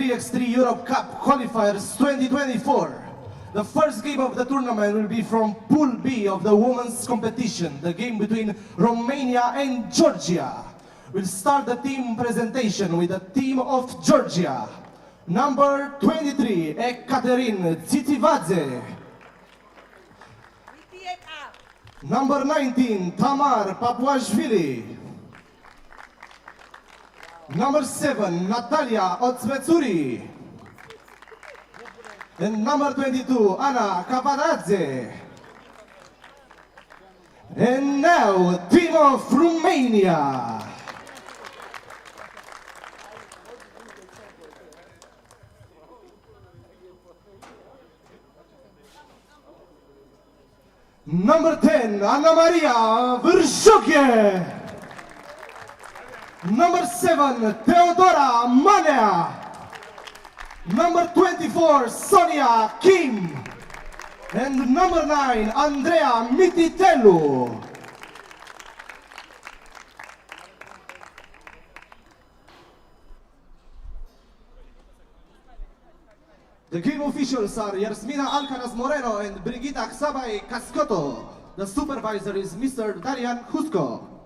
3x3 Europe Cup Qualifiers 2024. The first game of the tournament will be from Pool B of the women's competition, the game between Romania and Georgia. We'll start the team presentation with the team of Georgia. Number 23, Ekaterin Tsitivadze. Number 19, Tamar Papuashvili. Number 7, Natalia Otsvetsuri. And number 22, Anna Kaparadze. And now, team of Romania. Number 10, Anna Maria Vârșoche. Number 7, Teodora Manea. Number 24, Sonia Kim. And number 9, Andrea Mititelu. The game officials are Yasmina Alcaraz Moreno and Brigita Xabay Cascoto. The supervisor is Mr. Darian Husko.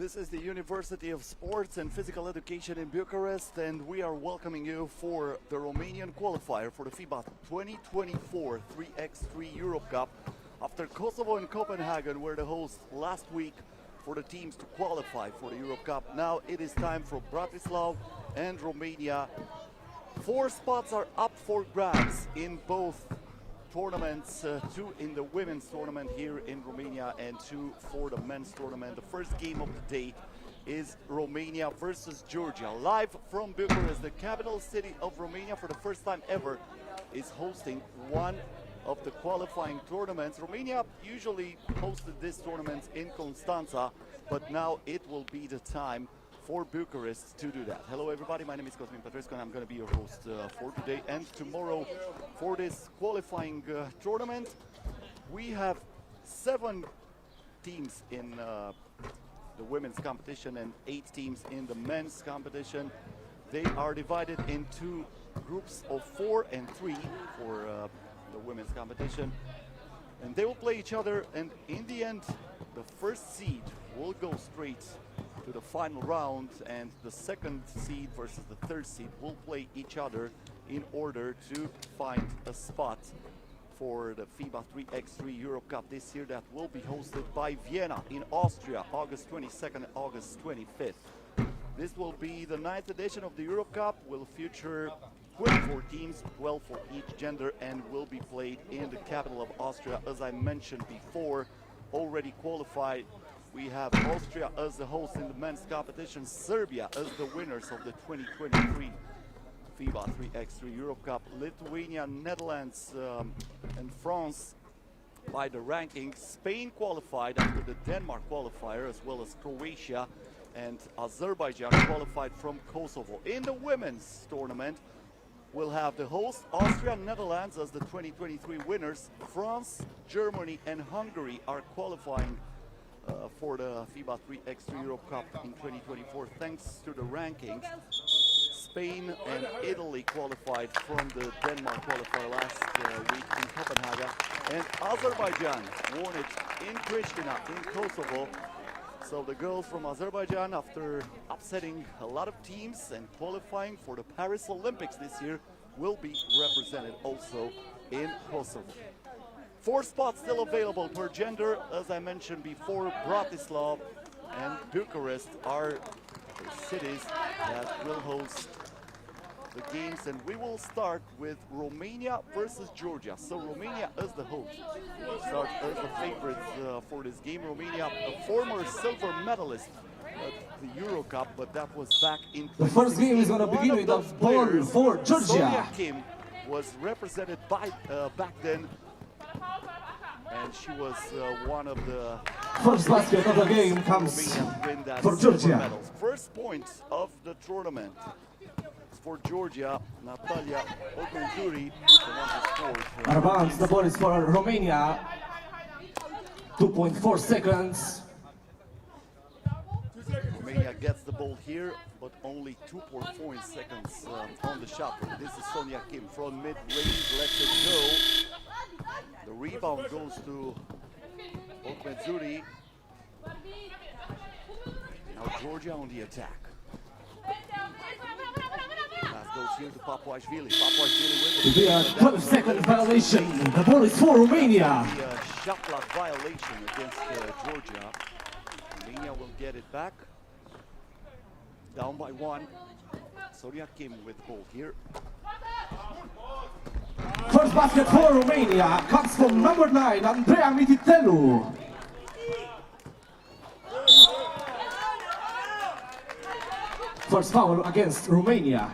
This is the University of Sports and Physical Education in Bucharest, and we are welcoming you for the Romanian qualifier for the FIBA 2024 3x3 Europe Cup. After Kosovo and Copenhagen were the hosts last week for the teams to qualify for the Europe Cup, now it is time for Bratislava and Romania. 4 spots are up for grabs in both tournaments, 2 in the women's tournament here in Romania and 2 for the men's tournament. The first game of the day is Romania versus Georgia. Live from Bucharest, the capital city of Romania, for the first time ever, is hosting one of the qualifying tournaments. Romania usually hosted this tournament in Constanța, but now it will be the time for Bucharest to do that. Hello everybody, my name is Cosmin Petrescu and I'm going to be your host for today and tomorrow for this qualifying tournament. We have 7 teams in the women's competition and 8 teams in the men's competition. They are divided into groups of 4 and 3 for the women's competition, and they will play each other, and in the end the first seed will go straight to the final round, and the second seed versus the third seed will play each other in order to find a spot for the FIBA 3x3 Europe Cup this year, that will be hosted by Vienna in Austria, August 22nd and August 25th. This will be the 9th edition of the Europe Cup, will feature 24 teams, 12 for each gender, and will be played in the capital of Austria. As I mentioned before, already qualified, we have Austria as the host in the men's competition, Serbia as the winners of the 2023 FIBA 3x3 Europe Cup, Lithuania, Netherlands, and France by the rankings. Spain qualified after the Denmark qualifier, as well as Croatia, and Azerbaijan qualified from Kosovo. In the women's tournament, we'll have the host, Austria and Netherlands, as the 2023 winners. France, Germany, and Hungary are qualifying for the FIBA 3x3 Europe Cup in 2024 thanks to the rankings. Spain and Italy qualified from the Denmark qualifier last week in Copenhagen, and Azerbaijan won it in Pristina in Kosovo. So the girls from Azerbaijan, after upsetting a lot of teams and qualifying for the Paris Olympics this year, will be represented also in Kosovo. 4 spots still available per gender. As I mentioned before, Bratislava and Bucharest are the cities that will host the games, and we will start with Romania versus Georgia. So Romania as the host start as the favorites for this game. Romania, a former silver medalist at the Euro Cup, but that was back in 2016. The first game is going to begin with the ball for Georgia. Sonia Kim was represented by back then, and she was one of the first basket of the game comes for Georgia. First point of the tournament for Georgia, Natalia Ogunjuri, the one who scored. Advance, the ball is for Romania. 2.4 seconds. Romania gets the ball here, but only 2.4 seconds on the shot. This is Sonia Kim from mid-range, lets it go. The rebound goes to Ogunjuri. Now Georgia on the attack. Pass goes here to Papuashvili. Papuashvili with the 12-second violation. The ball is for Romania. The shot clock violation against Georgia. Romania will get it back. Down by 1. Sonia Kim with the ball here. First basket for Romania comes from number 9, Andreea Mititelu. First foul against Romania.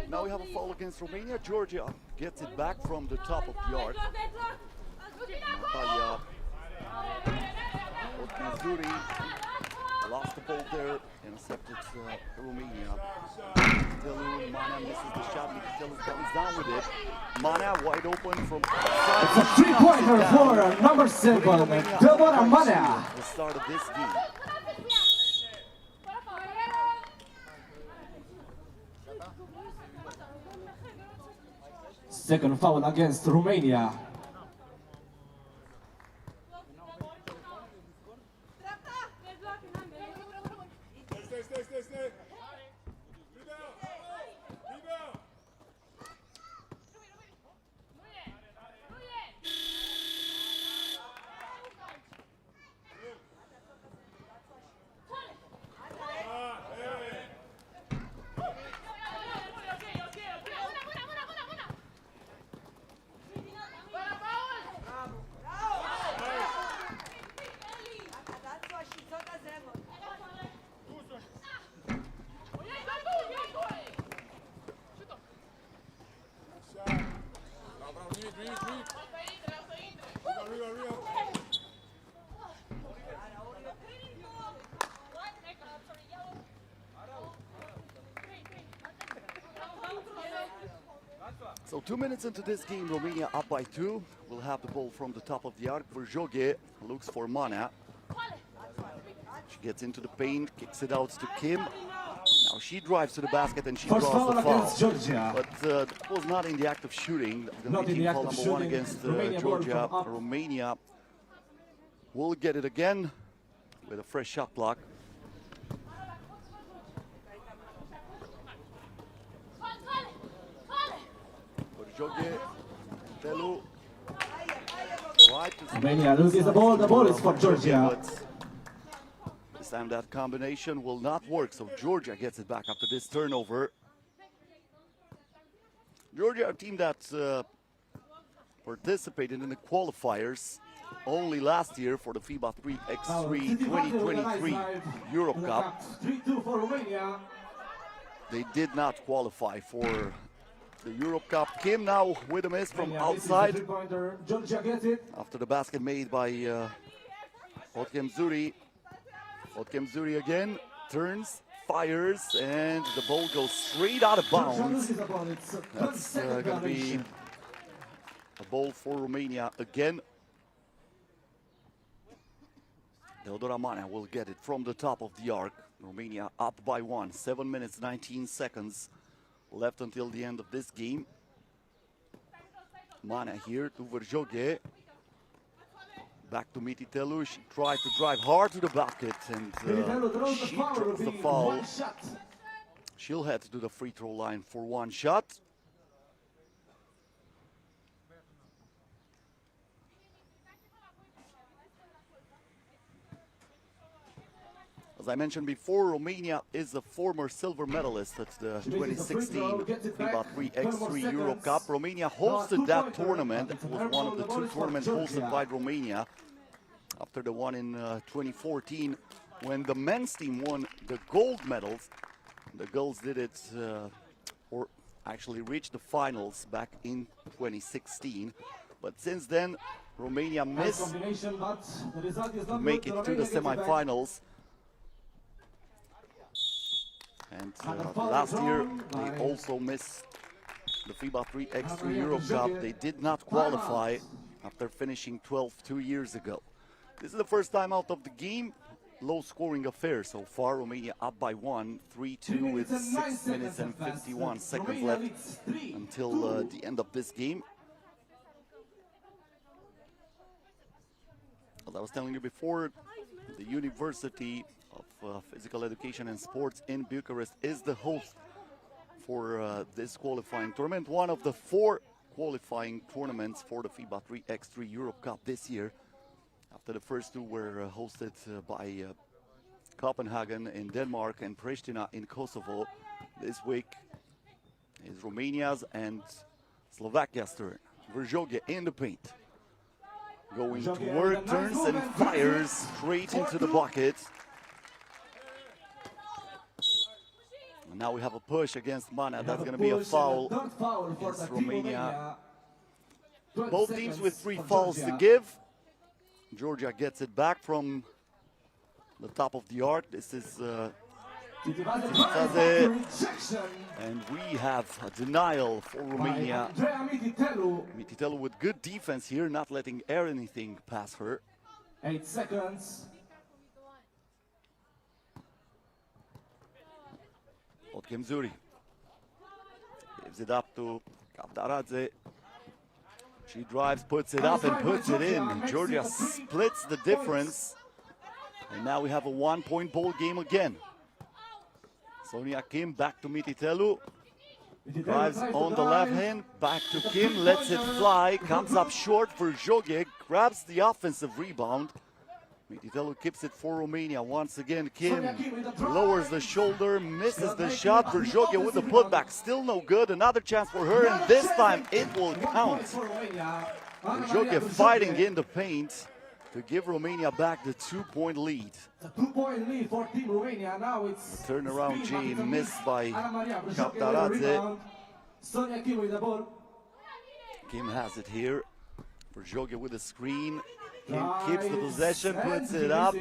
Now we have a foul against Romania. Georgia gets it back from the top of the arc. Natalia Ogunjuri lost the ball there, intercepted Romania. Mititelu, Mana misses the shot. Mititelu comes down with it. Mana wide open from outside. It's a 3-pointer for number 7, Deborah Mana. The start of this game. Second foul against Romania. Stay. So 2 minutes into this game, Romania up by 2. Will have the ball from the top of the arc. Verjoge looks for Mana. She gets into the paint, kicks it out to Kim. Now she drives to the basket and she draws the foul. Georgia. But that was not in the act of shooting. Not in the act Foul of number 1 shooting. against Romania Georgia. ball from up. Romania will get it again with a fresh shot clock. Verjoge, Telu. Romania loses the ball. The ball is for Georgia. But this time that combination will not work, so Georgia gets it back after this turnover. Georgia, a team that participated in the qualifiers only last year for the FIBA 3x3 2023 Europe Cup. 3-2 for Romania. They did not qualify for the Europe Cup. Kim now with a miss from outside. Georgia gets it. After the basket made by Hotkemzuri. Hotkemzuri again turns, fires, and the ball goes straight out of bounds. That's going to be a ball for Romania again. Teodora Mana will get it from the top of the arc. Romania up by 1. 7 minutes, 19 seconds left until the end of this game. Mana here to Verjoge. Back to Mititelu. She tried to drive hard to the basket and she draws the foul. She'll head to the free throw line for 1 shot. As I mentioned before, Romania is a former silver medalist at the 2016 FIBA 3x3 Europe Cup. Romania hosted that tournament. It was one of the 2 tournaments hosted by Romania after the one in 2014 when the men's team won the gold medals. The girls did it, or actually reached the finals back in 2016. But since then, Romania missed to make it to the semifinals. And last year, they also missed the FIBA 3x3 Europe Cup. They did not qualify after finishing 12th 2 years ago. This is the first time out of the game. Low-scoring affair so far. Romania up by 1, 3-2 with 6 minutes and 51 seconds left until the end of this game. As I was telling you before, the University of Physical Education and Sports in Bucharest is the host for this qualifying tournament. One of the 4 qualifying tournaments for the FIBA 3x3 Europe Cup this year. After the first 2 were hosted by Copenhagen in Denmark and Pristina in Kosovo. This week is Romania's and Slovakia's turn. Verjoge in the paint. Going to work, turns and fires straight into the bucket. And now we have a push against Mana. That's going to be a foul against Romania. Both teams with 3 fouls to give. Georgia gets it back from the top of the arc. This is and we have a denial for Romania. Mititelu with good defense here, not letting anything pass her. 8 seconds. Hotkemzuri gives it up to Kapdaradze. She drives, puts it up and puts it in. Georgia splits the difference. And now we have a 1-point ball game again. Sonia Kim back to Mititelu. Drives on the left hand, back to Kim, lets it fly, comes up short for Joge, grabs the offensive rebound. Mititelu keeps it for Romania. Once again, Kim lowers the shoulder, misses the shot. Verjoge with the putback, still no good. Another chance for her, and this time it will count. Verjoge fighting in the paint to give Romania back the 2-point lead. The 2-point lead for Team Romania. Now it's turnaround G missed by Kaptaradze. Sonia Kim with the ball. Kim has it here. Verjoge with the screen. Kim keeps the possession, puts it up.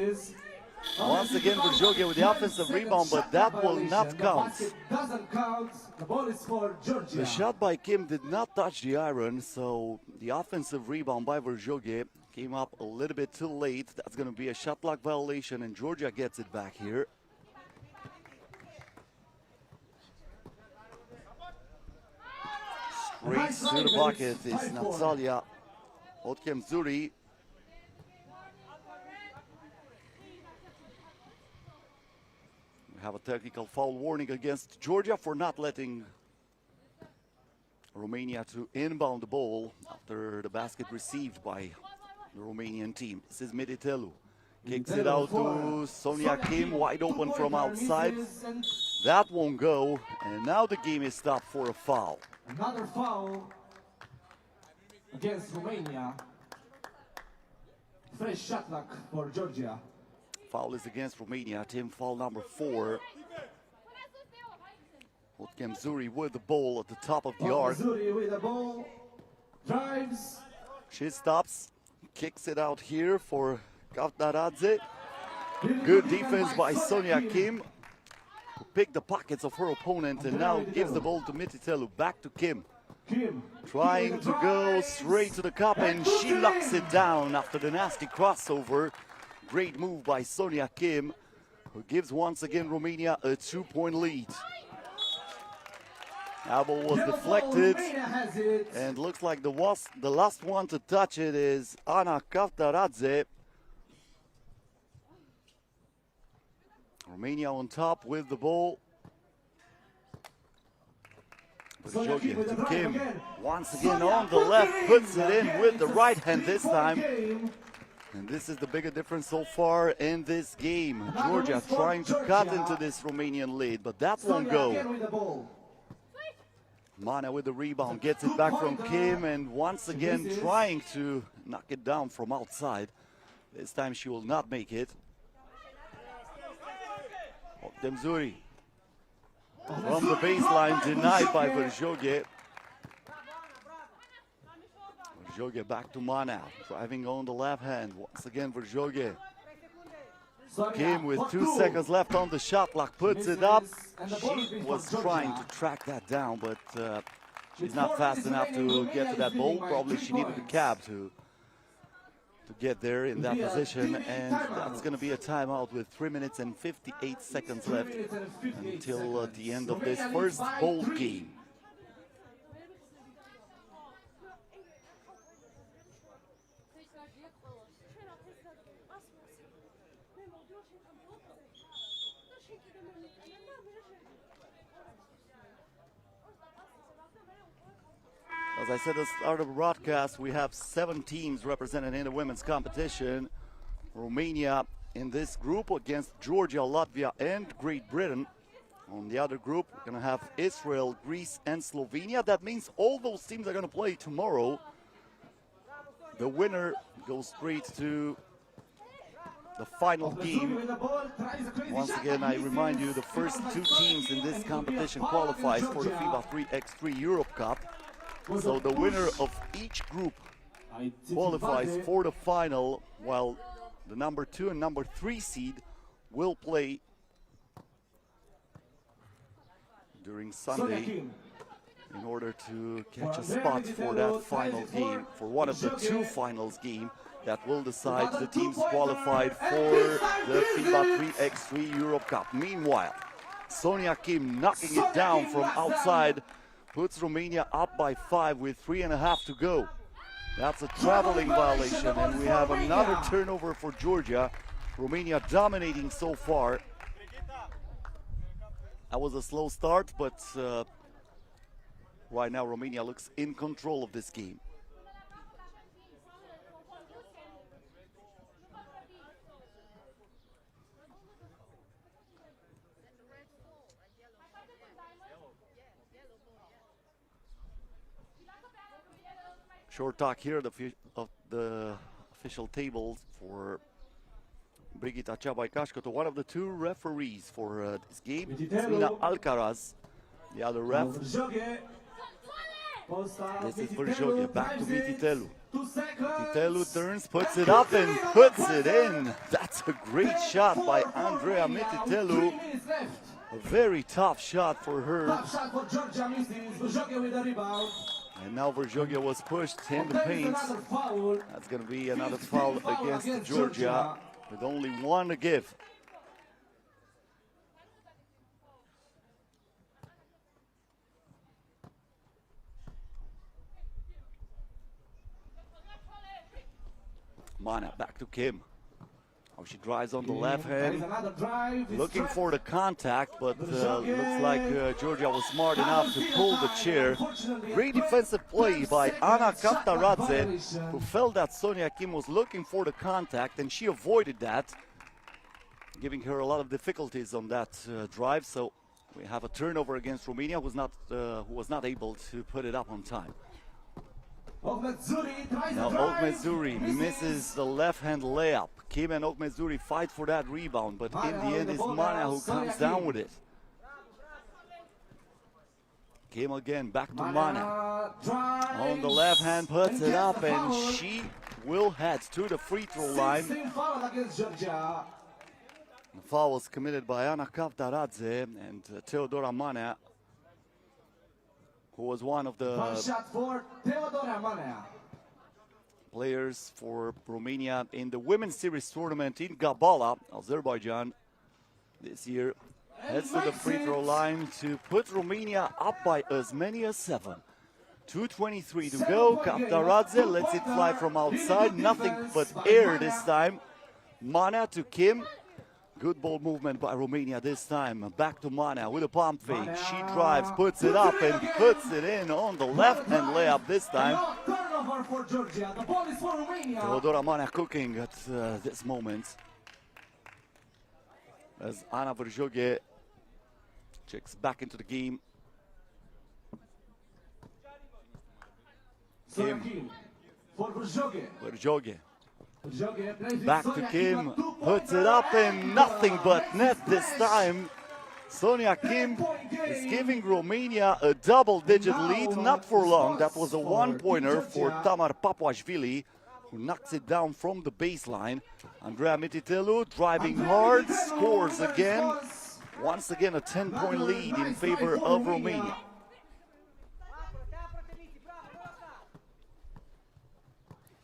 Once again, Verjoge with the offensive rebound, but that will not count. Doesn't count. The ball is for Georgia. The shot by Kim did not touch the iron, so the offensive rebound by Verjoge came up a little bit too late. That's going to be a shot clock violation, and Georgia gets it back here. Straight to the bucket is Natalia Otkemzuri. We have a technical foul warning against Georgia for not letting Romania to inbound the ball after the basket received by the Romanian team. This is Mititelu. Kicks it out to Sonia Kim, wide open from outside. That won't go, and now the game is stopped for a foul. Another foul against Romania. Fresh shot clock for Georgia. Foul is against Romania, team foul number 4. Otkemzuri with the ball at the top of the arc. Otkemzuri with the ball, drives. She stops, kicks it out here for Kaptaradze. Good defense by Sonia Kim, who picked the pockets of her opponent and now gives the ball to Mititelu. Back to Kim. Trying to go straight to the cup, and she locks it down after the nasty crossover. Great move by Sonia Kim, who gives once again Romania a 2-point lead. That ball was deflected, and looks like the last one to touch it is Ana Kaptaradze. Romania on top with the ball. Verjoge to Kim, once again on the left, puts it in with the right hand this time. And this is the bigger difference so far in this game. Georgia trying to cut into this Romanian lead, but that won't go. Mana with the rebound, gets it back from Kim, and once again trying to knock it down from outside. This time she will not make it. Otkemzuri from the baseline, denied by Verjoge. Verjoge back to Mana, driving on the left hand. Once again, Verjoge. Kim with 2 seconds left on the shot clock, puts it up. She was trying to track that down, but she's not fast enough to get to that ball. Probably she needed a cab to get there in that position, and that's going to be a timeout with 3 minutes and 58 seconds left until the end of this first bowl game. As I said at the start of the broadcast, we have 7 teams represented in the women's competition. Romania in this group against Georgia, Latvia, and Great Britain. On the other group, we're going to have Israel, Greece, and Slovenia. That means all those teams are going to play tomorrow. The winner goes straight to the final game. Once again, I remind you, the first 2 teams in this competition qualifies for the FIBA 3x3 Europe Cup. So the winner of each group qualifies for the final, while the number 2 and number 3 seed will play during Sunday in order to catch a spot for that final game, for one of the 2 finals game that will decide the teams qualified for the FIBA 3x3 Europe Cup. Meanwhile, Sonia Kim knocking it down from outside puts Romania up by 5 with 3.5 to go. That's a traveling violation, and we have another turnover for Georgia. Romania dominating so far. That was a slow start, but right now Romania looks in control of this game. Short talk here of the official table for Brigita Ceabai-Cașcotu, one of the two referees for this game. Nina Alcaraz, the other ref. This is Verjoghe, back to Mititelu. Mititelu turns, puts it up and puts it in. That's a great shot by Andrea Mititelu. A very tough shot for her. And now Verjoghe was pushed in the paint. That's going to be another foul against Georgia with only one to give. Mana back to Kim. Oh, she drives on the left hand, looking for the contact, but looks like Georgia was smart enough to pull the chair. Great defensive play by Ana Kaptaradze, who felt that Sonia Kim was looking for the contact, and she avoided that, giving her a lot of difficulties on that drive. So we have a turnover against Romania, who was not able to put it up on time. Now Ogmezuri misses the left-hand layup. Kim and Ogmezuri fight for that rebound, but in the end it's Mana who comes down with it. Kim again, back to Mana. On the left hand, puts it up, and she will head to the free throw line. The foul was committed by Ana Kaptaradze, and Teodora Mana, who was one of the players for Romania in the Women's Series tournament in Gabala, Azerbaijan this year, heads to the free throw line to put Romania up by as many as 7. 2:23 to go. Kaptaradze lets it fly from outside, nothing but air this time. Mana to Kim. Good ball movement by Romania this time. Back to Mana with a pump fake. She drives, puts it up, and puts it in on the left-hand layup this time. Teodora Mana cooking at this moment, as Ana Verjoghe checks back into the game. Kim. Verjoghe. Back to Kim, puts it up, and nothing but net this time. Sonia Kim is giving Romania a double-digit lead, not for long. That was a one-pointer for Tamar Papuashvili, who knocks it down from the baseline. Andrea Mititelu driving hard, scores again. Once again, a 10-point lead in favor of Romania.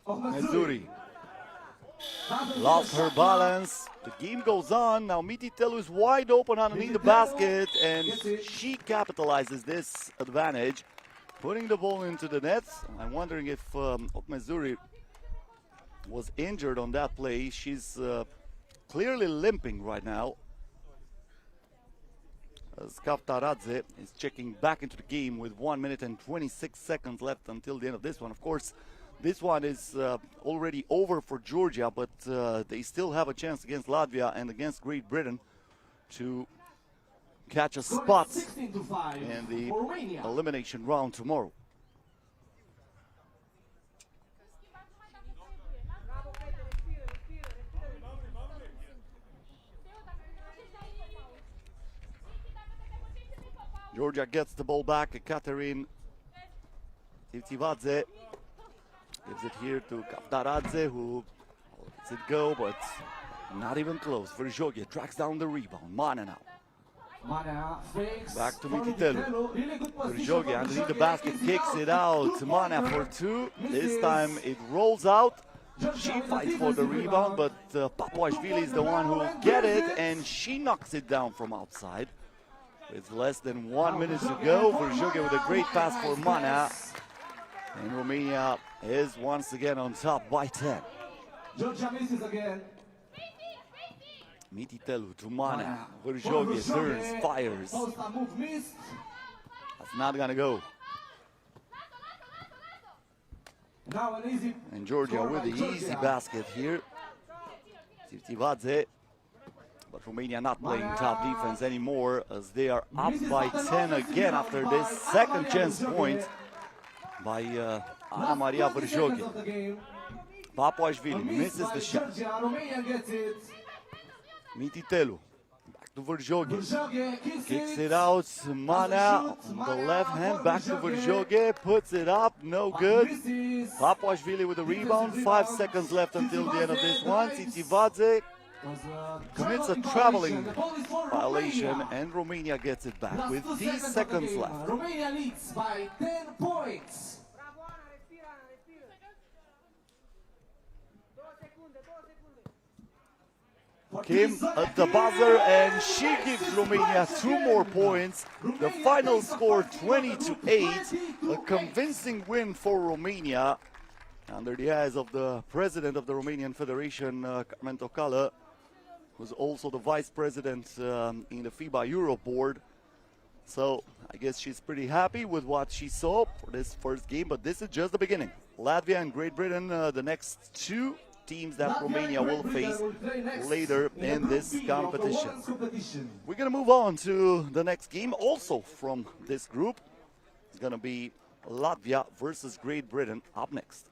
Mezuri lost her balance. The game goes on. Now Mititelu is wide open underneath the basket, and she capitalizes this advantage, putting the ball into the net. I'm wondering if Mezuri was injured on that play. She's clearly limping right now, as Kaptaradze is checking back into the game with 1 minute and 26 seconds left until the end of this one. Of course, this one is already over for Georgia, but they still have a chance against Latvia and against Great Britain to catch a spot in the elimination round tomorrow. Georgia gets the ball back. Katerin Tivtivadze gives it here to Kaptaradze, who lets it go, but not even close. Verjoghe tracks down the rebound. Mana now. Back to Mititelu. Verjoghe underneath the basket, kicks it out. Mana for 2. This time it rolls out. She fights for the rebound, but Papuashvili is the one who will get it, and she knocks it down from outside. With less than 1 minute to go, Verjoghe with a great pass for Mana. And Romania is once again on top by 10. Georgia misses again. Mititelu to Mana. Vârjoghe turns, fires. Post-up move missed. That's not gonna go. Now an easy And Georgia score with by the Georgia. easy basket here. Țirțivadze. But Romania not playing top defense anymore as they are up by 10 again after this second chance point by Ana Maria Vârjoghe. Papuashvili misses the shot. Romania gets it. Mititelu. Back to Vârjoghe. Vârjoghe Kicks it out. Mana on the left hand. Back to Vârjoghe. Puts it up. No good. Papuashvili with the rebound. 5 seconds left until the end of this one. Țirțivadze commits a traveling violation and Romania gets it back with 10 seconds left. Romania leads by 10 points. Kim at the buzzer and she gives Romania 2 more points. The final score 20-8. A convincing win for Romania under the eyes of the president of the Romanian Federation, Carmen Tocală, who's also the vice president in the FIBA Europe board. So I guess she's pretty happy with what she saw for this first game, but this is just the beginning. Latvia and Great Britain, the next 2 teams that Romania will face later in this competition. We're going to move on to the next game, also from this group. It's going to be Latvia versus Great Britain up next.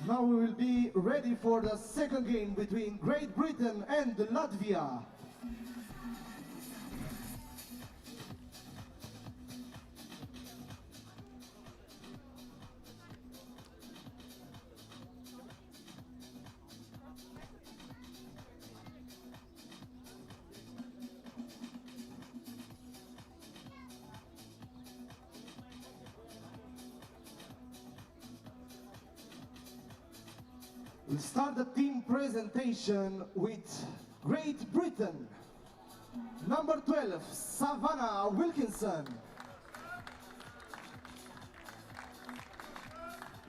Now we will be ready for the second game between Great Britain and Latvia. We'll start the team presentation with Great Britain. Number 12, Savannah Wilkinson.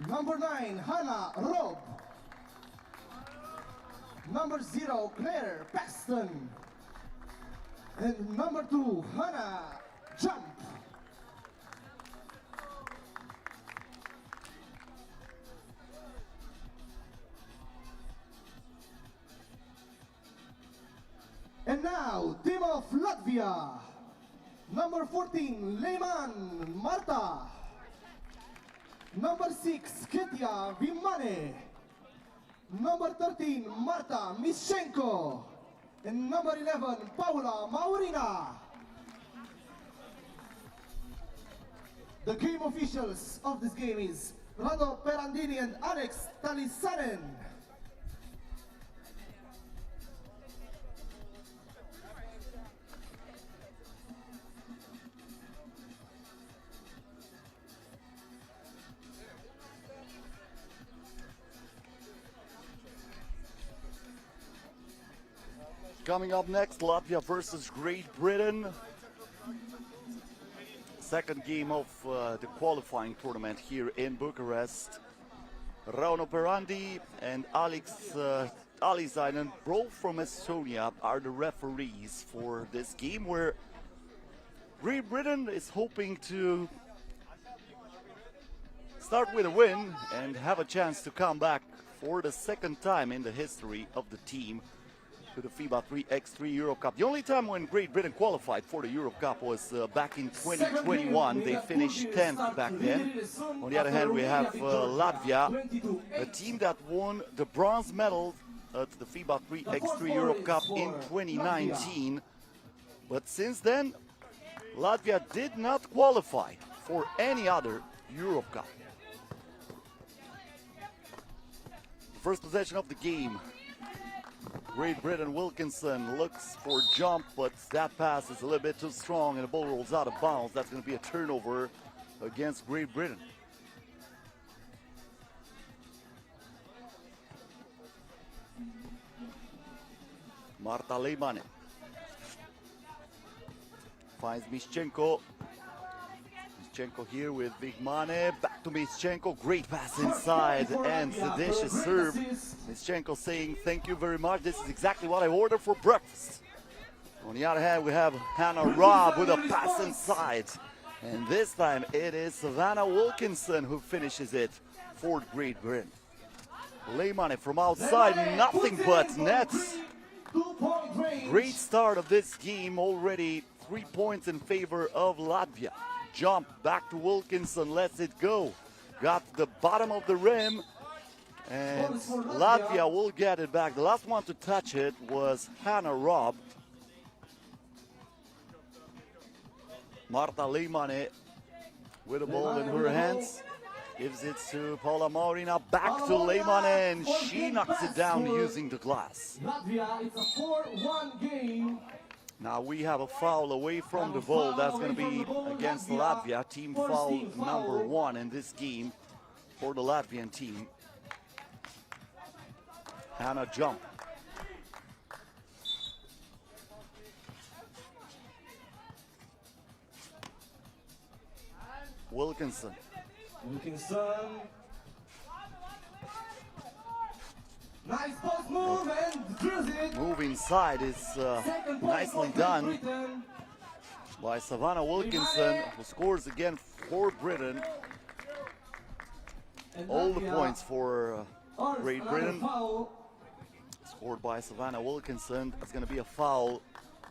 Number 9, Hannah Robb. Number 0, Claire Paxton. And number 2, Hannah Jump. And now, team of Latvia. Number 14, Lehman Marta. Number 6, Ketia Vimane. Number 13, Marta Mischenko. And number 11, Paula Maurina. The game officials of this game is Rado Perandini and Alex Talisanen. Coming up next, Latvia versus Great Britain. Second game of the qualifying tournament here in Bucharest. Rauno Perandi and Alex Alizainen, both from Estonia, are the referees for this game, where Great Britain is hoping to start with a win and have a chance to come back for the second time in the history of the team to the FIBA 3x3 Europe Cup. The only time when Great Britain qualified for the Europe Cup was back in 2021. They finished 10th back then. On the other hand, we have Latvia, a team that won the bronze medal at the FIBA 3x3 Europe Cup in 2019. But since then, Latvia did not qualify for any other Europe Cup. First possession of the game. Great Britain, Wilkinson looks for jump, but that pass is a little bit too strong and the ball rolls out of bounds. That's going to be a turnover against Great Britain. Marta Leimane finds Mischenko. Mischenko here with Vigmane, back to Mischenko, great pass inside, and the dish is served. Mischenko saying thank you very much, this is exactly what I ordered for breakfast. On the other hand, we have Hannah Robb with a pass inside, and this time it is Savannah Wilkinson who finishes it for Great Britain. Leimane from outside, nothing but nets. Great start of this game, already 3 points in favor of Latvia. Jump back to Wilkinson, lets it go. Got the bottom of the rim, and Latvia will get it back. The last one to touch it was Hannah Robb. Marta Leimane with the ball in her hands. Gives it to Paula Maurina, back to Leimane, and she knocks it down using the glass. Latvia, it's a 4-1 game. Now we have a foul away from the ball. That's going to be against Latvia. Team foul number 1 in this game for the Latvian team. Hannah Jump. Wilkinson. Nice post move and cruise it. Move inside is nicely done by Savannah Wilkinson, who scores again for Britain. All the points for Great Britain. Scored by Savannah Wilkinson. It's going to be a foul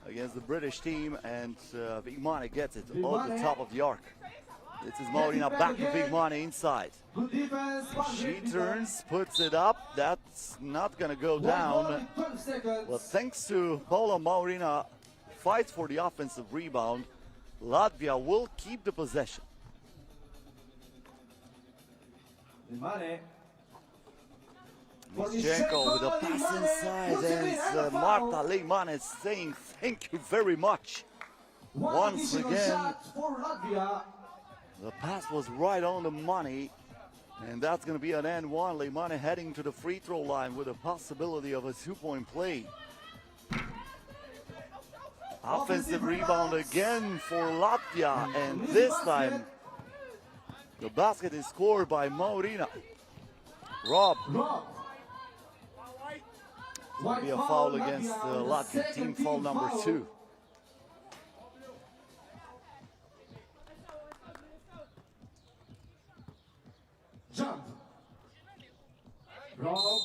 against the British team, and Vigmane gets it on the top of the arc. This is Maurina, back to Vigmane inside. She turns, puts it up. That's not going to go down. But thanks to Paula Maurina, fights for the offensive rebound, Latvia will keep the possession. Mischenko with a pass inside, and Marta Leimane is saying thank you very much. Once again, the pass was right on the money. And that's going to be an N one. Leimane heading to the free throw line with a possibility of a 2-point play. Offensive rebound again for Latvia, and this time the basket is scored by Maurina. Rob. It's going to be a foul against Latvia, team foul number 2. Jump. Rob.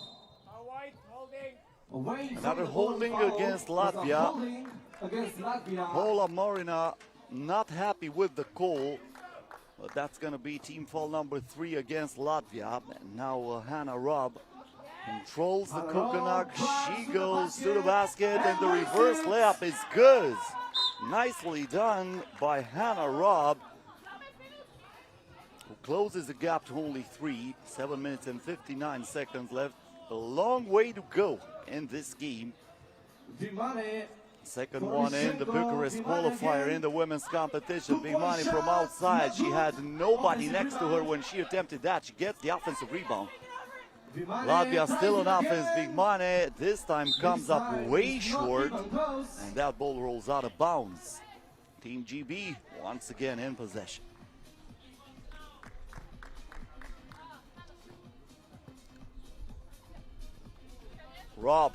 Another holding against Latvia. Paula Maurina not happy with the call, but that's going to be team foul number 3 against Latvia. And now Hannah Robb controls the coconut. She goes to the basket, and the reverse layup is good. Nicely done by Hannah Robb, who closes the gap to only 3. 7 minutes and 59 seconds left. A long way to go in this game. Second one in the Bucharest qualifier in the women's competition. Vimane from outside. She had nobody next to her when she attempted that. She gets the offensive rebound. Latvia still on offense. Vimane this time comes up way short, and that ball rolls out of bounds. Team GB once again in possession. Rob.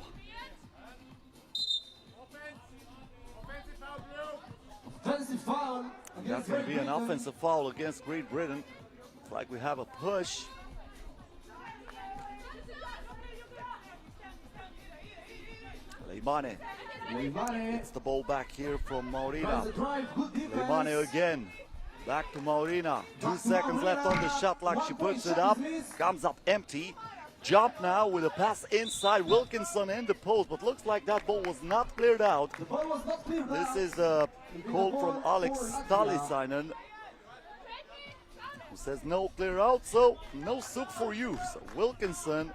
That's going to be an offensive foul against Great Britain. It's like we have a push. Leimane. It's the ball back here from Maurina. Leimane again. Back to Maurina. 2 seconds left on the shot clock. She puts it up. Comes up empty. Jump now with a pass inside. Wilkinson in the post, but looks like that ball was not cleared out. This is a call from Alex Stalisainen, who says no clear out, so no soup for you. So Wilkinson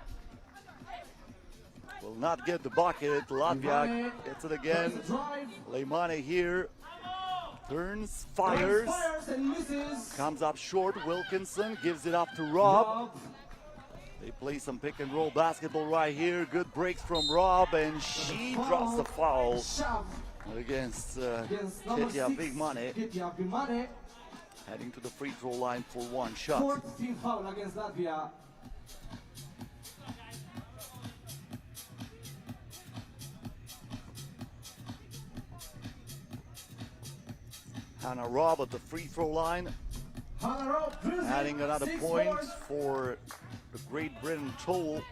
will not get the bucket. Latvia gets it again. Leimane here. Turns, fires. Comes up short. Wilkinson gives it up to Rob. They play some pick and roll basketball right here. Good breaks from Rob, and she drops the foul against Ketia Vimane. Heading to the free throw line for one shot. Fourth team foul against Latvia. Hannah Robb at the free throw line. Adding another point for the Great Britain total.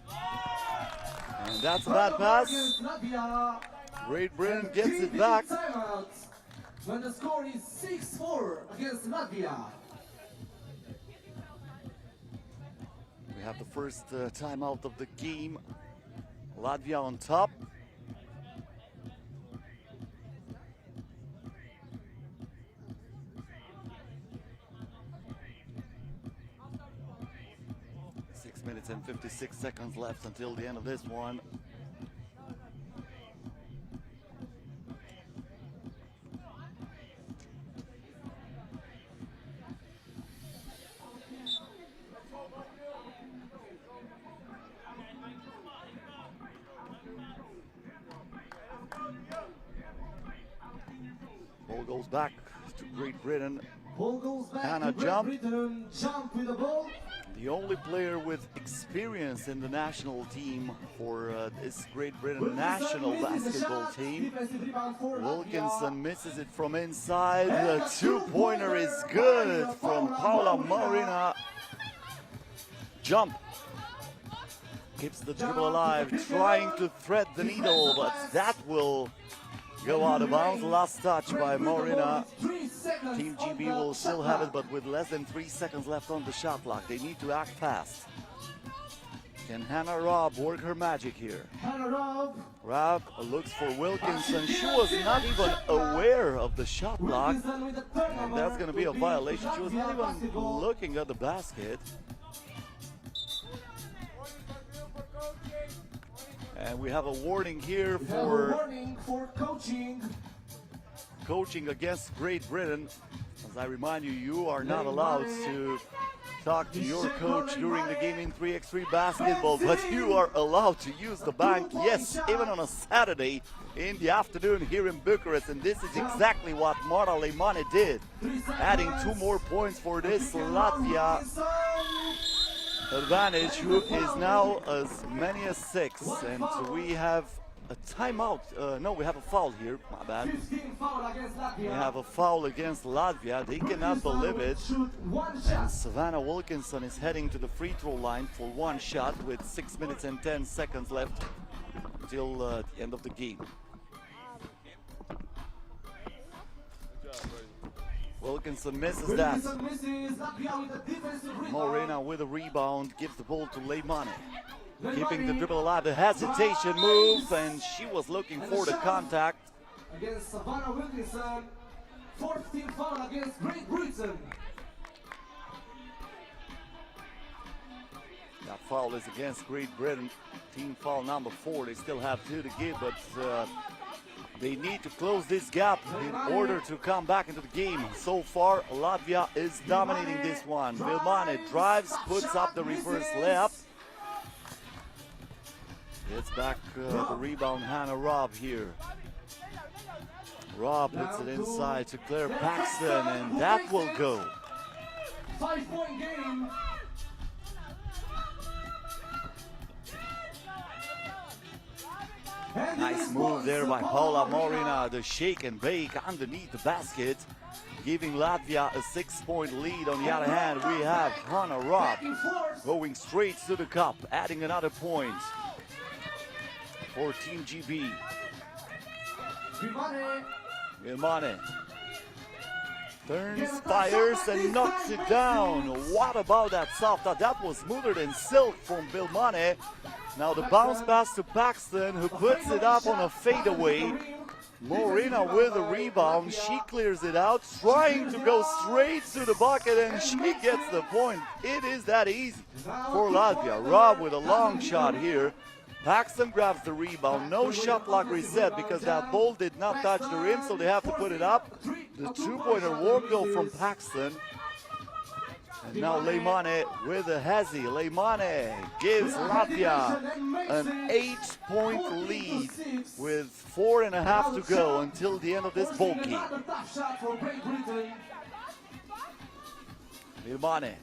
And that's a bad pass. Great Britain gets it back. When the score is 6-4 against Latvia. We have the first timeout of the game. Latvia on top. Minutes and 56 seconds left until the end of this one. Ball goes back to Great Britain. Ball goes back Hannah to Great Britain. Jump with the ball. The only player with experience in the national team for this Great Britain national basketball team. Wilkinson misses it from inside. The two-pointer is good from Paula Maurina. Jump. Keeps the dribble alive, trying to thread the needle, but that will go out of bounds. Last touch by Maurina. Team GB will still have it, but with less than 3 seconds left on the shot clock. They need to act fast. Can Hannah Robb work her magic here? Hannah Robb looks for Wilkinson. She was not even aware of the shot clock. And that's going to be a violation. She was not even looking at the basket. And we have a warning here for coaching against Great Britain. As I remind you, you are not allowed to talk to your coach during the game in 3x3 basketball, but you are allowed to use the bank, yes, even on a Saturday in the afternoon here in Bucharest, and this is exactly what Mara Leimane did, adding 2 more points for this Latvia advantage, who is now as many as 6, and we have a timeout. No, we have a foul here. My bad. We have a foul against Latvia. They cannot believe it. And Savannah Wilkinson is heading to the free throw line for 1 shot with 6 minutes and 10 seconds left until the end of the game. Wilkinson misses that. Morena with a rebound, gives the ball to Leimane. Keeping the dribble alive, the hesitation move, and she was looking for the contact. Against Savannah Wilkinson, 14th foul against Great Britain. That foul is against Great Britain. Team foul number 4. They still have 2 to give, but they need to close this gap in order to come back into the game. So far, Latvia is dominating this one. Vilmane drives, puts up the reverse layup. Gets back the rebound, Hannah Robb here. Robb puts it inside to Claire Paxton, and that will go. 5-point game. Nice move there by Paula Morina, the shake and bake underneath the basket, giving Latvia a 6-point lead. On the other hand, we have Hannah Robb going straight to the cup, adding another point for Team GB. Vilmane turns, fires, and knocks it down. What about that soft touch? That was smoother than silk from Vilmane. Now the bounce pass to Paxton, who puts it up on a fadeaway. Morena with a rebound. She clears it out, trying to go straight to the bucket, and she gets the point. It is that easy for Latvia. Robb with a long shot here. Paxton grabs the rebound. No shot clock reset because that ball did not touch the rim, so they have to put it up. The 2-pointer won't go from Paxton. And now Leimane with a hezzy. Leimane gives Latvia an 8-point lead with 4.5 to go until the end of this ball game. Leimane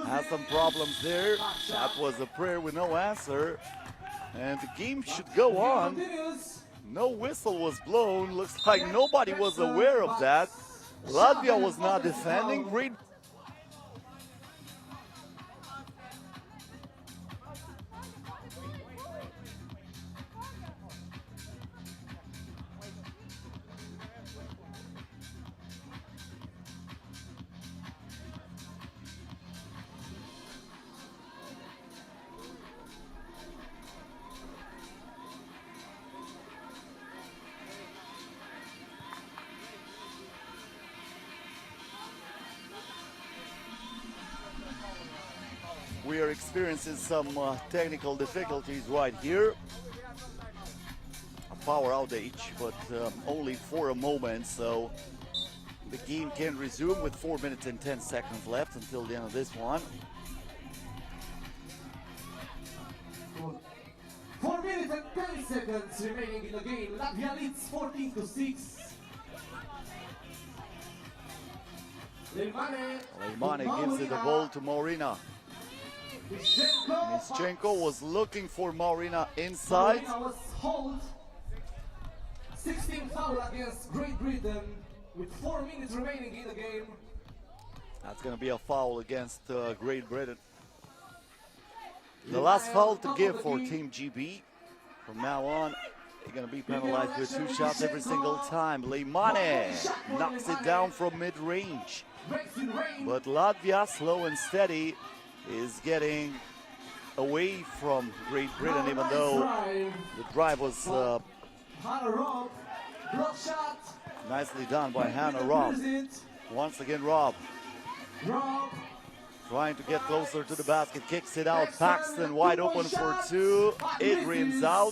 has some problems there. That was a prayer with no answer. And the game should go on. No whistle was blown. Looks like nobody was aware of that. Latvia was not defending. Great. We are experiencing some technical difficulties right here. A power outage, but only for a moment, so the game can resume with 4 minutes and 10 seconds left until the end of this one. 4 minutes and 10 seconds remaining in the game. Latvia leads 14-6. Leimane gives it the ball to Morina. Mischenko was looking for Morina inside. Morina was hauled. 16 foul against Great Britain with 4 minutes remaining in the game. That's going to be a foul against Great Britain. The last foul to give for Team GB. From now on, they're going to be penalized with 2 shots every single time. Leimane knocks it down from mid-range. But Latvia, slow and steady, is getting away from Great Britain, even though the drive was nicely done by Hannah Robb. Once again, Robb trying to get closer to the basket, kicks it out. Paxton wide open for 2. It rims out.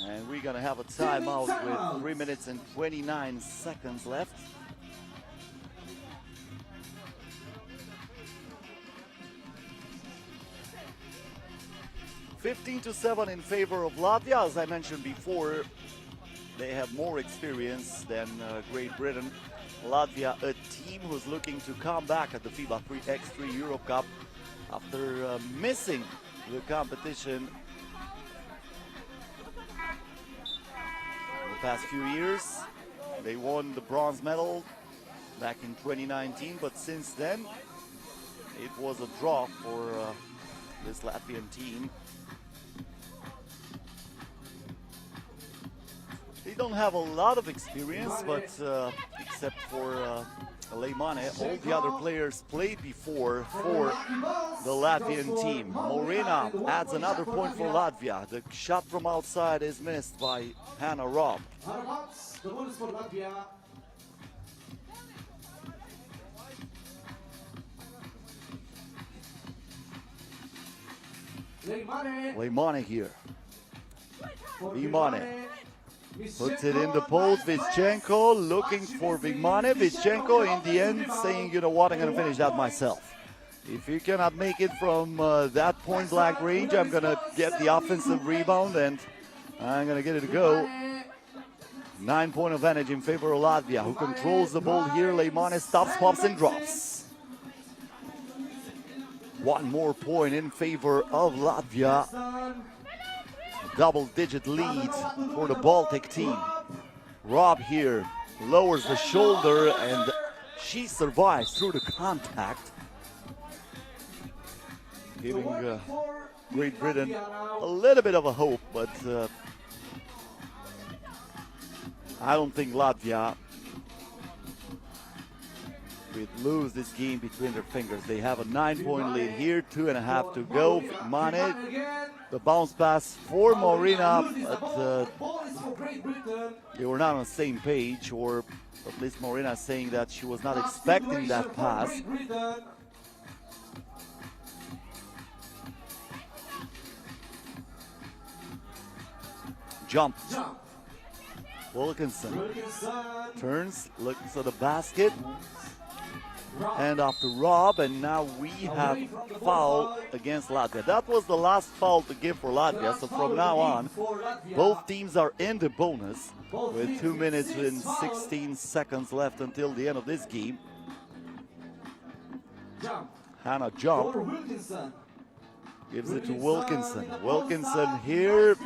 And we're gonna have a timeout with 3 minutes and 29 seconds left. (15-7) in favor of Latvia. As I mentioned before, they have more experience than Great Britain. Latvia, a team who's looking to come back at the FIBA 3x3 Europe Cup after missing the competition in the past few years. They won the bronze medal back in 2019, but since then it was a draw for this Latvian team. They don't have a lot of experience, but except for Leimane, all the other players played before for the Latvian team. Morena adds another point for Latvia. The shot from outside is missed by Hannah Robb. Leimane here. Leimane puts it in the post. Vischenko looking for Leimane. Vischenko in the end saying, you know what, I'm going to finish that myself. If you cannot make it from that point blank range, I'm going to get the offensive rebound and I'm going to get it to go. 9-point advantage in favor of Latvia, who controls the ball here. Leimane stops, pops, and drops. One more point in favor of Latvia. Double-digit lead for the Baltic team. Robb here lowers the shoulder and she survives through the contact, giving Great Britain a little bit of a hope, but I don't think Latvia will lose this game between their fingers. They have a 9-point lead here, 2.5 to go. Mane, the bounce pass for Morena, but they were not on the same page, or at least Morena saying that she was not expecting that pass. Jump. Wilkinson turns, looks at the basket. Hand off to Robb, and now we have foul against Latvia. That was the last foul to give for Latvia, so from now on, both teams are in the bonus with 2 minutes and 16 seconds left until the end of this game. Hannah jump. Gives it to Wilkinson. Wilkinson here,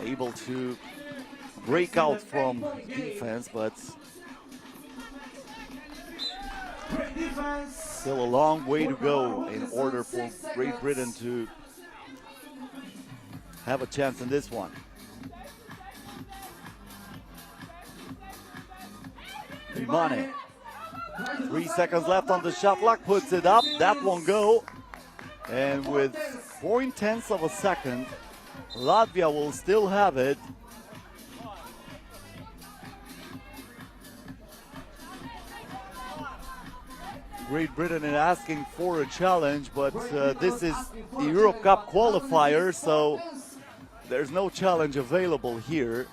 able to break out from defense, but still a long way to go in order for Great Britain to have a chance in this one. Leimane, 3 seconds left on the shot clock, puts it up, that won't go. And with 0.10 of a second, Latvia will still have it. Great Britain is asking for a challenge, but this is the Europe Cup qualifier, so there's no challenge available here.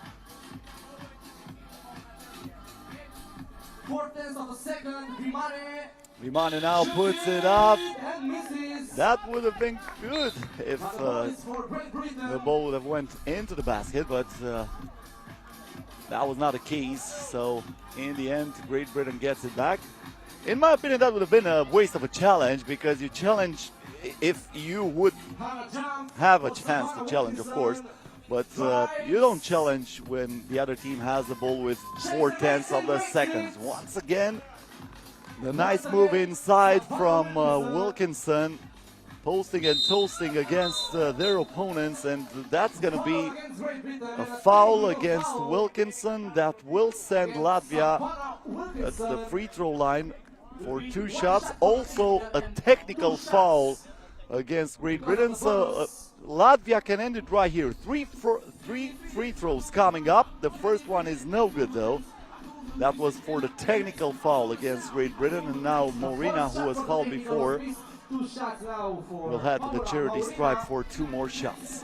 4/10 of a second, Leimane now puts it up. That would have been good if the ball would have went into the basket, but that was not the case. So in the end, Great Britain gets it back. In my opinion, that would have been a waste of a challenge, because you challenge if you would have a chance to challenge, of course, but you don't challenge when the other team has the ball with 4/10 of a second. Once again, the nice move inside from Wilkinson, posting and toasting against their opponents, and that's going to be a foul against Wilkinson that will send Latvia at the free throw line for 2 shots. Also a technical foul against Great Britain, so Latvia can end it right here. Three free throws coming up. The first one is no good though. That was for the technical foul against Great Britain, and now Morena, who was fouled before, will head to the charity stripe for 2 more shots.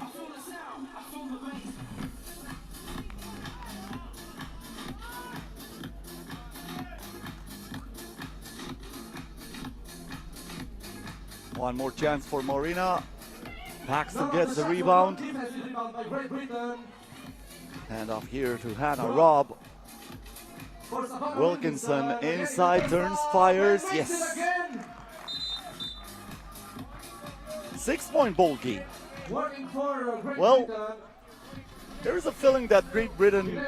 One more chance for Marina. Paxton gets the rebound. Hand off here to Hannah Robb. Wilkinson inside, turns, fires, yes. 6-point ball game. Well, there is a feeling that Great Britain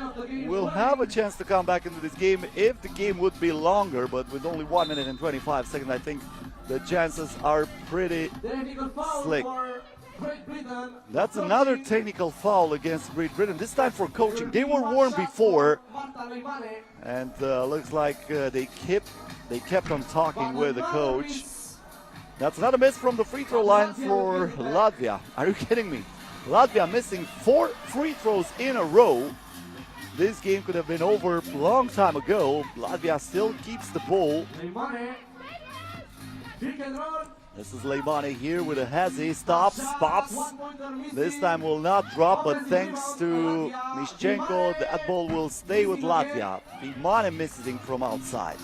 will have a chance to come back into this game if the game would be longer, but with only 1 minute and 25 seconds, I think the chances are pretty slick. That's another technical foul against Great Britain, this time for coaching. They were warned before, and looks like they kept on talking with the coach. That's another miss from the free throw line for Latvia. Are you kidding me? Latvia missing 4 free throws in a row. This game could have been over a long time ago. Latvia still keeps the ball. This is Leimane here with a hezzy, stops, pops. This time will not drop, but thanks to Mishchenko, that ball will stay with Latvia. Leimane missing from outside.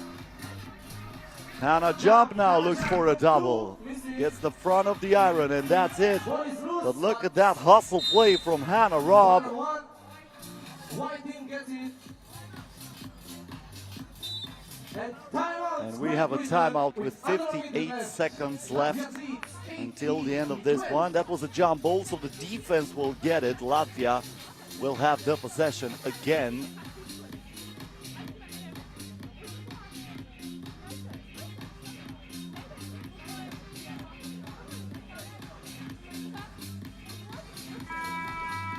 Hannah jump now, looks for a double. Gets the front of the iron, and that's it. But look at that hustle play from Hannah Robb. And we have a timeout with 58 seconds left until the end of this one. That was a jump ball, so the defense will get it. Latvia will have the possession again.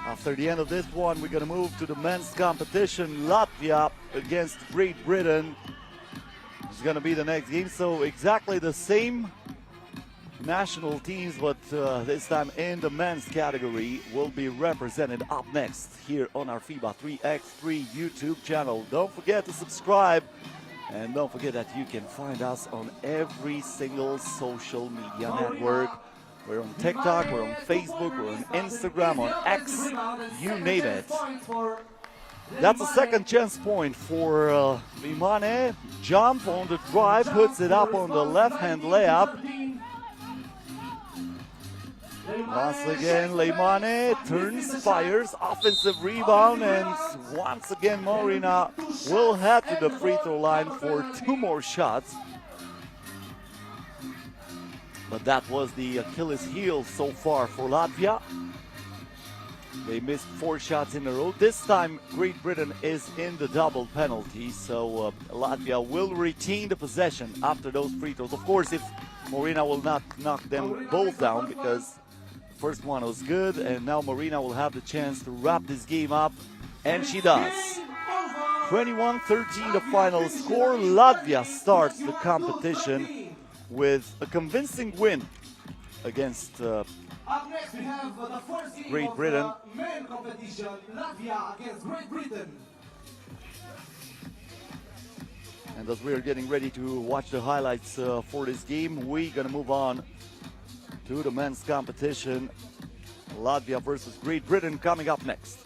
After the end of this one, we're going to move to the men's competition. Latvia against Great Britain is going to be the next game. So exactly the same national teams, but this time in the men's category will be represented up next here on our FIBA 3x3 YouTube channel. Don't forget to subscribe, and don't forget that you can find us on every single social media network. We're on TikTok, we're on Facebook, we're on Instagram, on X, you name it. That's a second chance point for Leimane. Jump on the drive, puts it up on the left-hand layup. Once again, Leimane turns, fires, offensive rebound, and once again, Marina will head to the free throw line for 2 more shots. But that was the Achilles heel so far for Latvia. They missed 4 shots in a row. This time, Great Britain is in the double penalty, so Latvia will retain the possession after those free throws. Of course, if Marina will not knock them both down, because the first one was good, and now Marina will have the chance to wrap this game up, and she does. 21-13 the final score. Latvia starts the competition with a convincing win against Up next, we have the first game Great of Britain. the men competition, Latvia against Great Britain. And as we are getting ready to watch the highlights for this game, we're going to move on to the men's competition. Latvia versus Great Britain coming up next.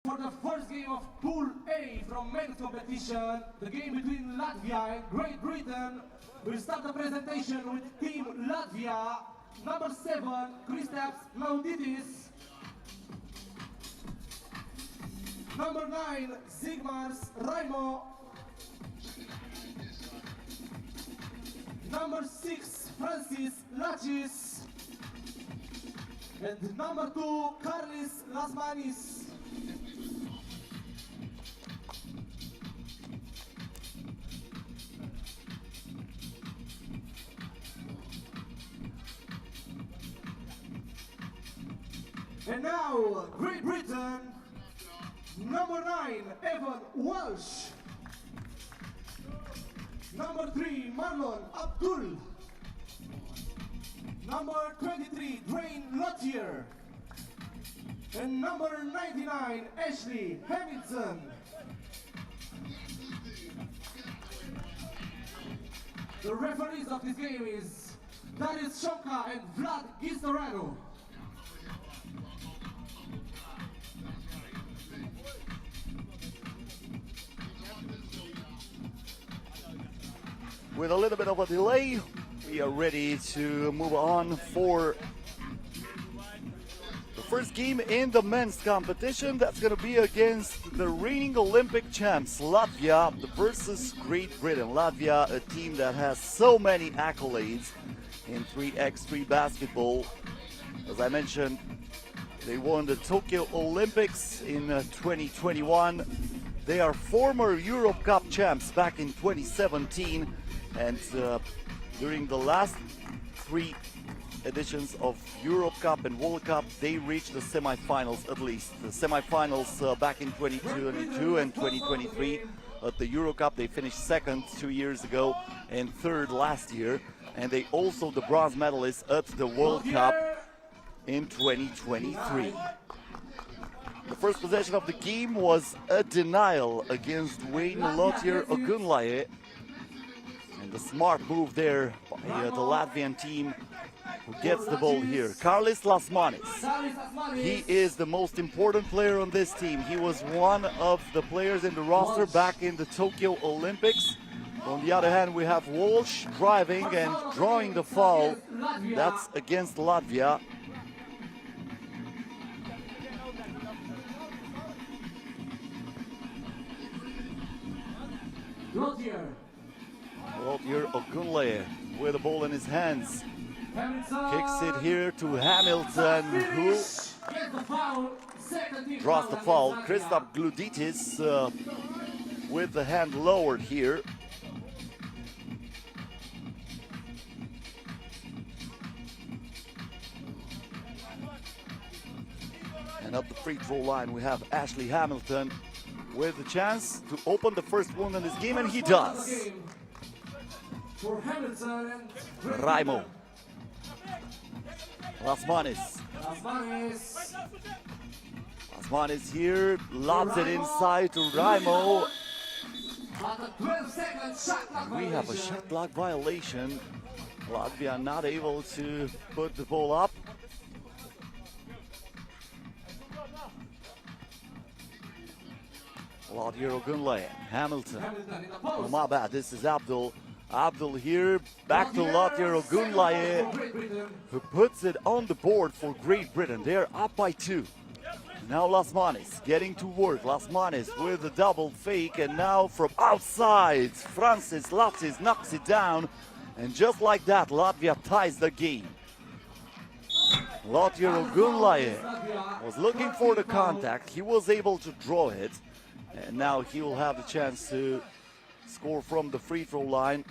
For the first game of Pool A from men's competition, the game between Latvia and Great Britain, we'll start the presentation with Team Latvia, number 7, Kristaps Laudidis, number 9, Zigmars Raimo, number 6, Francis Lachis, and number 2, Carlis Lasmanis. And now, Great Britain, number 9, Evan Walsh. Number 3, Marlon Abdul. Number 23, Dwayne Lothier. And number 99, Ashley Hamilton. The referees of this game is Darius Shonka and Vlad Gistorano. With a little bit of a delay, we are ready to move on for the first game in the men's competition. That's going to be against the reigning Olympic champs, Latvia versus Great Britain. Latvia, a team that has so many accolades in 3x3 basketball. As I mentioned, they won the Tokyo Olympics in 2021. They are former Europe Cup champs back in 2017. And during the last 3 editions of Europe Cup and World Cup, they reached the semifinals at least. The semifinals back in 2022 and 2023. At the Euro Cup, they finished second 2 years ago and third last year. And they also the bronze medalists at the World Cup in 2023. The first possession of the game was a denial against Wayne Lothier Ogunlaye. And the smart move there by the Latvian team who gets the ball here. Carlis Lasmanis. He is the most important player on this team. He was one of the players in the roster back in the Tokyo Olympics. On the other hand, we have Walsh driving and drawing the foul. That's against Latvia. Lothier Ogunlaye with the ball in his hands. Kicks it here to Hamilton, who draws the foul. Kristaps Laudidis with the hand lowered here. And at the free throw line, we have Ashley Hamilton with a chance to open the first one in this game, and he does. Raimo. Lasmanis. Lasmanis here, lobs it inside to Raimo. We have a shot clock violation. Latvia not able to put the ball up. Lothier Ogunlaye, Hamilton. Oh, my bad, this is Abdul. Abdul here, back to Lothier Ogunlaye, who puts it on the board for Great Britain. They're up by 2. Now Lasmanis getting to work. Lasmanis with a double fake, and now from outside, Francis Lachis knocks it down. And just like that, Latvia ties the game. Lothier Ogunlaye was looking for the contact. He was able to draw it. And now he will have the chance to score from the free throw line.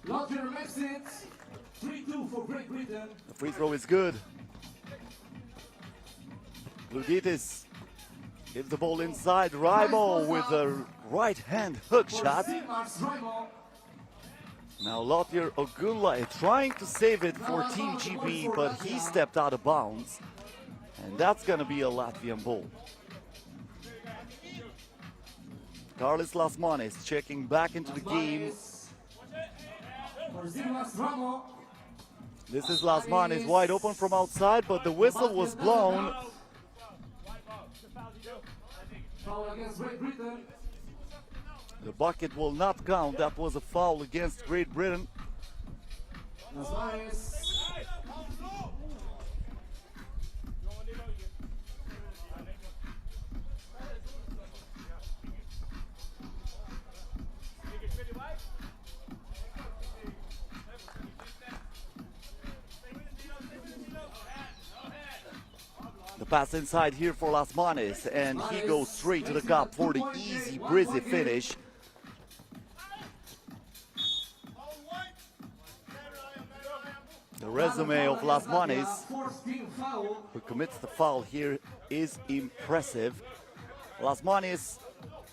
Lothier makes it 3-2 for Great Britain. The free throw is good. Laudidis gives the ball inside. Raimo with a right hand hook shot. Now Lothier Ogunlaye trying to save it for Team GB, but he stepped out of bounds. And that's going to be a Latvian ball. Carlos Lasmanes checking back into the game. This is Lasmanes wide open from outside, but the whistle was blown. The bucket will not count. That was a foul against Great Britain. The pass inside here for Lasmanes, and he goes straight to the cup for the easy, breezy finish. The resume of Lasmanes, who commits the foul here, is impressive. Lasmanes,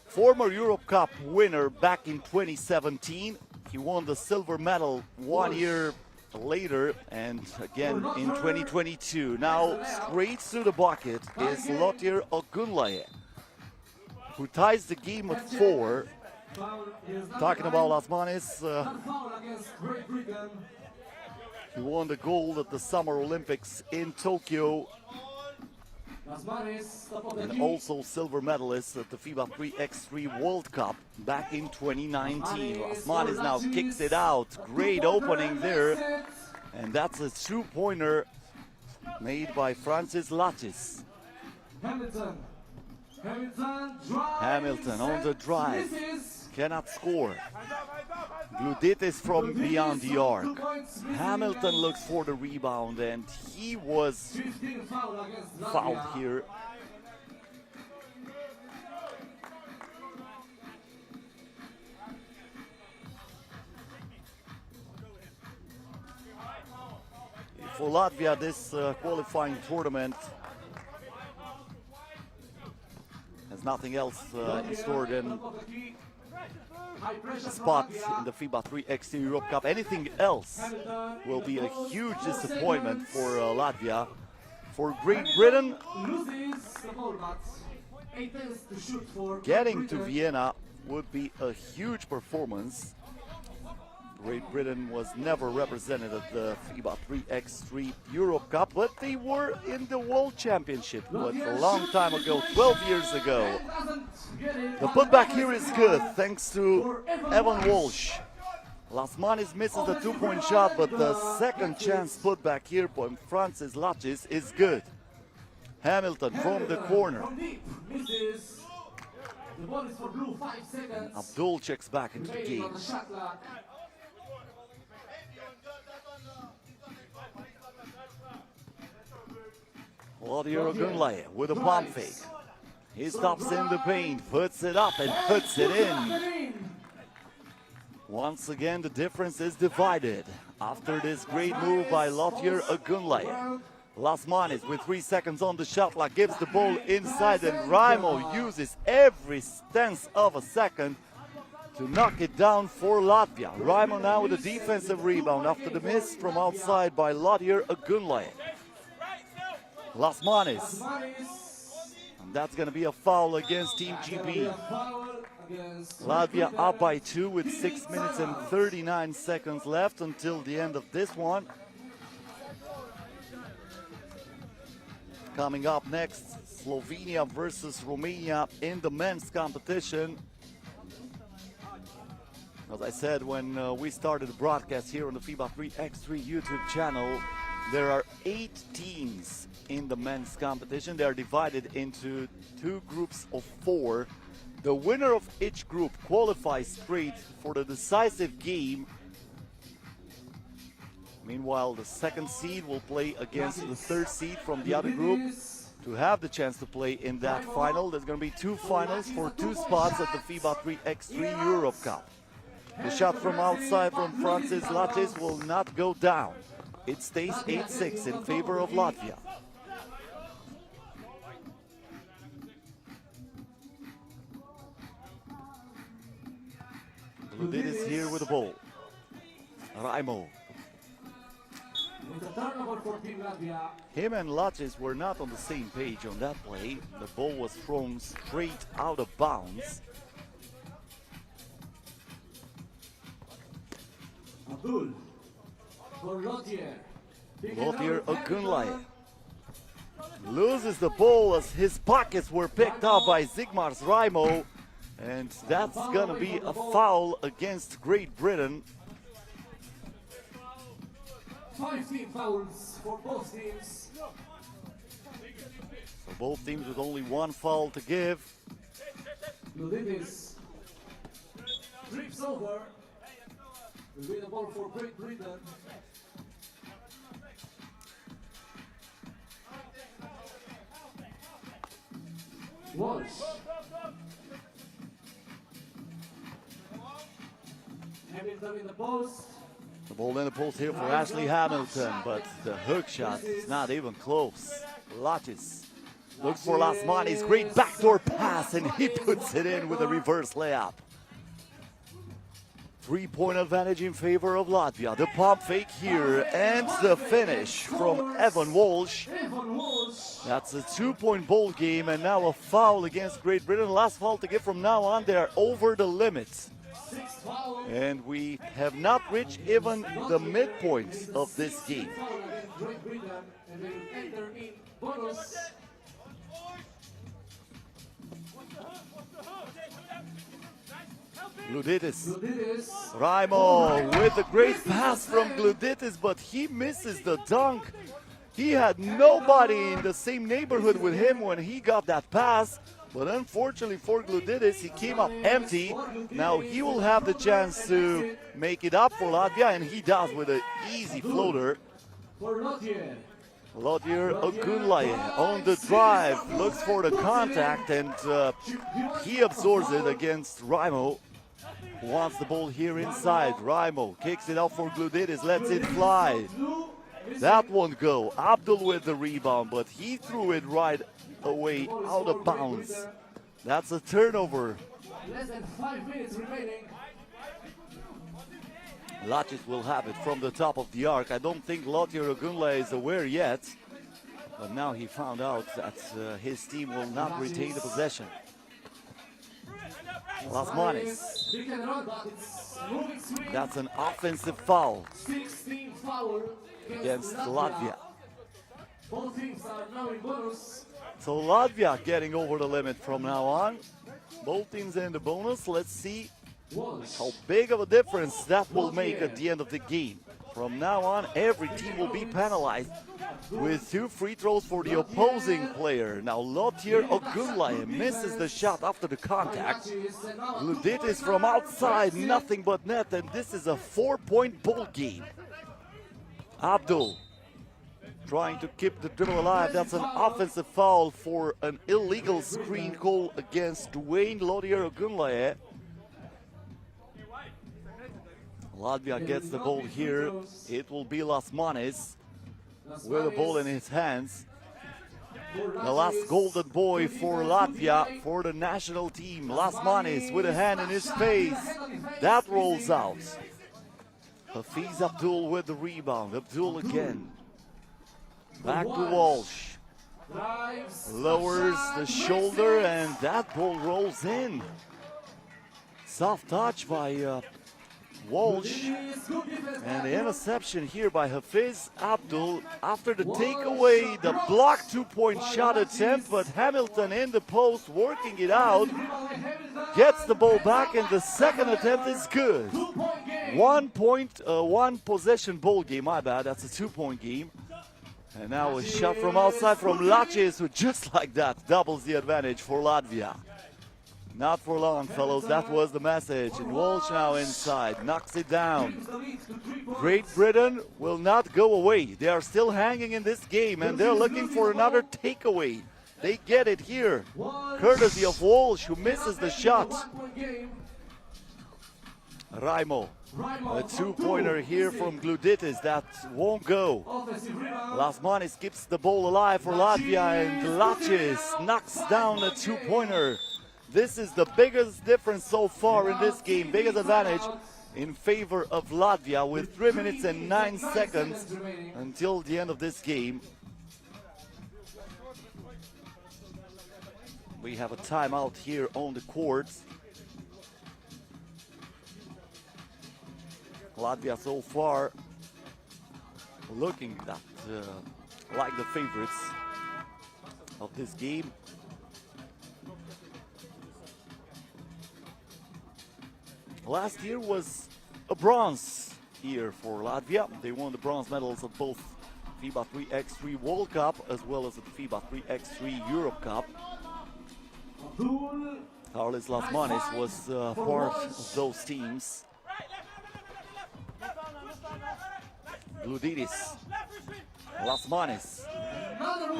former Europe Cup winner back in 2017. He won the silver medal 1 year later and again in 2022. Now straight through the bucket is Latvia Ogunlaye, who ties the game at 4. Talking about Lasmanes, he won the gold at the Summer Olympics in Tokyo and also silver medalist at the FIBA 3x3 World Cup back in 2019. Lasmanes now kicks it out. Great opening there. And that's a two-pointer made by Francis Lattis. Hamilton on the drive. Cannot score. Gluditis from beyond the arc. Hamilton looks for the rebound, and he was fouled here. For Latvia, this qualifying tournament has nothing else in store than a spot in the FIBA 3x3 Europe Cup. Anything else will be a huge disappointment for Latvia. For Great Britain, getting to Vienna would be a huge performance. Great Britain was never represented at the FIBA 3x3 Europe Cup, but they were in the World Championship a long time ago, 12 years ago. The putback here is good, thanks to Evan Walsh. Lasmanes misses the two-point shot, but the second chance putback here from Francis Lattis is good. Hamilton from the corner. Abdul checks back into the game. Latvia Ogunlaye with a pump fake. He stops in the paint, puts it up and puts it in. Once again, the difference is divided after this great move by Latvia Ogunlaye. Lasmanes with 3 seconds on the shot clock gives the ball inside, and Raimo uses every tenth of a second to knock it down for Latvia. Raimo now with a defensive rebound after the miss from outside by Latvia Ogunlaye. Lasmanes. And that's going to be a foul against Team GB. Latvia up by 2 with 6 minutes and 39 seconds left until the end of this one. Coming up next, Slovenia versus Romania in the men's competition. As I said when we started the broadcast here on the FIBA 3x3 YouTube channel, there are 8 teams in the men's competition. They are divided into 2 groups of 4. The winner of each group qualifies straight for the decisive game. Meanwhile, the second seed will play against the third seed from the other group to have the chance to play in that final. There's going to be 2 finals for 2 spots at the FIBA 3x3 Europe Cup. The shot from outside from Francis Lattis will not go down. It stays 8-6 in favor of Latvia. Bludidis here with the ball. Raimo. Him and Lattis were not on the same page on that play. The ball was thrown straight out of bounds. Abdul for Latvia. Lothar Ogunlaye loses the ball as his pockets were picked up by Zigmar's Raimo, and that's gonna be a foul against Great Britain. 15 fouls for both teams. So both teams with only one foul to give. Ludidis trips over. Will be the ball for Great Britain. Walsh. Hamilton in the post. The ball in the post here for Ashley Hamilton, but the hook shot is not even close. Latches looks for Lasmani's great backdoor pass, and he puts it in with a reverse layup. 3-point advantage in favor of Latvia. The pump fake here and the finish from Evan Walsh. That's a 2-point ball game, and now a foul against Great Britain. Last foul to give from now on. They are over the limit. And we have not reached even the midpoint of this game. Gludidis. Raimo with a great pass from Gludidis, but he misses the dunk. He had nobody in the same neighborhood with him when he got that pass, but unfortunately for Gludidis, he came up empty. Now he will have the chance to make it up for Latvia, and he does with an easy floater. Lothar Ogunlaye on the drive, looks for the contact, and he absorbs it against Raimo, who wants the ball here inside. Raimo kicks it out for Gludidis, lets it fly. That won't go. Abdul with the rebound, but he threw it right away out of bounds. That's a turnover. Less than 5 minutes remaining. Latches will have it from the top of the arc. I don't think Lothar Ogunlaye is aware yet, but now he found out that his team will not retain the possession. Lasmanis. That's an offensive foul 16 foul against Latvia. Both teams are now in bonus. So Latvia getting over the limit from now on. Both teams in the bonus. Let's see how big of a difference that will make at the end of the game. From now on, every team will be penalized with 2 free throws for the opposing player. Now Lothar Ogunlaye misses the shot after the contact. Gludidis from outside, nothing but net, and this is a 4-point ball game. Abdul trying to keep the dribble alive. That's an offensive foul for an illegal screen call against Dwayne Lothar Ogunlaye. Latvia gets the ball here. It will be Lasmanis with the ball in his hands. The last golden boy for Latvia, for the national team. Lasmanis with a hand in his face. That rolls out. Hafiz Abdul with the rebound. Abdul again. Back to Walsh. Lowers the shoulder, and that ball rolls in. Soft touch by Walsh, and the interception here by Hafiz Abdul after the takeaway, the blocked 2-point shot attempt, but Hamilton in the post working it out, gets the ball back, and the second attempt is good. 1 possession ball game, my bad, that's a 2-point game. And now a shot from outside from Latches, who just like that doubles the advantage for Latvia. Not for long, fellows. That was the message. And Walsh now inside, knocks it down. Great Britain will not go away. They are still hanging in this game, and they're looking for another takeaway. They get it here, courtesy of Walsh, who misses the shot. Raimo, a 2-pointer here from Gludidis that won't go. Lasmanis keeps the ball alive for Latvia, and Latches knocks down a 2-pointer. This is the biggest difference so far in this game, biggest advantage in favor of Latvia with 3 minutes and 9 seconds until the end of this game. We have a timeout here on the court. Latvia so far looking like the favorites of this game. Last year was a bronze year for Latvia. They won the bronze medals at both FIBA 3x3 World Cup as well as at FIBA 3x3 Europe Cup. Carlis Lasmanis was part of those teams. Gludidis, Lasmanis.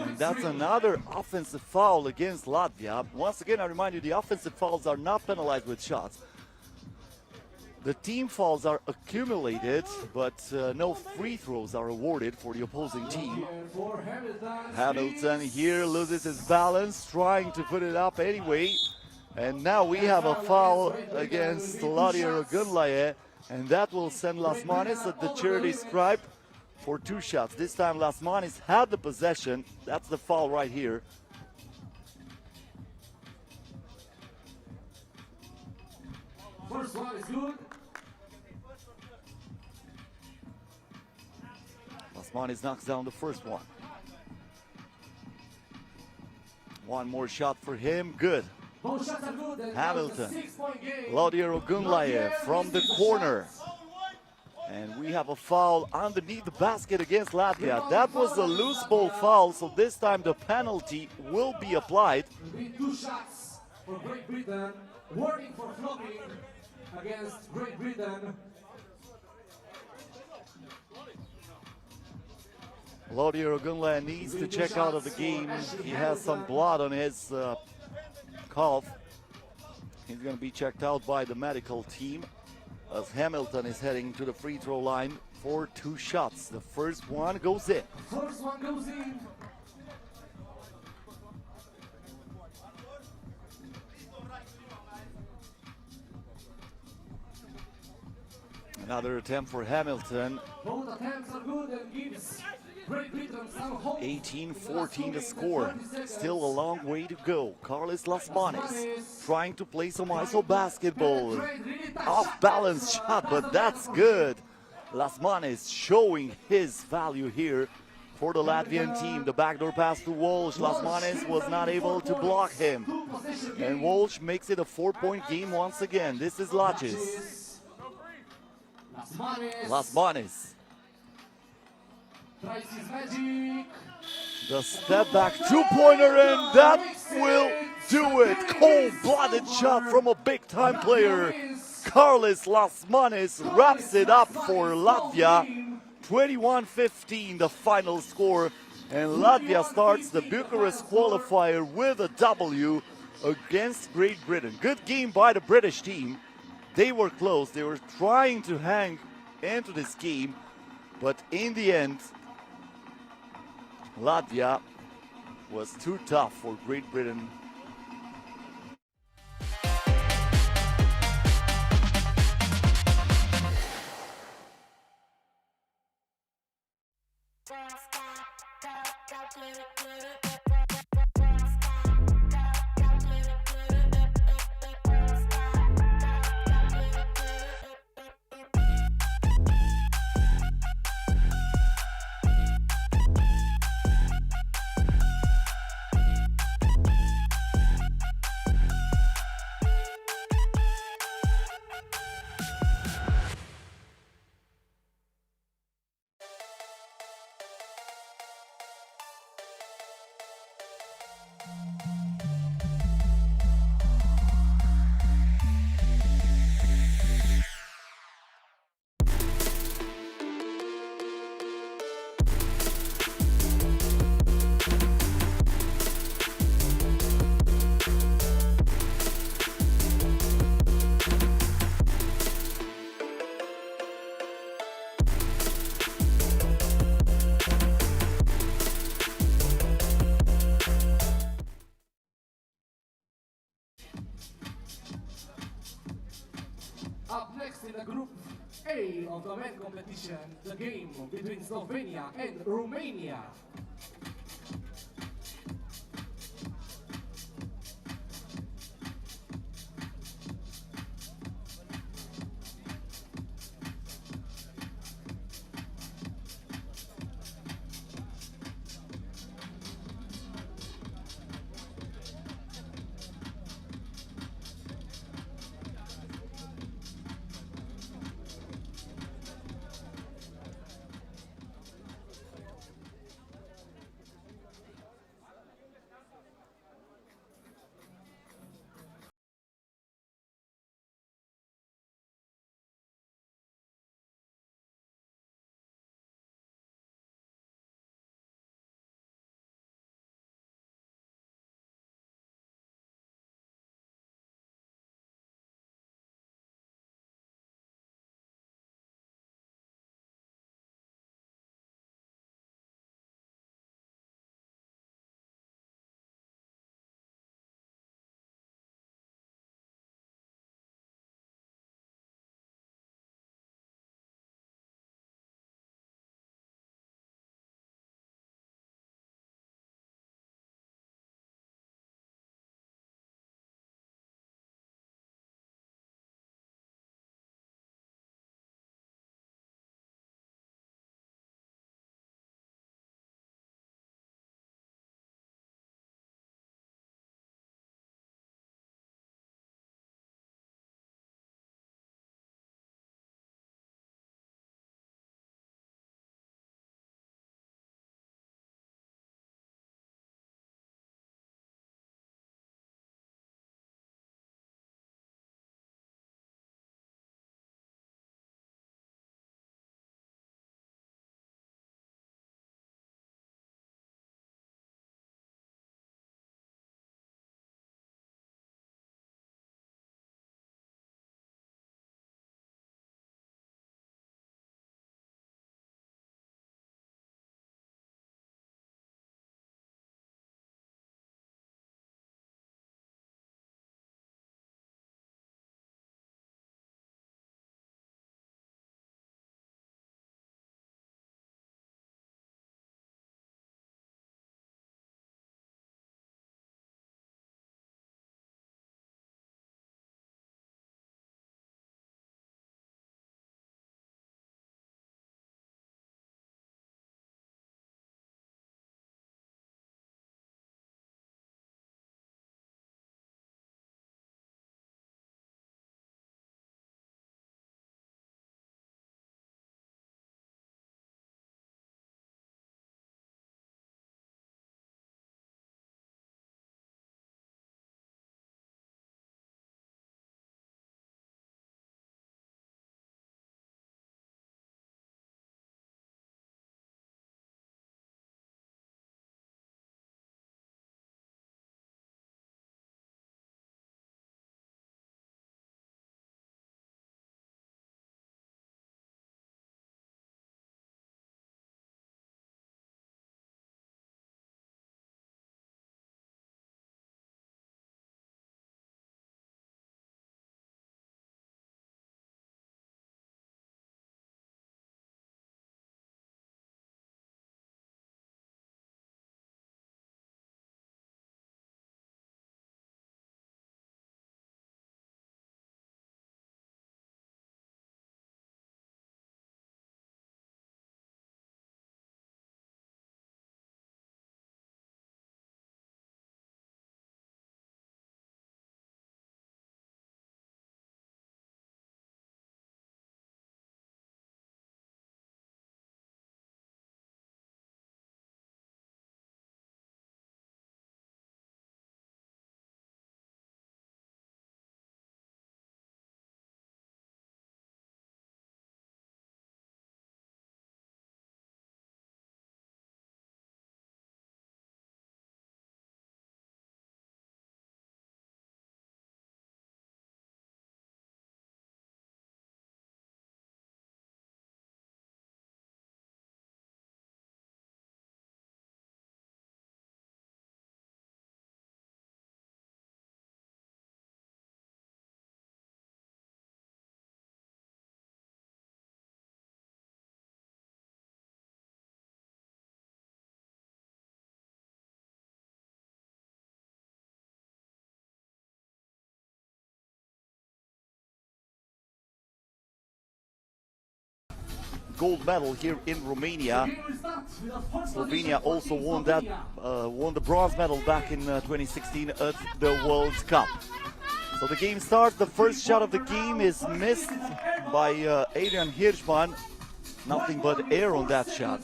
And that's another offensive foul against Latvia. Once again, I remind you, the offensive fouls are not penalized with shots. The team fouls are accumulated, but no free throws are awarded for the opposing team. Hamilton here loses his balance, trying to put it up anyway. And now we have a foul against Latvia Gunlaye, and that will send Lasmanis at the charity stripe for 2 shots. This time Lasmanis had the possession. That's the foul right here. First one is good. Lasmanis knocks down the first one. One more shot for him. Good. Both shots are good. And Hamilton. 6-point game. Latvia Gunlaye from the corner. And we have a foul underneath the basket against Latvia. That was a loose ball foul, so this time the penalty will be applied. 2 shots for Great Britain. Warning for flogging against Great Britain. Latvia Gunlaye needs to check out of the game. He has some blood on his calf. He's going to be checked out by the medical team as Hamilton is heading to the free throw line for 2 shots. The first one goes in. First one goes in. Another attempt for Hamilton. Both attempts are good and gives Great Britain some hope. 18-14 the score. Still a long way to go. Carlis Lasmanis trying to play some iso basketball. Off balance shot, but that's good. Lasmanis showing his value here for the Latvian team. The backdoor pass to Walsh. Lasmanis was not able to block him. And Walsh makes it a 4-point game once again. This is Lacis. Lasmanis. Tries his magic. The step back 2-pointer, and that will do it. Cold-blooded shot from a big-time player. Carlis Lasmanis wraps it up for Latvia. 21-15 the final score, and Latvia starts the Bucharest qualifier with a W against Great Britain. Good game by the British team. They were close. They were trying to hang into this game, but in the end, Latvia was too tough for Great Britain. Up next in the Group A of the men competition, the game between Slovenia and Romania. gold medal here in Romania. Slovenia also won the bronze medal back in 2016 at the World Cup. So the game starts. The first shot of the game is missed by Adrian Hirschman. Nothing but air on that shot.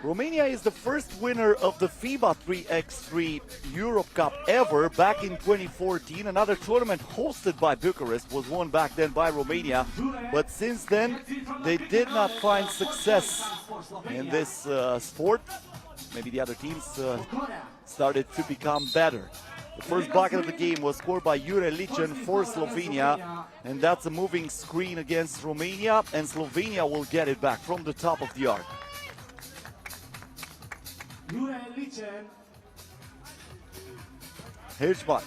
Romania is the first winner of the FIBA 3x3 Europe Cup ever back in 2014. Another tournament hosted by Bucharest was won back then by Romania. But since then, they did not find success in this sport. Maybe the other teams started to become better. The first bucket of the game was scored by Jure Licen for Slovenia, and that's a moving screen against Romania, and Slovenia will get it back from the top of the arc. Hirschman.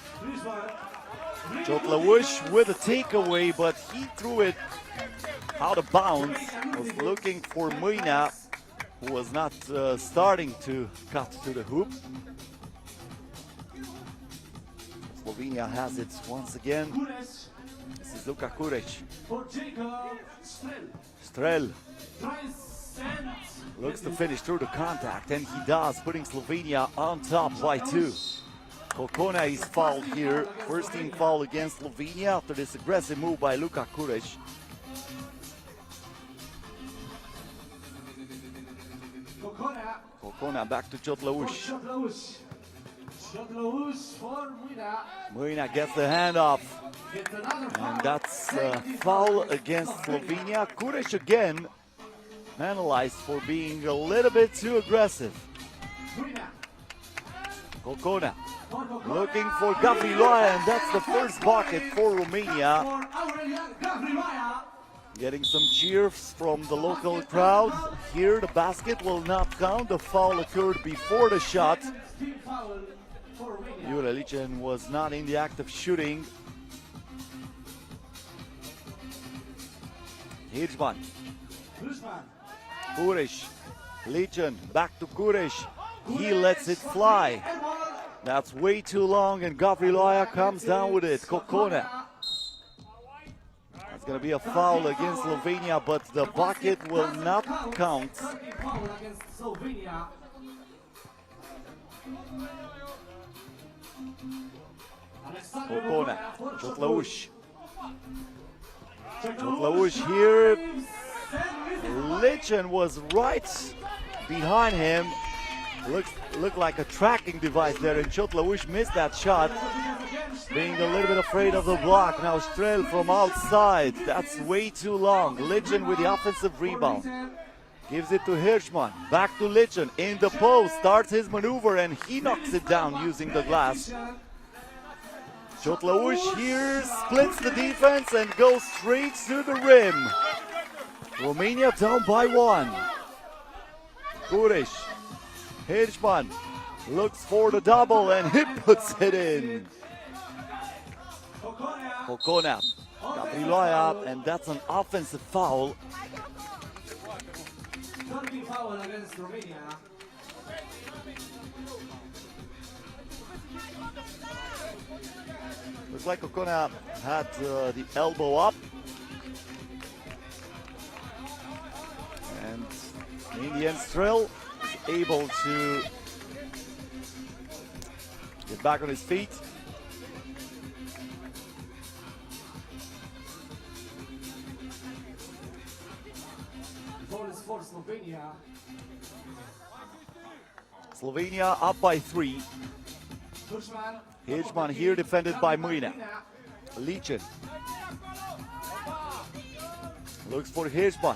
Chotlaush with a takeaway, but he threw it out of bounds. Was looking for Mâine, who was not starting to cut to the hoop. Slovenia has it once again. This is Luka Kuric. Strel looks to finish through the contact, and he does, putting Slovenia on top by 2. Kokona is fouled here. First team foul against Slovenia after this aggressive move by Luka Kuric. Kokona back to Chotlaush. Mâine gets the handoff, and that's a foul against Slovenia. Kuric again analyzed for being a little bit too aggressive. Kokona looking for Gavriloaia, and that's the first bucket for Romania. Getting some cheers from the local crowd. Here the basket will not count. The foul occurred before the shot. Jure Licen was not in the act of shooting. Hirschman. Kuric. Licen back to Kuric. He lets it fly. That's way too long, and Gavriloaia comes down with it. Kokona. That's going to be a foul against Slovenia, but the bucket will not count. Kokona, Chotlaush. Chotlaush here. Licen was right behind him. Looked like a tracking device there, and Chotlaush missed that shot, being a little bit afraid of the block. Now Strel from outside. That's way too long. Licen with the offensive rebound. Gives it to Hirschman. Back to Licen in the post. Starts his maneuver, and he knocks it down using the glass. Chotlaush here splits the defense and goes straight to the rim. Romania down by 1. Kuric. Hirschman looks for the double, and he puts it in. Kokona. Gavriloaia, and that's an offensive foul. Looks like Kokona had the elbow up. And in the end, Strel is able to get back on his feet. For Slovenia. Slovenia up by 3. Hirschman here defended by Mâine. Licen looks for Hirschman.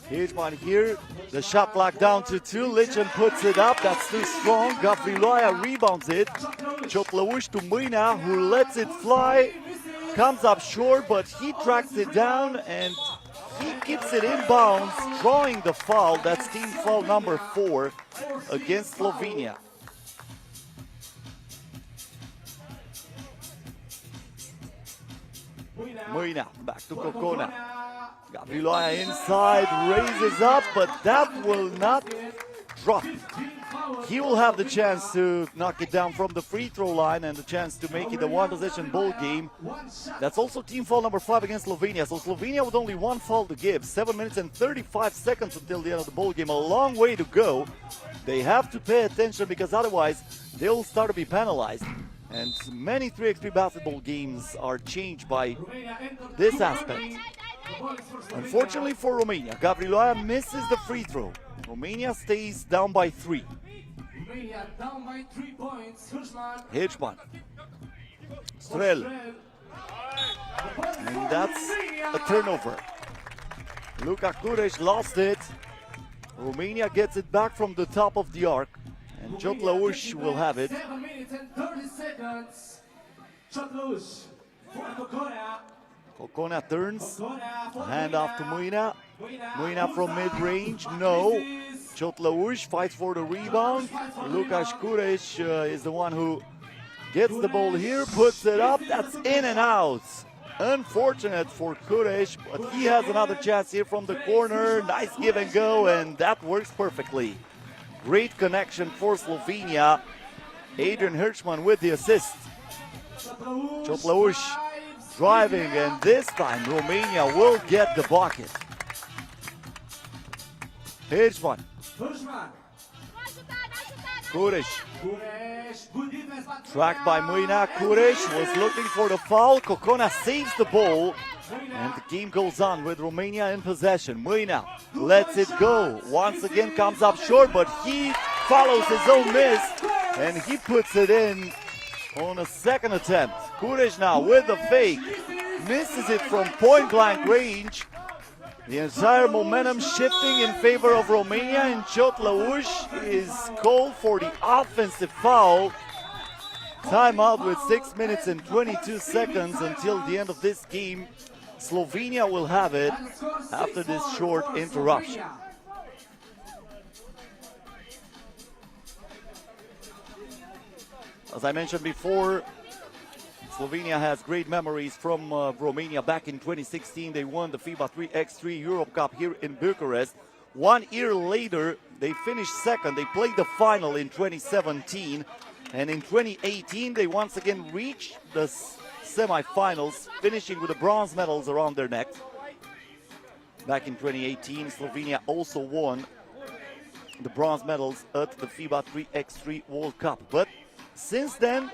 Hirschman here, the shot clock down to 2. Licen puts it up, that's too strong. Gavriloaia rebounds it. Chotlaush to Mâine, who lets it fly. Comes up short, but he tracks it down, and he keeps it in bounds, drawing the foul. That's team foul number 4 against Slovenia. Mâine back to Kokona. Gavriloaia inside, raises up, but that will not drop. he will have the chance to knock it down from the free throw line and the chance to make it a one-possession ball game. That's also team foul number 5 against Slovenia. So Slovenia with only 1 foul to give. 7 minutes and 35 seconds until the end of the ball game. A long way to go. They have to pay attention because otherwise they'll start to be penalized. And many 3x3 basketball games are changed by this aspect. Unfortunately for Romania, Gavriloaia misses the free throw. Romania stays down by 3. Romania down by 3 points. Hirschman. Strel. And that's a turnover. Luka Kuresh lost it. Romania gets it back from the top of the arc. And Chotlaush will have it. 7 minutes and 30 seconds. Chotlaush for Kokona. Kokona turns. Hand off to Muina. Muina from mid-range. No. Chotlaush fights for the rebound. Lukas Kuresh is the one who gets the ball here, puts it up. That's in and out. Unfortunate for Kuresh, but he has another chance here from the corner. Nice give and go, and that works perfectly. Great connection for Slovenia. Adrian Hirschman with the assist. Chotlaush driving, and this time Romania will get the bucket. Hirschman. Kuresh. Tracked by Muina. Kuresh was looking for the foul. Kokona saves the ball. And the game goes on with Romania in possession. Muina lets it go. Once again comes up short, but he follows his own miss. And he puts it in on a second attempt. Kuresh now with the fake. Misses it from point blank range. The entire momentum shifting in favor of Romania, and Chotlaush is called for the offensive foul. Timeout with 6 minutes and 22 seconds until the end of this game. Slovenia will have it after this short interruption. As I mentioned before, Slovenia has great memories from Romania. Back in 2016, they won the FIBA 3x3 Europe Cup here in Bucharest. 1 year later, they finished second. They played the final in 2017. And in 2018, they once again reached the semifinals, finishing with the bronze medals around their neck. Back in 2018, Slovenia also won the bronze medals at the FIBA 3x3 World Cup. But since then,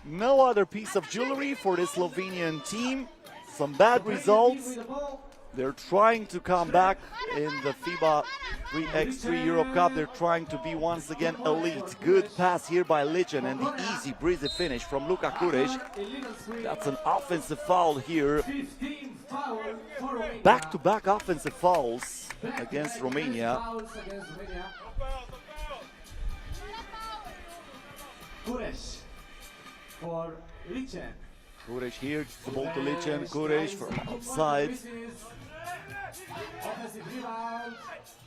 no other piece of jewelry for the Slovenian team. Some bad results. They're trying to come back in the FIBA 3x3 Europe Cup. They're trying to be once again elite. Good pass here by Lichen and the easy breezy finish from Luka Kuresh. That's an offensive foul here. Back-to-back offensive fouls against Romania. Kuresh for Lichen. Kuresh here, the ball to Lichen. Kuresh from outside.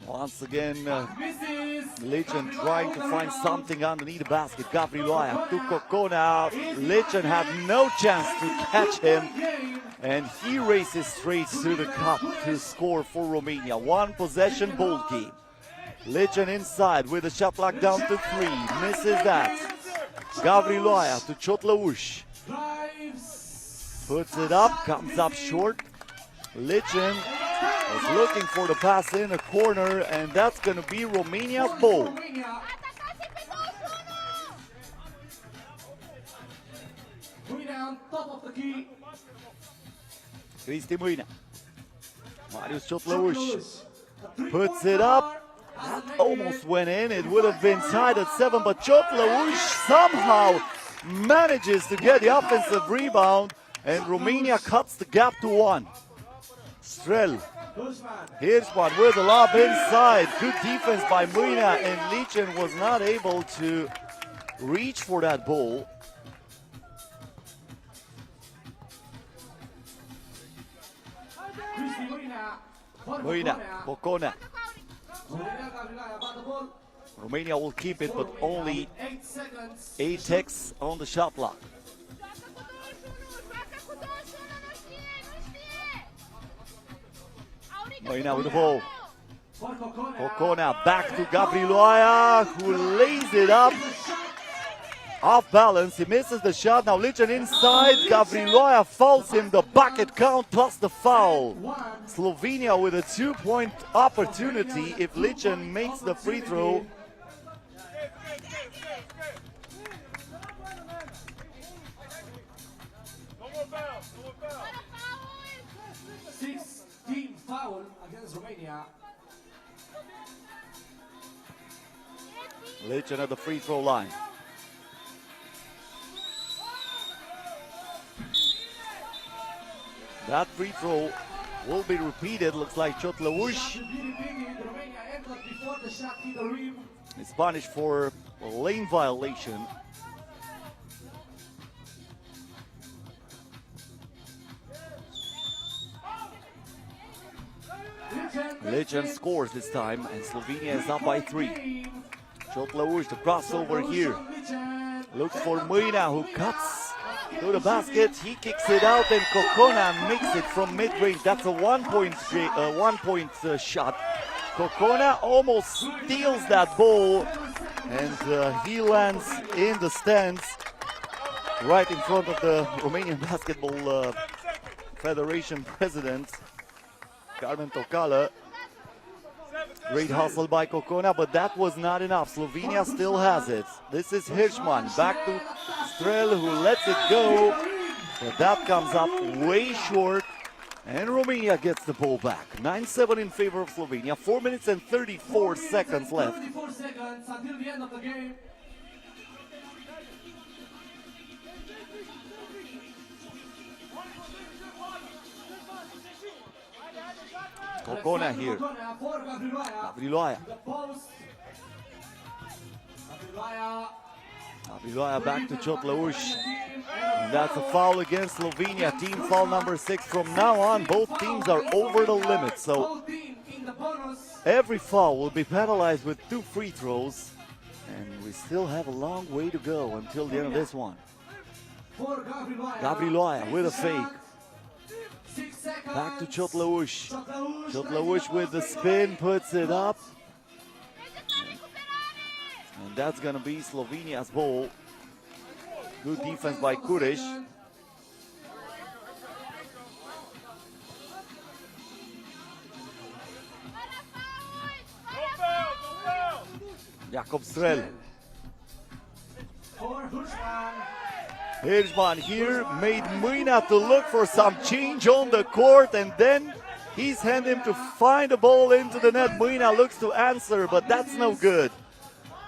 Once again, Lichen trying to find something underneath the basket. Gavriloaia to Kokona. Lichen had no chance to catch him. And he races straight to the cup to score for Romania. 1 possession ball game. Lichen inside with a shot clock down to 3. Misses that. Gavriloaia to Chotlaush. Puts it up, comes up short. Lichen is looking for the pass in the corner, and that's going to be Romania's ball. Cristi Muina. Marius Chotlaush puts it up. That almost went in. It would have been tied at 7, but Chotlaush somehow manages to get the offensive rebound, and Romania cuts the gap to 1. Strel. Here's one with the lob inside. Good defense by Muina, and Lichen was not able to reach for that ball. Muina, Kokona. Romania will keep it, but only 8 ticks on the shot clock. Muina with the ball. Kokona back to Gabriloaia, who lays it up. Off balance, he misses the shot. Now Lichen inside, Gabriloaia fouls him, the bucket count plus the foul. Slovenia with a 2-point opportunity if Lichen makes the free throw. Team foul against Romania. Lichen at the free throw line. That free throw will be repeated. Looks like Chotleush is punished for a lane violation. Lichen scores this time, and Slovenia is up by 3. Chotleush, the crossover here. Looks for Mujna, who cuts to the basket. He kicks it out, and Kokona makes it from mid-range. That's a one-point shot. Kokona almost steals that ball, and he lands in the stands right in front of the Romanian Basketball Federation president, Carmen Tocala. Great hustle by Kokona, but that was not enough. Slovenia still has it. This is Hirschman, back to Strel, who lets it go, but that comes up way short, and Romania gets the ball back. 9-7 in favor of Slovenia. 4 minutes and 34 seconds left. 34 seconds until the end of the game. Kokona here. Gabriloaia. Gabriloaia back to Chotleush. And that's a foul against Slovenia. Team foul number 6. From now on, both teams are over the limit. So every foul will be penalized with 2 free throws. And we still have a long way to go until the end of this one. Gabriloaia with a fake. Back to Chotleush. Chotleush with the spin, puts it up. And that's going to be Slovenia's ball. Good defense by Kuric. Jakob Strel. Hirschman here made Mujna to look for some change on the court, and then he's handed him to find the ball into the net. Mujna looks to answer, but that's no good.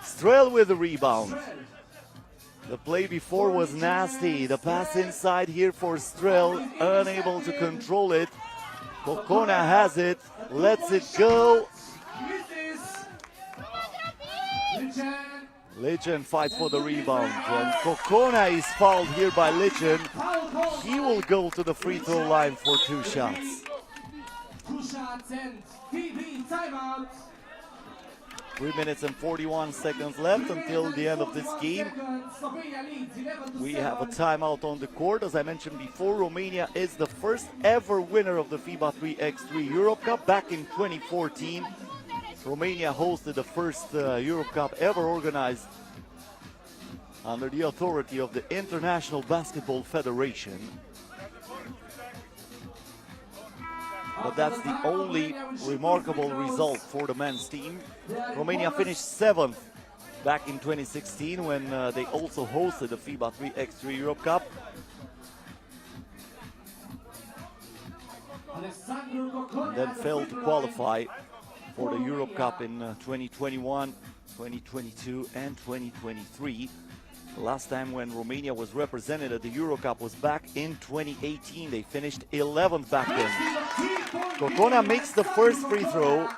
Strel with the rebound. The play before was nasty. The pass inside here for Strel, unable to control it. Kokona has it, lets it go. Lichen fights for the rebound, and Kokona is fouled here by Lichen. He will go to the free throw line for 2 shots. 2 shots and FIBA timeout. 3 minutes and 41 seconds left until the end of this game. We have a timeout on the court. As I mentioned before, Romania is the first ever winner of the FIBA 3x3 Europe Cup back in 2014. Romania hosted the first Europe Cup ever organized under the authority of the International Basketball Federation. But that's the only remarkable result for the men's team. Romania finished 7th back in 2016 when they also hosted the FIBA 3x3 Europe Cup. And then failed to qualify for the Europe Cup in 2021, 2022 and 2023. The last time when Romania was represented at the Euro Cup was back in 2018. They finished 11th back then. Kokona makes the first free throw.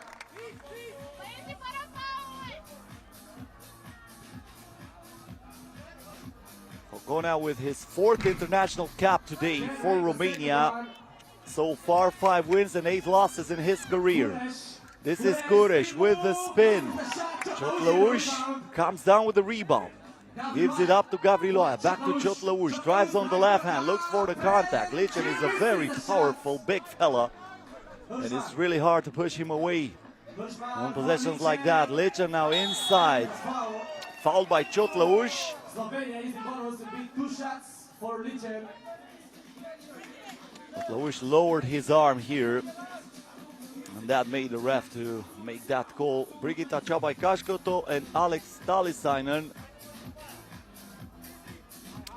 Kokona with his 4th international cap today for Romania. So far 5 wins and 8 losses in his career. This is Kuric with the spin. Chotleush comes down with the rebound. Gives it up to Gabriloaia. Back to Chotleush. Drives on the left hand. Looks for the contact. Lichen is a very powerful big fella. And it's really hard to push him away. On possessions like that, Licen now inside. Fouled by Chotlaush. Slovenia is the bonus to beat 2 shots for Licen. Chotlaush lowered his arm here. And that made the ref to make that call. Brigitta Csabaj-Kaskoto and Alex Talisainen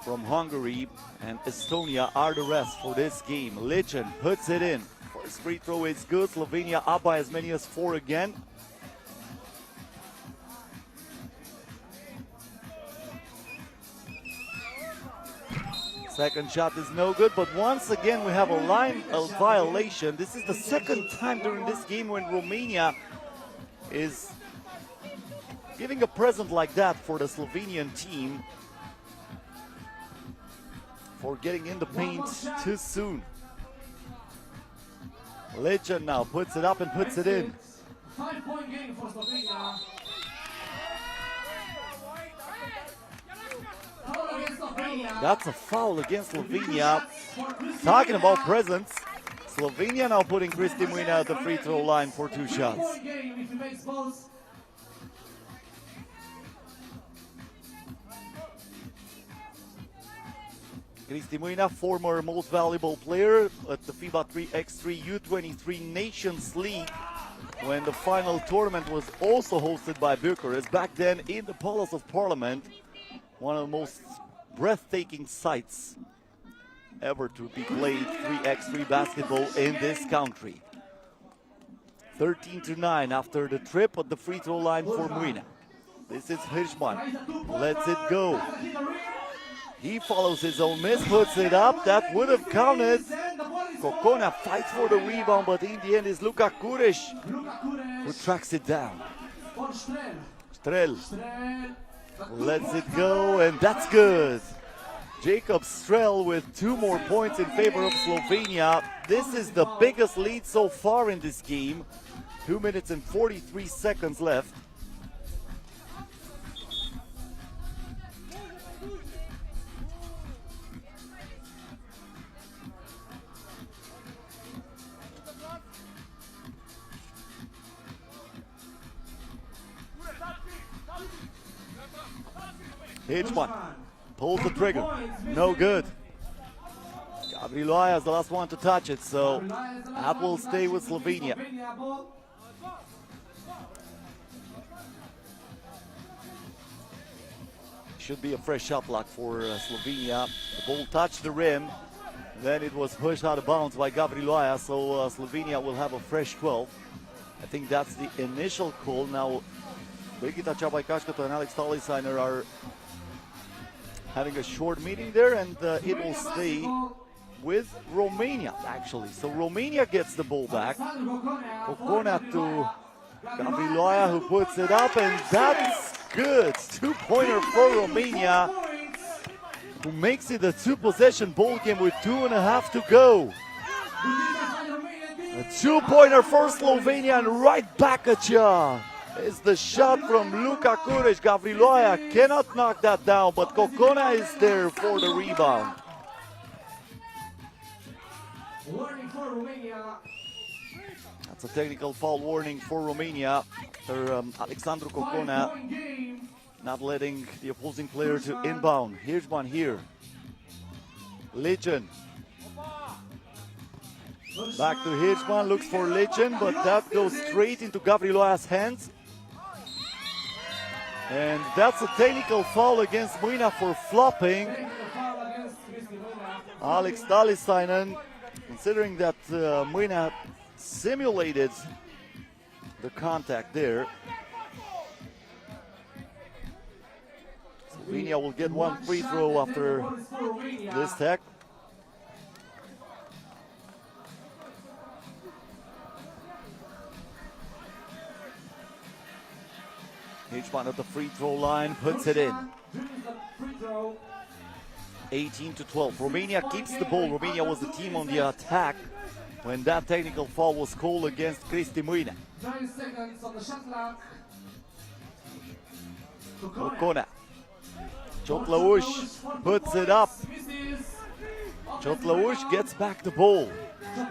from Hungary and Estonia are the refs for this game. Licen puts it in. First free throw is good. Slovenia up by as many as 4 again. Second shot is no good, but once again we have a line violation. This is the second time during this game when Romania is giving a present like that for the Slovenian team for getting in the paint too soon. Licen now puts it up and puts it in. 5-point game for Slovenia. That's a foul against Slovenia. Talking about presence, Slovenia now putting Kristi Muina at the free throw line for 2 shots. Kristi Muina, former most valuable player at the FIBA 3x3 U23 Nations League, when the final tournament was also hosted by Bucharest, back then in the Palace of Parliament, one of the most breathtaking sights ever to be played 3x3 basketball in this country. 13-9 after the trip at the free throw line for Muina. This is Hirschman, lets it go. He follows his own miss, puts it up, that would have counted. Kokona fights for the rebound, but in the end is Luka Kuric who tracks it down. Strel lets it go, and that's good. Jacob Strel with 2 more points in favor of Slovenia. This is the biggest lead so far in this game. 2 minutes and 43 seconds left. Hitchman pulls the trigger, no good. Gavrilo is the last one to touch it, so that will stay with Slovenia. Should be a fresh shot block for Slovenia. The ball touched the rim, then it was pushed out of bounds by Gavrilo, so Slovenia will have a fresh 12. I think that's the initial call. Now Brigitta Csabaj-Kaskoto and Alex Talisainer are having a short meeting there, and it will stay with Romania, actually. So Romania gets the ball back. Kokona to Gavrilo, who puts it up, and that's good. 2-pointer for Romania, who makes it a 2-possession ball game with 2.5 to go. A 2-pointer for Slovenia, and right back at ya is the shot from Luka Kuric. Gavrilo cannot knock that down, but Kokona is there for the rebound. Warning for Romania. That's a technical foul warning for Romania after Alexandru Kokona not letting the opposing player to inbound. Here's one here. Licen. Back to Hirschman, looks for Licen, but that goes straight into Gavrilo's hands. And that's a technical foul against Muina for flopping. Alex Talisainen, considering that Muina simulated the contact there. Slovenia will get 1 free throw after this tech. Hitchman at the free throw line, puts it in. 18-12. Romania keeps the ball. Romania was the team on the attack when that technical foul was called against Kristi Muina. 9 seconds on the shot clock. Kokona. Chotlaush puts it up. Chotlaush gets back the ball.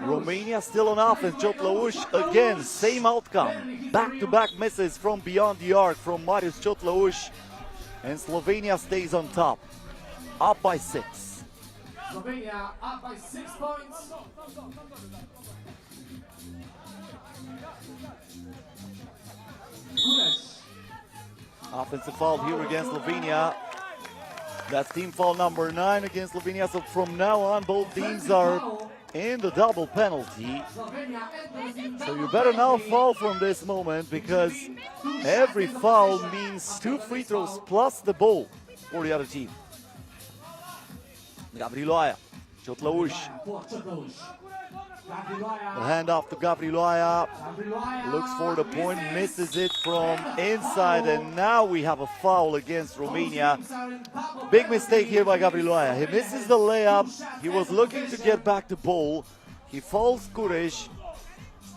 Romania still on offense. Chotlaush again, same outcome. Back-to-back misses from beyond the arc from Marius Chotlaush. And Slovenia stays on top. Up by 6. Slovenia up by 6 points. Offensive foul here against Slovenia. That's team foul number 9 against Slovenia. So from now on, both teams are in the double penalty. So you better now foul from this moment, because every foul means 2 free throws plus the ball for the other team. Gavriloaia, Chotlaush. The handoff to Gavriloaia. Looks for the point, misses it from inside, and now we have a foul against Romania. Big mistake here by Gavriloaia. He misses the layup. He was looking to get back the ball. He fouls Kurish,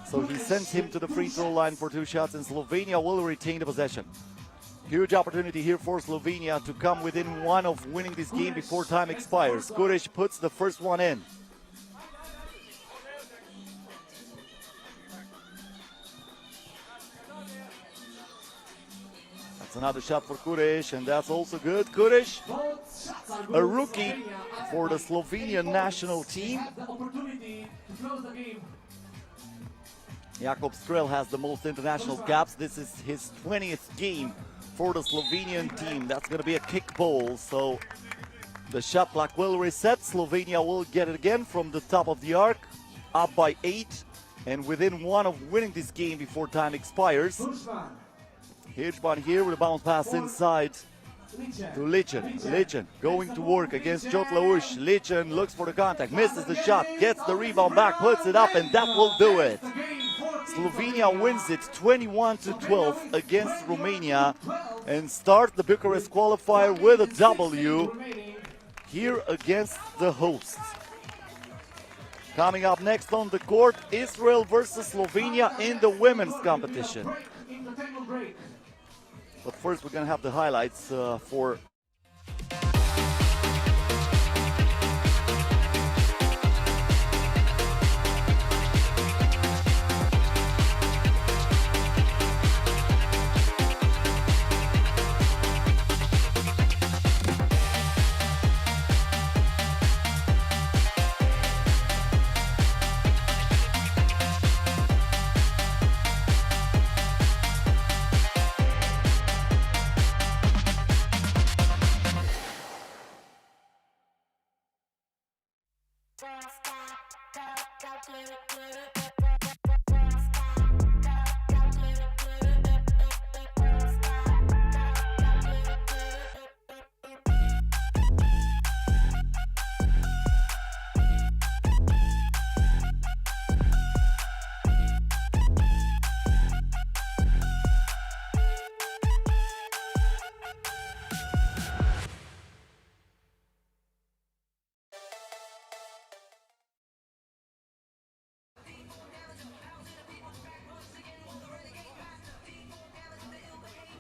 so he sends him to the free throw line for 2 shots, and Slovenia will retain the possession. Huge opportunity here for Slovenia to come within 1 of winning this game before time expires. Kurish puts the first one in. That's another shot for Kurish, and that's also good. Kurish, a rookie for the Slovenian national team. Jakub Strel has the most international caps. This is his 20th game for the Slovenian team. That's going to be a kick ball, so the shot clock will reset. Slovenia will get it again from the top of the arc, up by 8, and within 1 of winning this game before time expires. Hirschman here with a bounce pass inside to Lichen. Lichen going to work against Chotlaush. Lichen looks for the contact, misses the shot, gets the rebound back, puts it up, and that will do it. Slovenia wins it 21-12 against Romania and start the Bucharest qualifier with a W here against the hosts. Coming up next on the court, Israel versus Slovenia in the women's competition. But first we're going to have the highlights for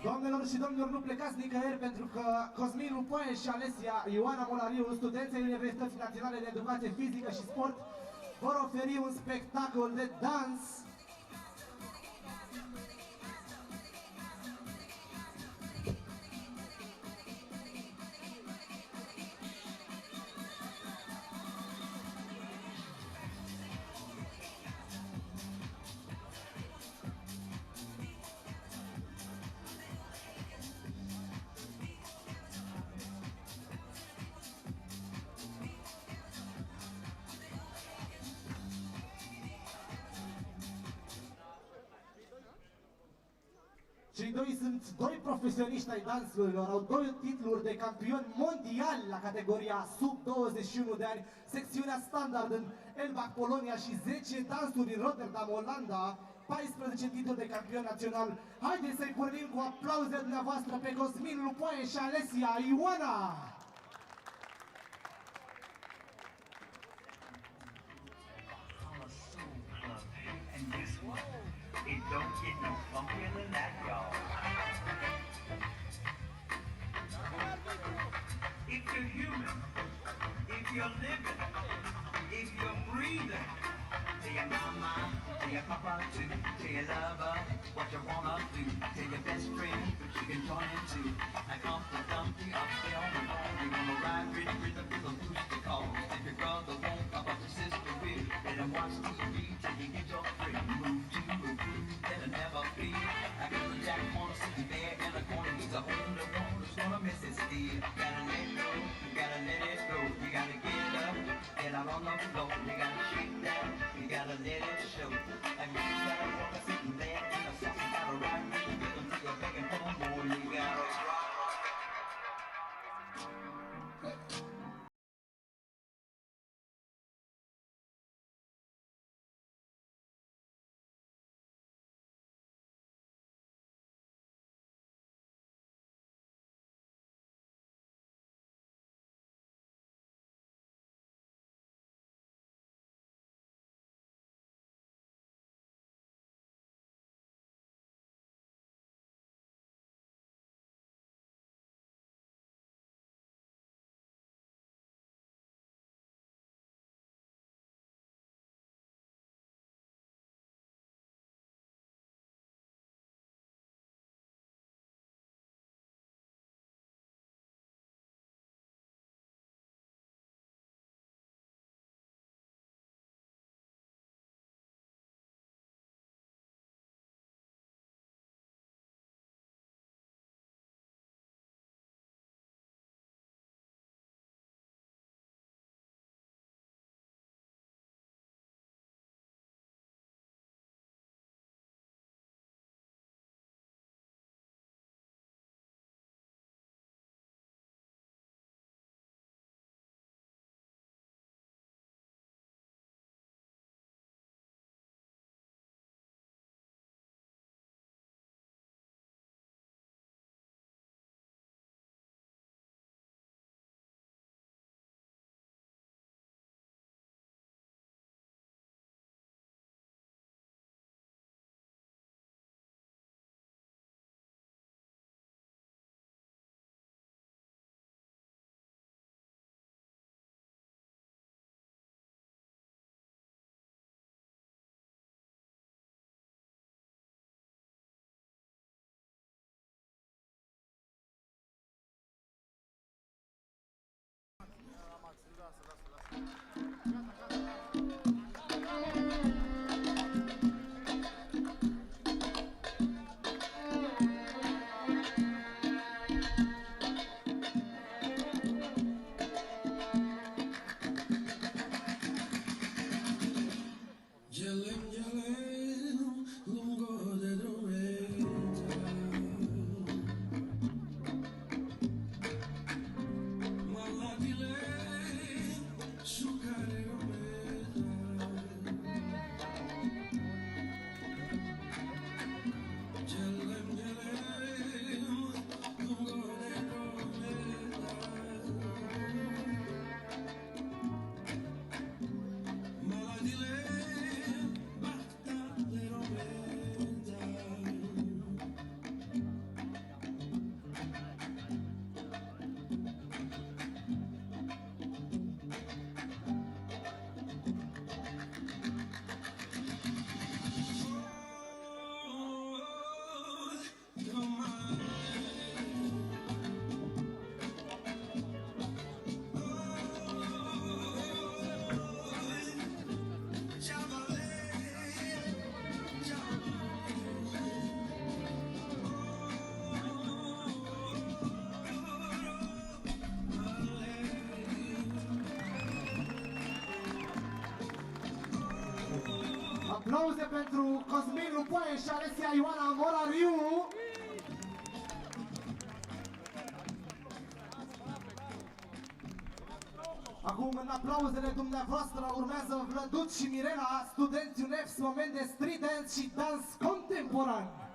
Doamnelor și domnilor, nu plecați nicăieri, pentru că Cosmin Lupoie și Alesia Ioana Molariu, studenții Universității Naționale de Educație Fizică și Sport, vor oferi un spectacol de dans. Cei doi sunt 2 profesioniști ai dansurilor, au 2 titluri de campioni mondiali la categoria sub 21 de ani, secțiunea standard în Elbach, Polonia și 10 dansuri în Rotterdam, Olanda, 14 titluri de campion național. Haideți să-i pornim cu aplauzele dumneavoastră pe Cosmin Lupoie și Alesia Ioana! It don't get no funkier than that, y'all. If you're human, if you're living, breathe. Tell your mama, tell your papa too, tell your lover what you wanna do. Tell your best friend what you can join into. Like Humpty Dumpty up there on the wall, you wanna ride pretty rhythm to the booster calls. If your brother won't, how about your sister will? Let him watch TV till you get your thrill. Move to a groove that'll never feel. Like a Jack wanna sit there in a corner, he's the only one who's gonna miss it still. Gotta let go, you gotta let it go. You gotta get up, get out on the floor. You gotta shake that, you gotta let it show. And you gotta walk a sitting there in a song. You gotta ride with the rhythm till you're begging for more. You gotta rock. Aplauze pentru Cosmin Lupoie și Alessia Ioana Morariu. Acum, în aplauzele dumneavoastră, urmează Vlăduț și Mirela, studenți UNEF, moment de street dance și dans contemporan.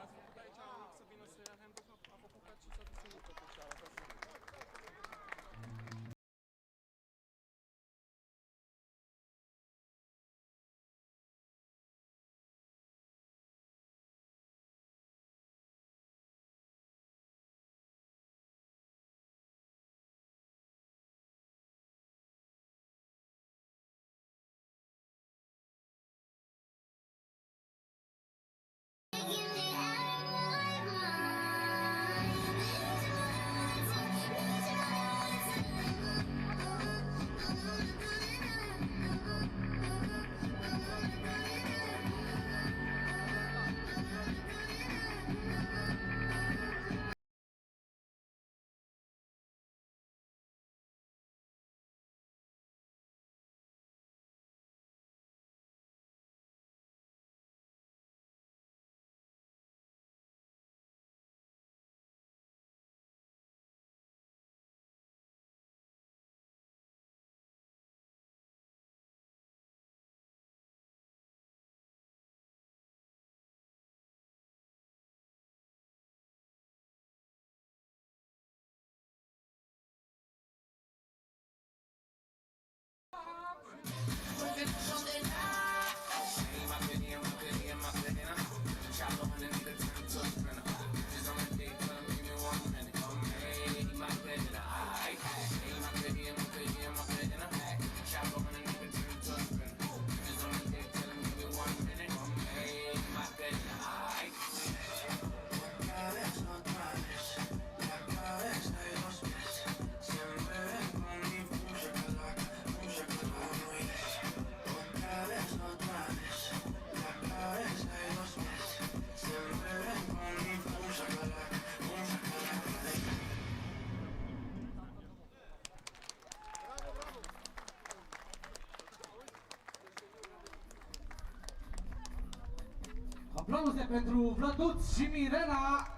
Aplauze pentru Vlăduț și Mirela!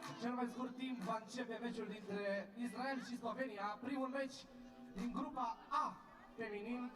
În cel mai scurt timp va începe meciul dintre Israel și Slovenia, primul meci din grupa A feminin.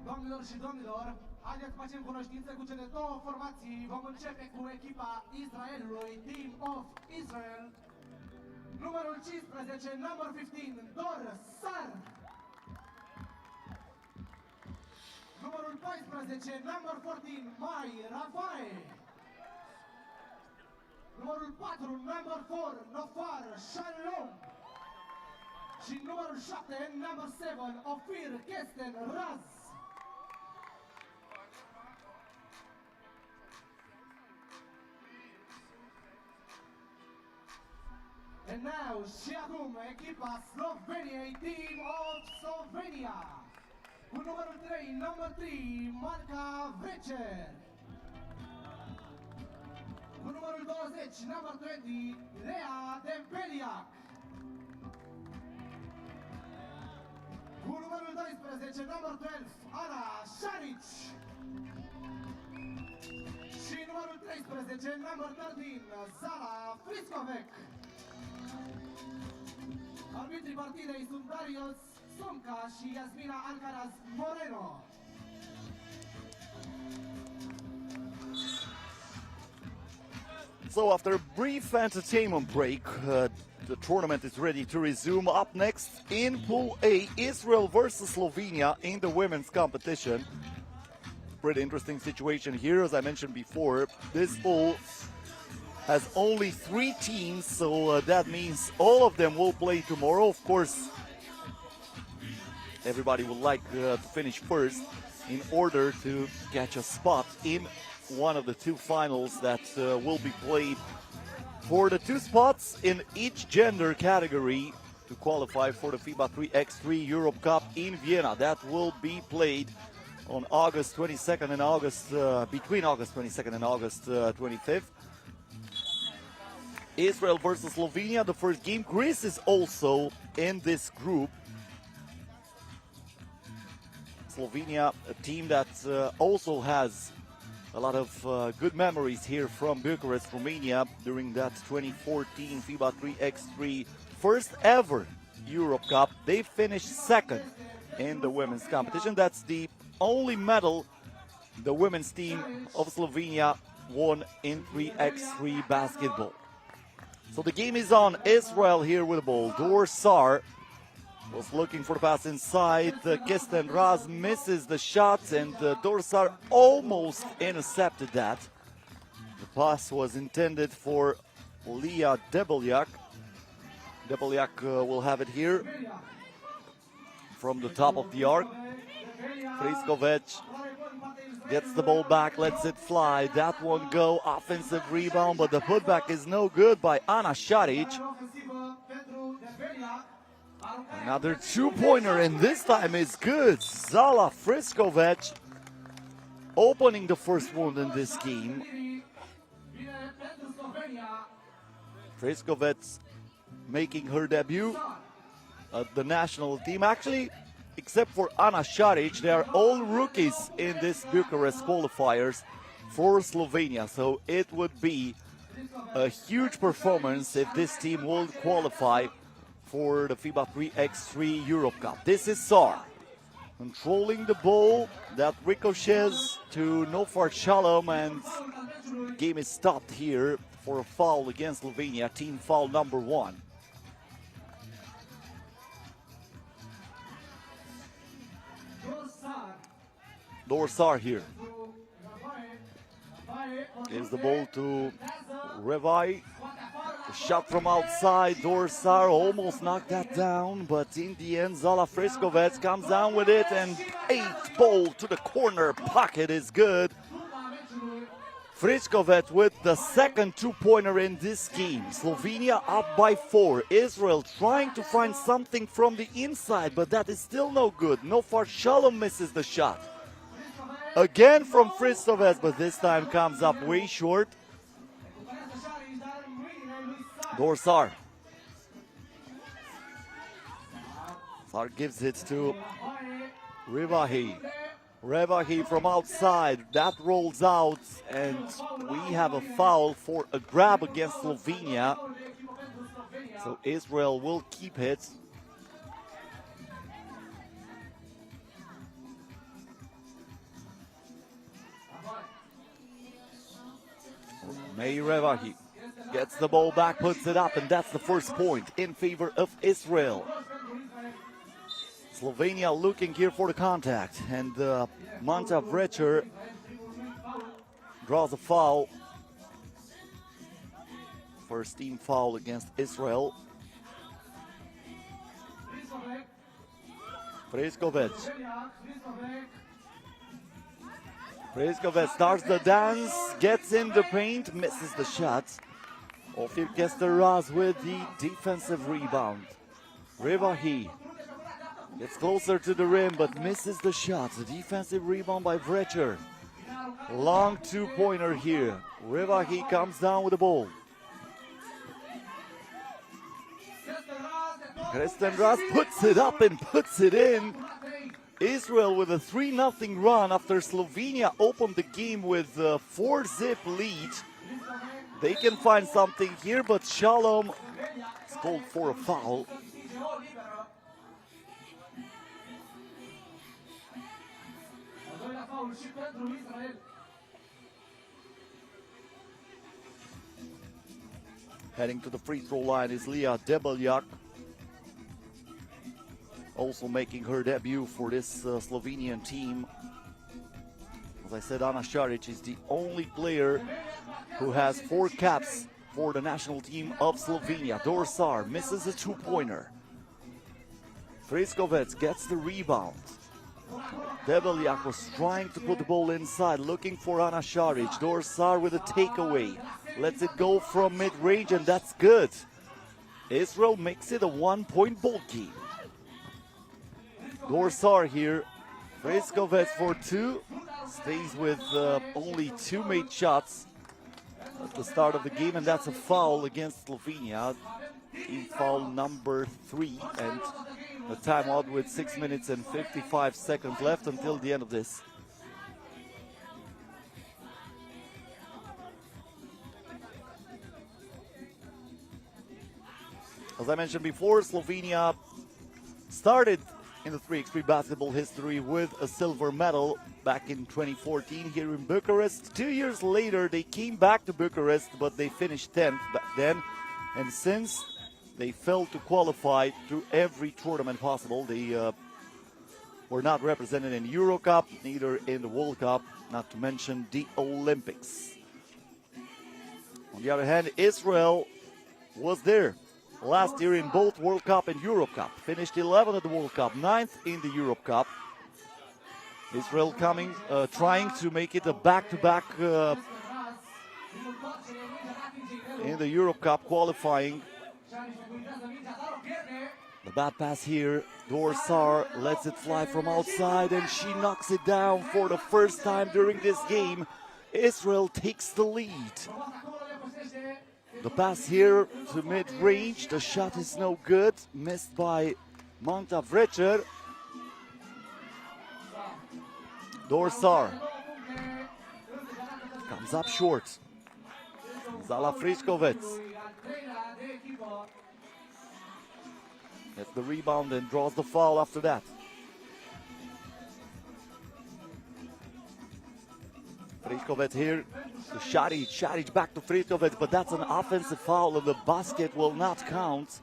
Doamnelor și domnilor, haideți să facem cunoștință cu cele două formații. Vom începe cu echipa Israelului, Team of Israel. Numărul 15, number 15, Dor Sar. Numărul 14, number 14, Mai Rafae. Numărul 4, number 4, Nofar Shalom. Și numărul 7, number 7, Ofir Kesten Raz. And now, și acum, echipa Sloveniei, Team of Slovenia. Cu numărul 3, number 3, Marca Vrecer. Cu numărul 20, number 20, Lea Dembeliac. Cu numărul 12, number 12, Ana Șarici. Și numărul 13, number 13, Zala Friscovec. Arbitrii partidei sunt Darius Somca și Yasmina Alcaraz Moreno. So after a brief entertainment break, the tournament is ready to resume. Up next in Pool A, Israel versus Slovenia in the women's competition. Pretty interesting situation here, as I mentioned before. This pool has only 3 teams, so that means all of them will play tomorrow. Of course, everybody would like to finish first in order to catch a spot in one of the 2 finals that will be played for the 2 spots in each gender category to qualify for the FIBA 3x3 Europe Cup in Vienna. That will be played on August 22nd and between August 22nd and August 25th. Israel versus Slovenia, the first game. Greece is also in this group. Slovenia, a team that also has a lot of good memories here from Bucharest, Romania, during that 2014 FIBA 3x3 first ever Europe Cup. They finished 2nd in the women's competition. That's the only medal the women's team of Slovenia won in 3x3 basketball. So the game is on. Israel here with the ball. Dorsar was looking for the pass inside. Kesten Raz misses the shot, and Dorsar almost intercepted that. The pass was intended for Leah Debelyak. Debelyak will have it here from the top of the arc. Friskovic gets the ball back, lets it fly. That one go. Offensive rebound, but the putback is no good by Ana Šarić. Another 2-pointer, and this time is good. Zala Friskovic opening the first one in this game. Friskovic making her debut at the national team. Actually, except for Ana Šarić, they are all rookies in this Bucharest qualifiers for Slovenia. So it would be a huge performance if this team will qualify for the FIBA 3x3 Europe Cup. This is Sar controlling the ball. That ricochets to Nofar Shalom, and the game is stopped here for a foul against Slovenia, team foul number 1. Dorsar here gives the ball to Revai. The shot from outside. Dorsar almost knocked that down, but in the end Zala Friskovic comes down with it, and 8 ball to the corner pocket is good. Friskovic with the second 2-pointer in this game. Slovenia up by 4. Israel trying to find something from the inside, but that is still no good. Nofar Shalom misses the shot. Again from Friskovic, but this time comes up way short. Dorsar. Sar gives it to Revahi. Revahi from outside. That rolls out, and we have a foul for a grab against Slovenia. So Israel will keep it. May Revahi gets the ball back, puts it up, and that's the first point in favor of Israel. Slovenia looking here for the contact, and Manta Vrecher draws a foul. First team foul against Israel. Friskovic. Friskovic starts the dance, gets in the paint, misses the shot. Ofir Kesteraz with the defensive rebound. Revahi gets closer to the rim but misses the shot. The defensive rebound by Vrecher. Long 2-pointer here. Revahi comes down with the ball. Kesten Raz puts it up and puts it in. Israel with a 3-0 run after Slovenia opened the game with a 4-zip lead. They can find something here, but Shalom is called for a foul. Heading to the free throw line is Leah Debelyak. Also making her debut for this Slovenian team. As I said, Ana Šarić is the only player who has 4 caps for the national team of Slovenia. Dorsar misses a 2-pointer. Friskovec gets the rebound. Debelyak was trying to put the ball inside, looking for Ana Šarić. Dorsar with a takeaway. Lets it go from mid-range, and that's good. Israel makes it a 1-point ball game. Dorsar here. Friskovec for 2. Stays with only 2 made shots at the start of the game, and that's a foul against Slovenia. Team foul number 3, and a timeout with 6 minutes and 55 seconds left until the end of this. As I mentioned before, Slovenia started in the 3x3 basketball history with a silver medal back in 2014 here in Bucharest. 2 years later, they came back to Bucharest, but they finished 10th back then. And since they failed to qualify through every tournament possible, they were not represented in Euro Cup, neither in the World Cup, not to mention the Olympics. On the other hand, Israel was there last year in both World Cup and Europe Cup. Finished 11th at the World Cup, 9th in the Europe Cup. Israel coming, trying to make it a back-to-back in the Europe Cup qualifying. The bad pass here. Dorsar lets it fly from outside, and she knocks it down for the first time during this game. Israel takes the lead. The pass here to mid-range. The shot is no good. Missed by Manta Vrecher. Dorsar comes up short. Zala Friskovec gets the rebound and draws the foul after that. Friskovec here to Šarić. Šarić back to Friskovec, but that's an offensive foul and the basket will not count.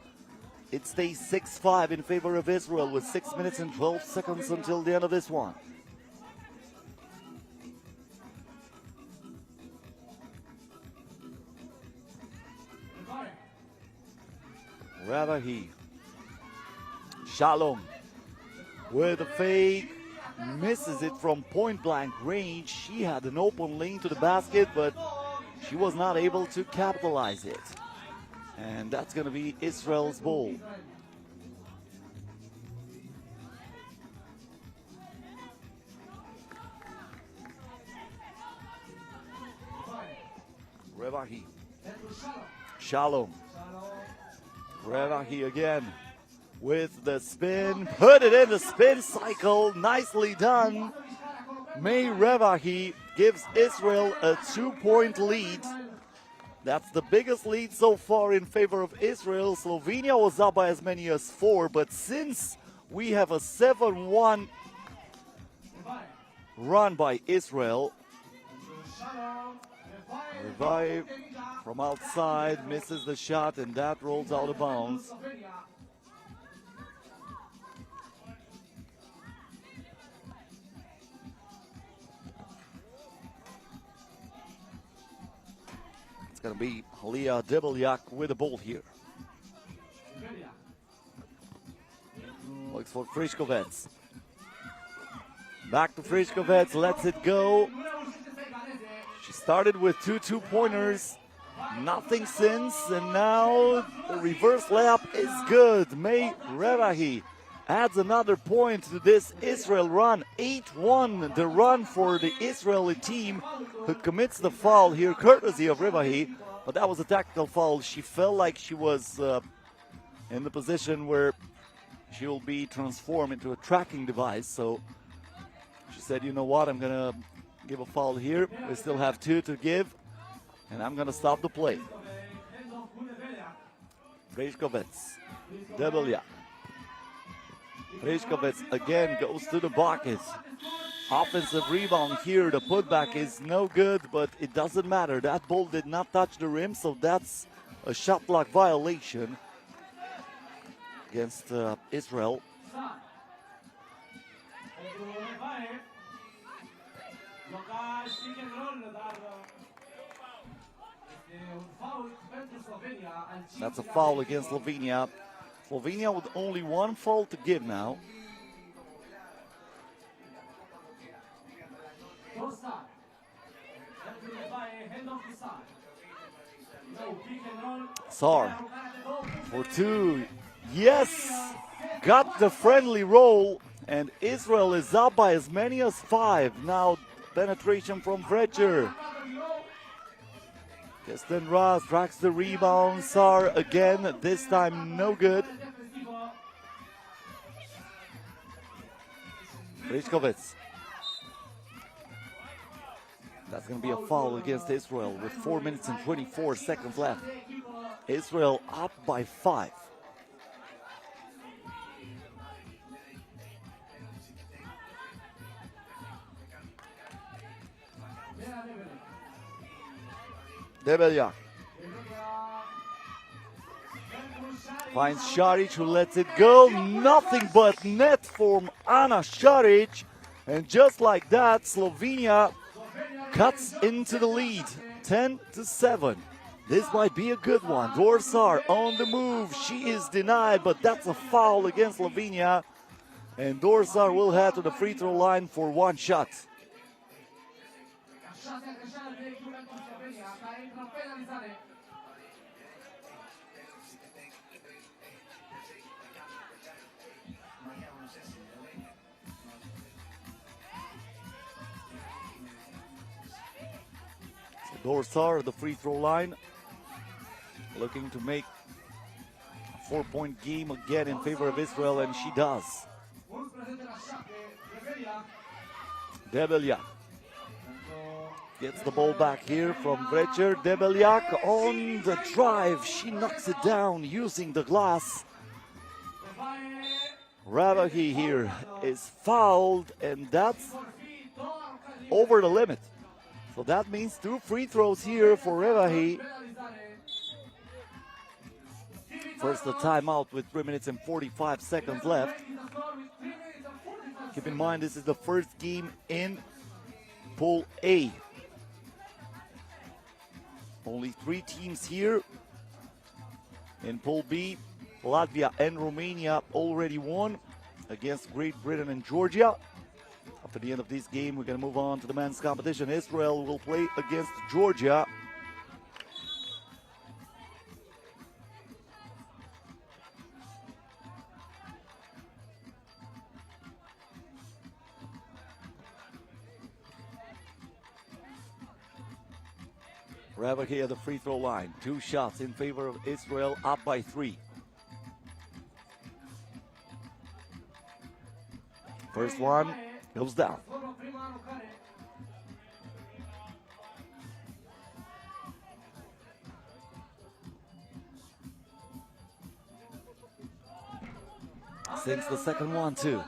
It stays 6-5 in favor of Israel with 6 minutes and 12 seconds until the end of this one. Ravahi. Shalom with a fake. Misses it from point-blank range. She had an open lane to the basket, but she was not able to capitalize it. And that's going to be Israel's ball. Revahi. Shalom. Revahi again with the spin. Put it in the spin cycle. Nicely done. May Revahi gives Israel a 2-point lead. That's the biggest lead so far in favor of Israel. Slovenia was up by as many as 4, but since we have a 7-1 run by Israel, Revive from outside, misses the shot, and that rolls out of bounds. It's going to be Leah Debelyak with the ball here. Looks for Friskovec. Back to Friskovec, lets it go. She started with 2 two-pointers, nothing since, and now the reverse layup is good. May Revahi adds another point to this Israel run. 8-1, the run for the Israeli team, who commits the foul here, courtesy of Revahi, but that was a tactical foul. She felt like she was in the position where she will be transformed into a tracking device, so she said, you know what, I'm going to give a foul here. We still have 2 to give, and I'm going to stop the play. Friskovec, Debelyak. Friskovec again goes to the bucket. Offensive rebound here. The putback is no good, but it doesn't matter. That ball did not touch the rim, so that's a shot clock violation against Israel. That's a foul against Slovenia. Slovenia with only one foul to give now. Sar for two. Yes! Got the friendly roll, and Israel is up by as many as 5. Now penetration from Vrecher. Kesten Raz tracks the rebound. Sar again, this time no good. Friškovec. That's going to be a foul against Israel with 4 minutes and 24 seconds left. Israel up by 5. Debelja finds Šarić, who lets it go. Nothing but net from Ana Šarić. And just like that, Slovenia cuts into the lead, 10-7. This might be a good one. Dorsar on the move. She is denied, but that's a foul against Slovenia. And Dorsar will head to the free throw line for one shot. Dorsar, the free throw line, looking to make a 4-point game again in favor of Israel, and she does. Debeljak gets the ball back here from Vrecher. Debeljak on the drive. She knocks it down using the glass. Ravahi here is fouled, and that's over the limit. So that means 2 free throws here for Ravahi. First the timeout with 3 minutes and 45 seconds left. Keep in mind, this is the first game in Pool A. Only 3 teams here. In Pool B, Latvia and Romania already won against Great Britain and Georgia. After the end of this game, we're going to move on to the men's competition. Israel will play against Georgia. Ravahi at the free throw line. 2 shots in favor of Israel, up by 3. First one goes down. Sinks the second one too.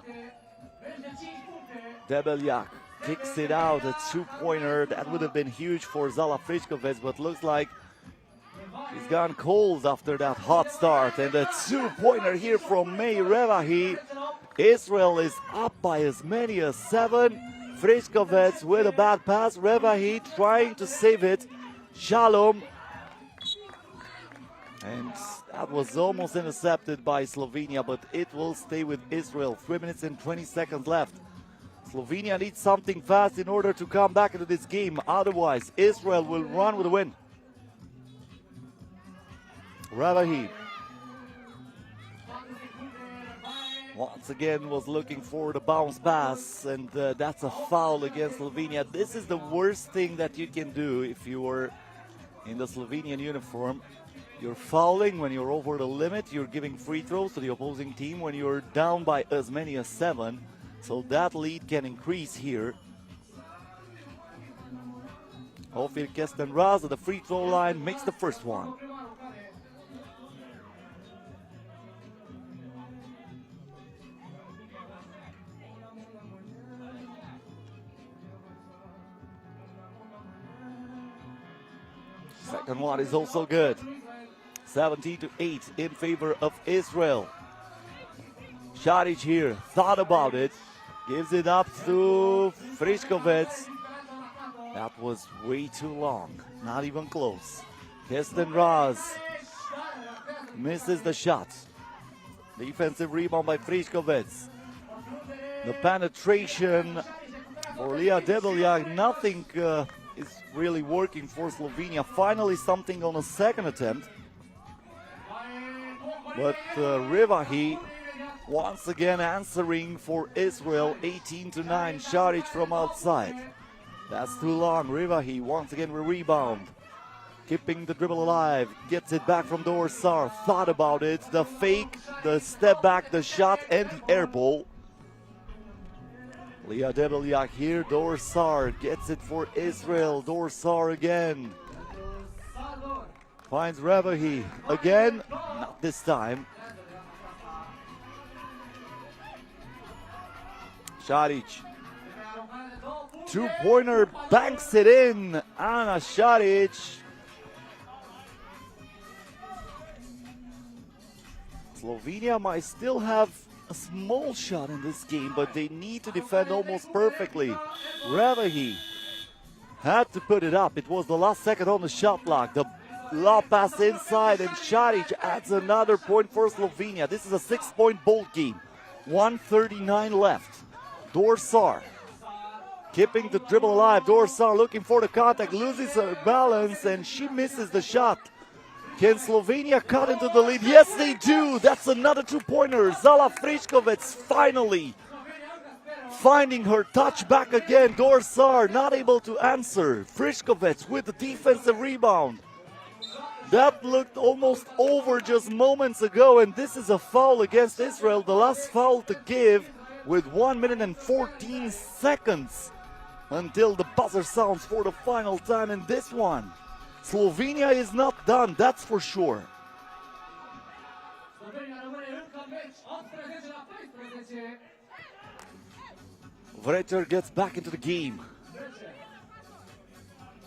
Debeljak kicks it out, a 2-pointer. That would have been huge for Zala Friškovec, but looks like he's gone cold after that hot start. And a 2-pointer here from May Ravahi. Israel is up by as many as 7. Friškovec with a bad pass. Ravahi trying to save it. Shalom. And that was almost intercepted by Slovenia, but it will stay with Israel. 3 minutes and 20 seconds left. Slovenia needs something fast in order to come back into this game. Otherwise, Israel will run with a win. Ravahi once again was looking for the bounce pass, and that's a foul against Slovenia. This is the worst thing that you can do if you are in the Slovenian uniform. You're fouling when you're over the limit. You're giving free throws to the opposing team when you're down by as many as 7. So that lead can increase here. Ofir Kesten Raz at the free throw line makes the first one. Second one is also good. 17-8 in favor of Israel. Šarić here thought about it, gives it up to Friškovec. That was way too long, not even close. Kirsten Raz misses the shot. Defensive rebound by Friškovec. The penetration for Lea Debeljak, nothing is really working for Slovenia. Finally something on a second attempt. But Rivahi once again answering for Israel, 18-9, Šarić from outside. That's too long. Rivahi once again with rebound. Keeping the dribble alive. Gets it back from Dorsar. Thought about it. The fake, the step back, the shot, and the air ball. Lea Debeljak here. Dorsar gets it for Israel. Dorsar again. Finds Rivahi again. Not this time. Šarić. Two-pointer, banks it in. Ana Šarić. Slovenia might still have a small shot in this game, but they need to defend almost perfectly. Rivahi had to put it up. It was the last second on the shot clock. The lob pass inside, and Šarić adds another point for Slovenia. This is a 6-point ball game. 1:39 left. Dorsar keeping the dribble alive. Dorsar looking for the contact, loses her balance, and she misses the shot. Can Slovenia cut into the lead? Yes, they do. That's another two-pointer. Zala Friškovec finally finding her touch back again. Dorsar not able to answer. Friškovec with the defensive rebound. That looked almost over just moments ago, and this is a foul against Israel. The last foul to give with 1 minute and 14 seconds until the buzzer sounds for the final time in this one. Slovenia is not done, that's for sure. Vreter gets back into the game.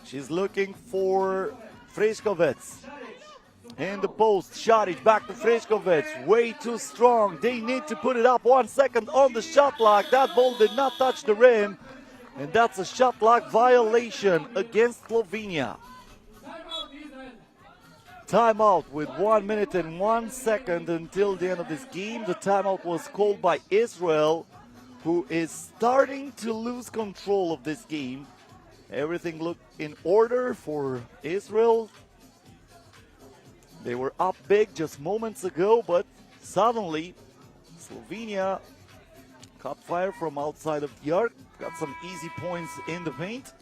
She's looking for Friškovec. In the post, Šarić back to Friškovec. Way too strong. They need to put it up. 1 second on the shot clock. That ball did not touch the rim. And that's a shot clock violation against Slovenia. Timeout with 1 minute and 1 second until the end of this game. The timeout was called by Israel, who is starting to lose control of this game. Everything looked in order for Israel. They were up big just moments ago, but suddenly Slovenia caught fire from outside of the arc. Got some easy points in the paint.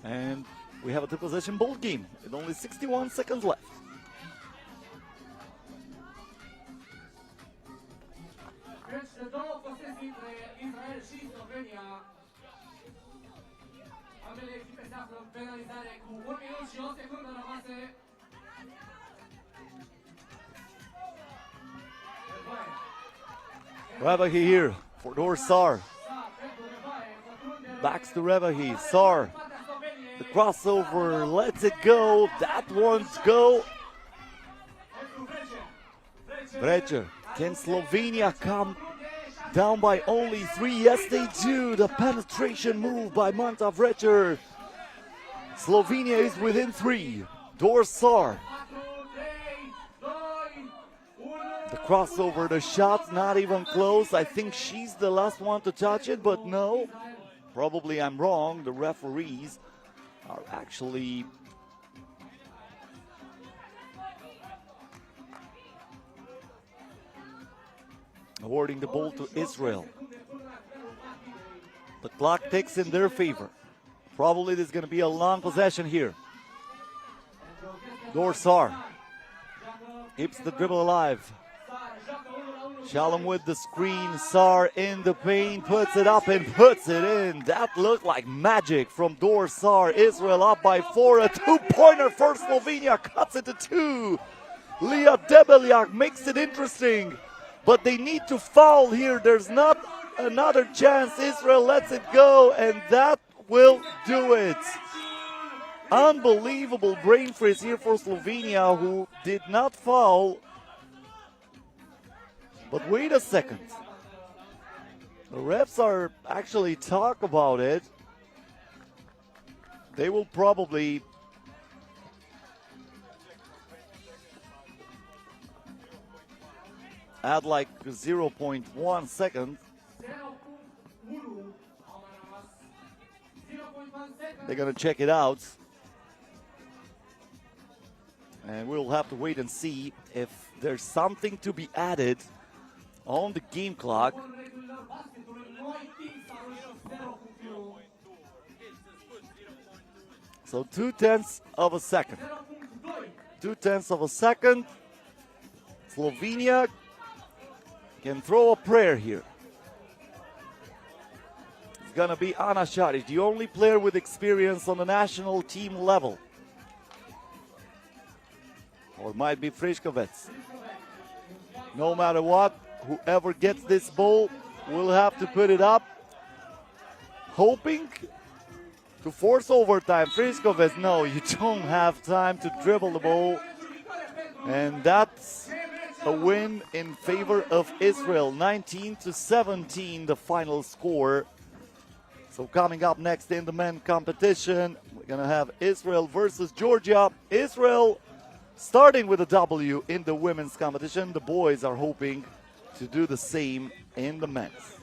And we have a two-possession ball game with only 61 seconds left. Rivahi here for Dorsar. Backs to Rivahi. Sar. The crossover. Lets it go. That won't go. Vreter. Can Slovenia come down by only 3? Yes, they do. The penetration move by Manta Vreter. Slovenia is within 3. Dorsar. The crossover, the shot, not even close. I think she's the last one to touch it, but no. Probably I'm wrong. The referees are actually awarding the ball to Israel. The clock ticks in their favor. Probably there's going to be a long possession here. Dorsar keeps the dribble alive. Shalom with the screen. Sar in the paint, puts it up and puts it in. That looked like magic from Dorsar. Israel up by 4. A two-pointer for Slovenia. Cuts it to 2. Lea Debeljak makes it interesting. But they need to foul here. There's not another chance. Israel lets it go, and that will do it. Unbelievable brain freeze here for Slovenia, who did not foul. But wait a second. The refs are actually talk about it. They will probably add like 0.1 second. They're going to check it out. And we'll have to wait and see if there's something to be added on the game clock. So 0.2 of a second. 0.2 of a second. Slovenia can throw a prayer here. It's gonna be Ana Šarić, the only player with experience on the national team level. Or it might be Friškovec. No matter what, whoever gets this ball will have to put it up, hoping to force overtime. Friškovec, no, you don't have time to dribble the ball. And that's a win in favor of Israel. 19-17, the final score. So coming up next in the men competition, we're going to have Israel versus Georgia. Israel starting with a W in the women's competition. The boys are hoping to do the same in the men's.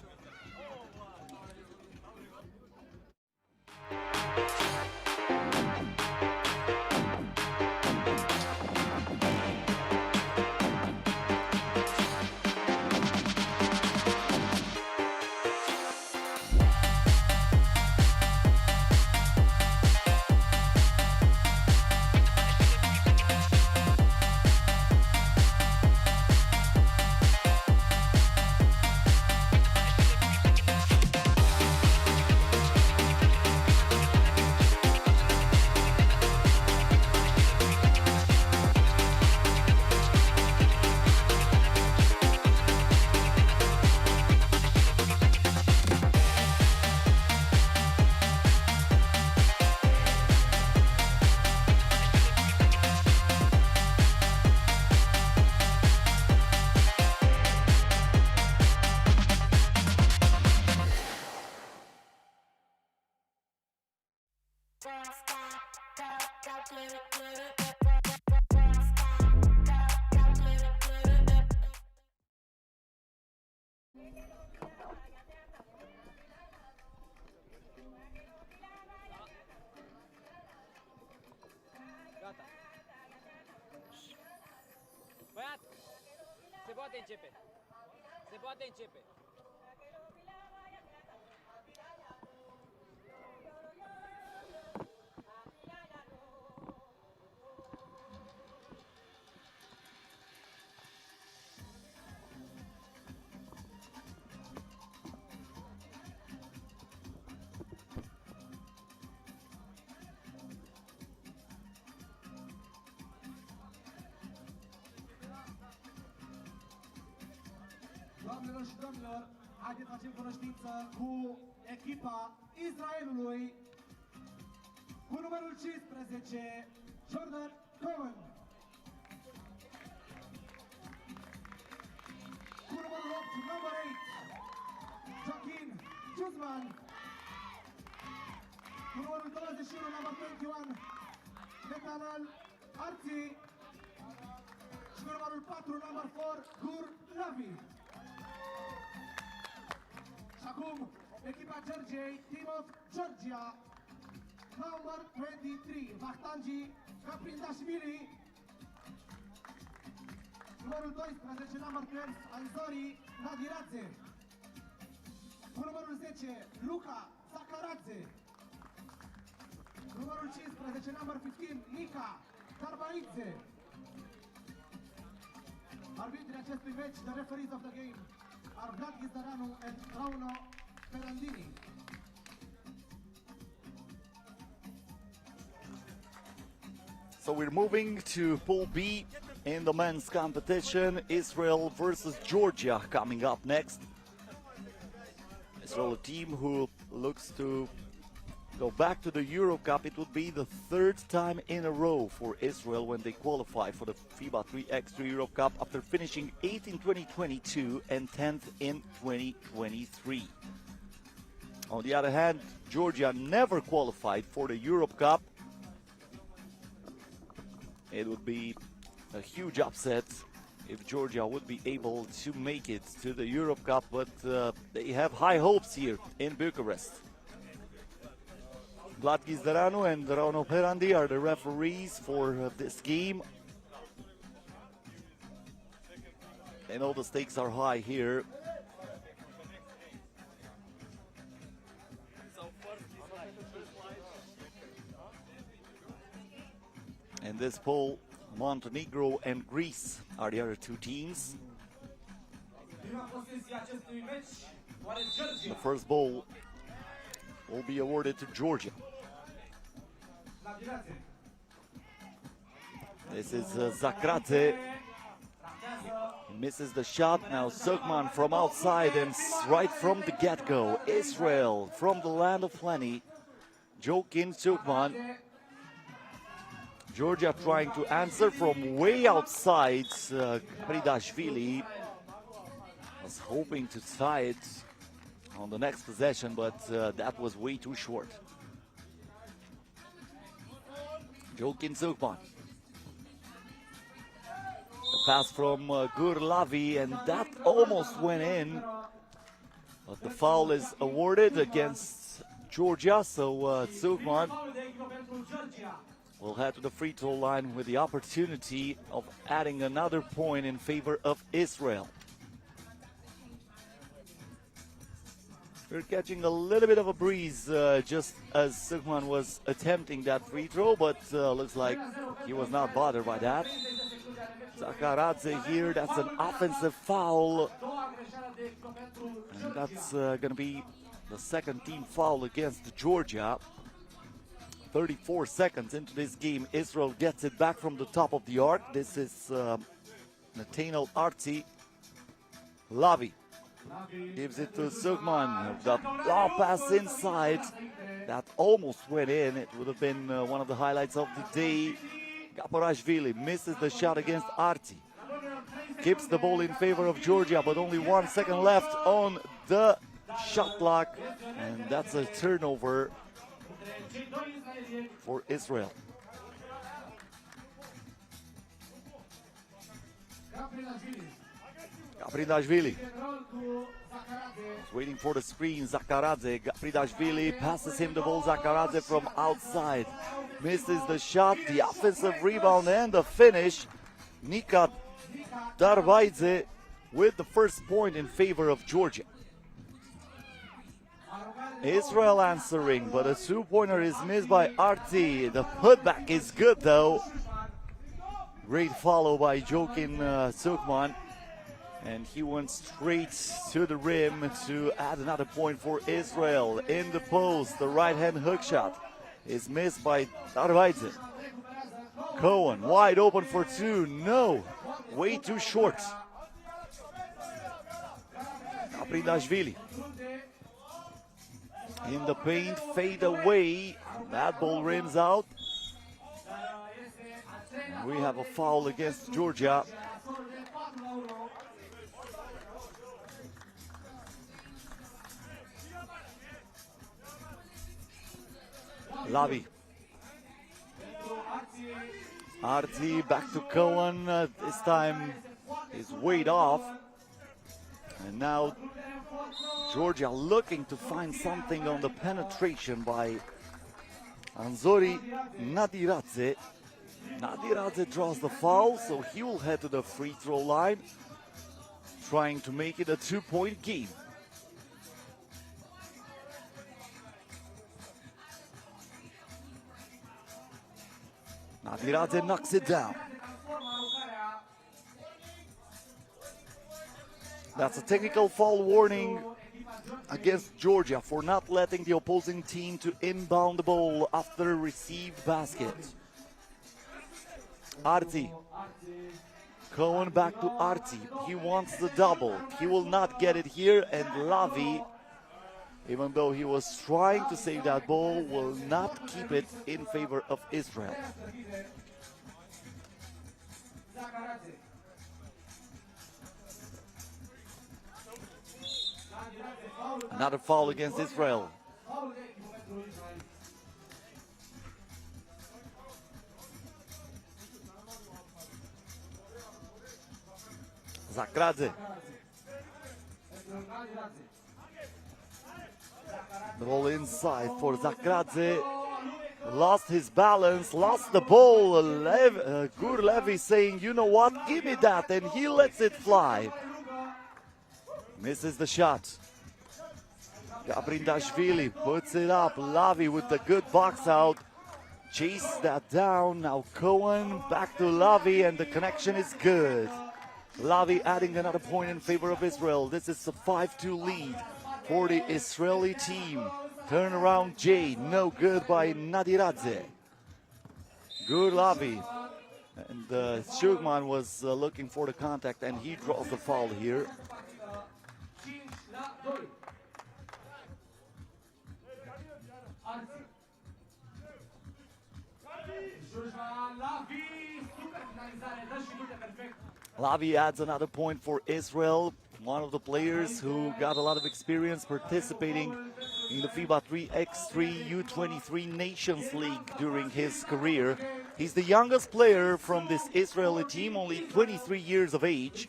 Băiat, se poate începe. Se poate începe. Doamnelor și domnilor, haideți să facem cunoștință cu echipa Israelului cu numărul 15, Jordan Cohen. Cu numărul 8, number 8, Joaquin Guzman. Cu numărul 21, number 21, Netanel Arzi. Și cu numărul 4, number 4, Gur Lavi. Și acum, echipa Georgiei, Team of Georgia, number 23, Vahtangi Kaprindashvili. Numărul 12, number 12, Anzori Nadiradze. Cu numărul 10, Luca Sakaradze. Numărul 15, number 15, Nika Darbaidze. Arbitrii acestui meci, the referees of the game, are Vlad Ghisaranu and Rauno Ferrandini. So we're moving to Pool B in the men's competition. Israel versus Georgia coming up next. Israel, a team who looks to go back to the Europe Cup, it would be the third time in a row for Israel when they qualify for the FIBA 3x3 Europe Cup after finishing 8th in 2022 and 10th in 2023. On the other hand, Georgia never qualified for the Europe Cup. It would be a huge upset if Georgia would be able to make it to the Europe Cup, but they have high hopes here in Bucharest. Vlad Gizdaranu and Rauno Perandi are the referees for this game. And all the stakes are high here. In this poll, Montenegro and Greece are the other two teams. The first bowl will be awarded to Georgia. This is Zakradze. Misses the shot. Now Sukman from outside and right from the get-go. Israel from the land of plenty. Jokin Sukman. Georgia trying to answer from way outside. Pridashvili was hoping to tie it on the next possession, but that was way too short. Jokin Sukman. The pass from Gurlavi, and that almost went in. But the foul is awarded against Georgia, so Sukman will head to the free throw line with the opportunity of adding another point in favor of Israel. We're catching a little bit of a breeze just as Sukman was attempting that free throw, but looks like he was not bothered by that. Zakradze here, that's an offensive foul. And that's going to be the second team foul against Georgia. 34 seconds into this game, Israel gets it back from the top of the arc. This is Nathaniel Arti. Lavi gives it to Sukman. The long pass inside. That almost went in. It would have been one of the highlights of the day. Gaporashvili misses the shot against Arti. Keeps the ball in favor of Georgia, but only 1 second left on the shot clock. And that's a turnover for Israel. Gapridashvili waiting for the screen. Zakradze. Gapridashvili passes him the ball. Zakradze from outside misses the shot. The offensive rebound and the finish. Nika Darvaidze with the first point in favor of Georgia. Israel answering, but a two-pointer is missed by Arti. The putback is good though. Great follow by Jokin Sukman. And he went straight to the rim to add another point for Israel. In the post, the right-hand hook shot is missed by Darvaidze. Cohen wide open for two. No, way too short. Gapridashvili in the paint, fade away. That ball rims out. And we have a foul against Georgia. Lavi. Arti back to Cohen. This time is weighed off. And now Georgia looking to find something on the penetration by Anzori Nadiradze. Nadiradze draws the foul, so he will head to the free throw line, trying to make it a two-point game. Nadiradze knocks it down. That's a technical foul warning against Georgia for not letting the opposing team to inbound the ball after received basket. Arti. Cohen back to Arti. He wants the double. He will not get it here, and Lavi even though he was trying to save that ball, will not keep it in favor of Israel. Another foul against Israel. Zakradze. The ball inside for Zakradze. Lost his balance, lost the ball. Gur Levy saying, you know what, give me that, and he lets it fly. Misses the shot. Gabrindashvili puts it up. Lavi with the good box out. Chase that down. Now Cohen back to Lavi, and the connection is good. Lavi adding another point in favor of Israel. This is a 5-2 lead for the Israeli team. Turnaround J, no good by Nadiradze. Good Lavi. And Shugman was looking for the contact, and he draws the foul here. Lavi adds another point for Israel. One of the players who got a lot of experience participating in the FIBA 3x3 U23 Nations League during his career. He's the youngest player from this Israeli team, only 23 years of age.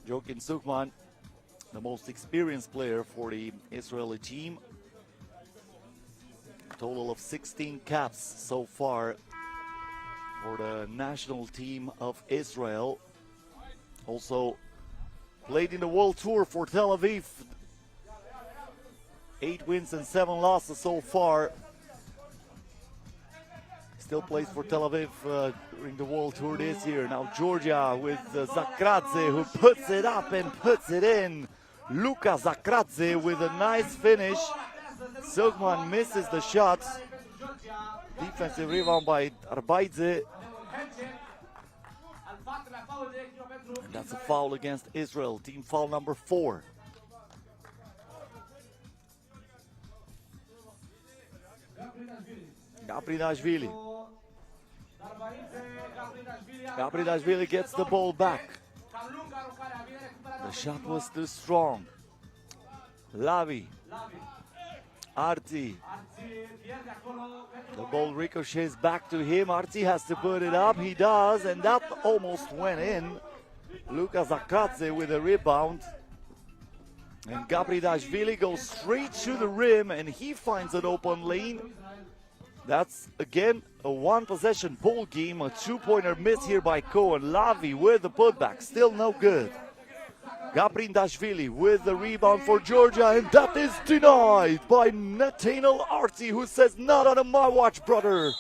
Jokin Sukman, the most experienced player for the Israeli team. Total of 16 caps so far for the national team of Israel. Also played in the World Tour for Tel Aviv. 8 wins and 7 losses so far. Still plays for Tel Aviv during the World Tour this year. Now Georgia with Zakradze, who puts it up and puts it in. Luka Zakradze with a nice finish. Sukman misses the shot. Defensive rebound by Arbaidze. And that's a foul against Israel. Team foul number 4. Gabridashvili. Gabridashvili gets the ball back. The shot was too strong. Lavi. Arti. The ball ricochets back to him. Arti has to put it up. He does, and that almost went in. Luka Zakradze with a rebound. And Gabridashvili goes straight to the rim, and he finds an open lane. That's, again, a one-possession ball game. A two-pointer miss here by Cohen. Lavi with the putback. Still no good. Gabrindashvili with the rebound for Georgia, and that is denied by Nathaniel Arti, who says, not on my watch, brother.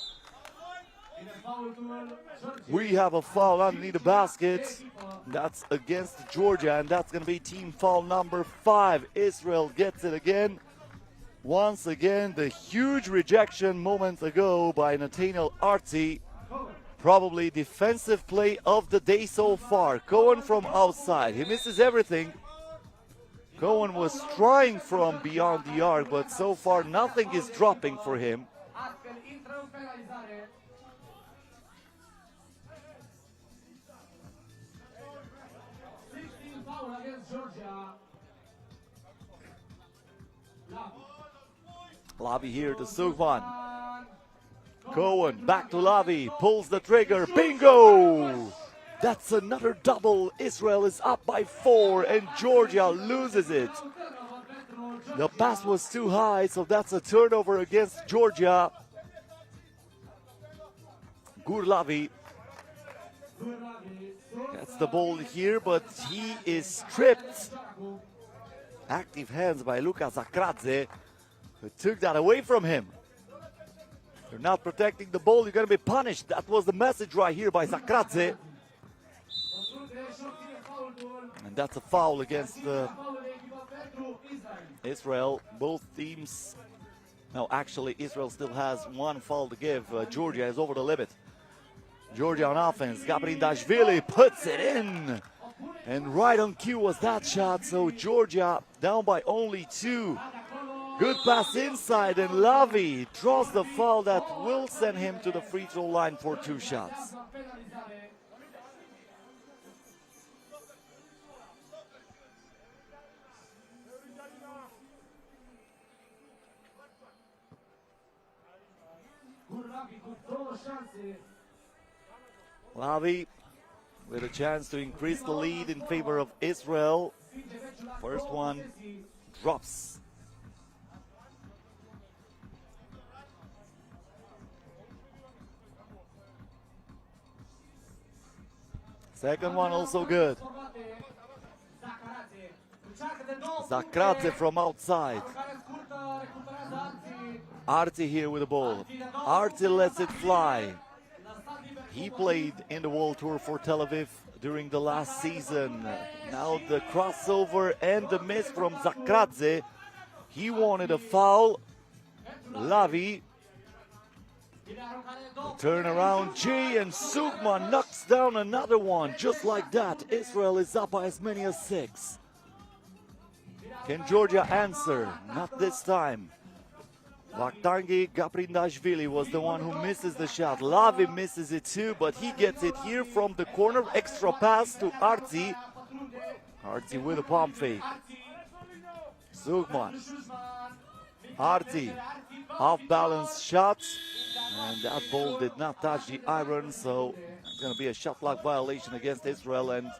We have a foul underneath the basket. That's against Georgia, and that's going to be team foul number 5. Israel gets it again. Once again, the huge rejection moments ago by Nathaniel Arti. Probably defensive play of the day so far. Cohen from outside. He misses everything. Cohen was trying from beyond the arc, but so far nothing is dropping for him. Lavi here to Sukman. Cohen back to Lavi, pulls the trigger, bingo! That's another double. Israel is up by 4 and Georgia loses it. The pass was too high, so that's a turnover against Georgia. Gurlavi gets the ball here, but he is stripped. Active hands by Luka Zakradze, who took that away from him. You're not protecting the ball, you're going to be punished. That was the message right here by Zakradze. And that's a foul against Israel. Both teams, no, actually Israel still has one foul to give. Georgia is over the limit. Georgia on offense. Gabrindashvili puts it in. And right on cue was that shot, so Georgia down by only 2. Good pass inside, and Lavi draws the foul that will send him to the free throw line for 2 shots. Lavi with a chance to increase the lead in favor of Israel. First one drops. Second one also good. Zakradze from outside. Arti here with the ball. Arti lets it fly. He played in the World Tour for Tel Aviv during the last season. Now the crossover and the miss from Zakradze. He wanted a foul. Lavi. Turn around, G, and Sugman knocks down another one. Just like that, Israel is up by as many as 6. Can Georgia answer? Not this time. Vaktangi Gabrindashvili was the one who misses the shot. Lavi misses it too, but he gets it here from the corner. Extra pass to Arti. Arti with a palm fake. Sugman. Arti. Off-balance shot. And that ball did not touch the iron, so it's going to be a shot clock violation against Israel. And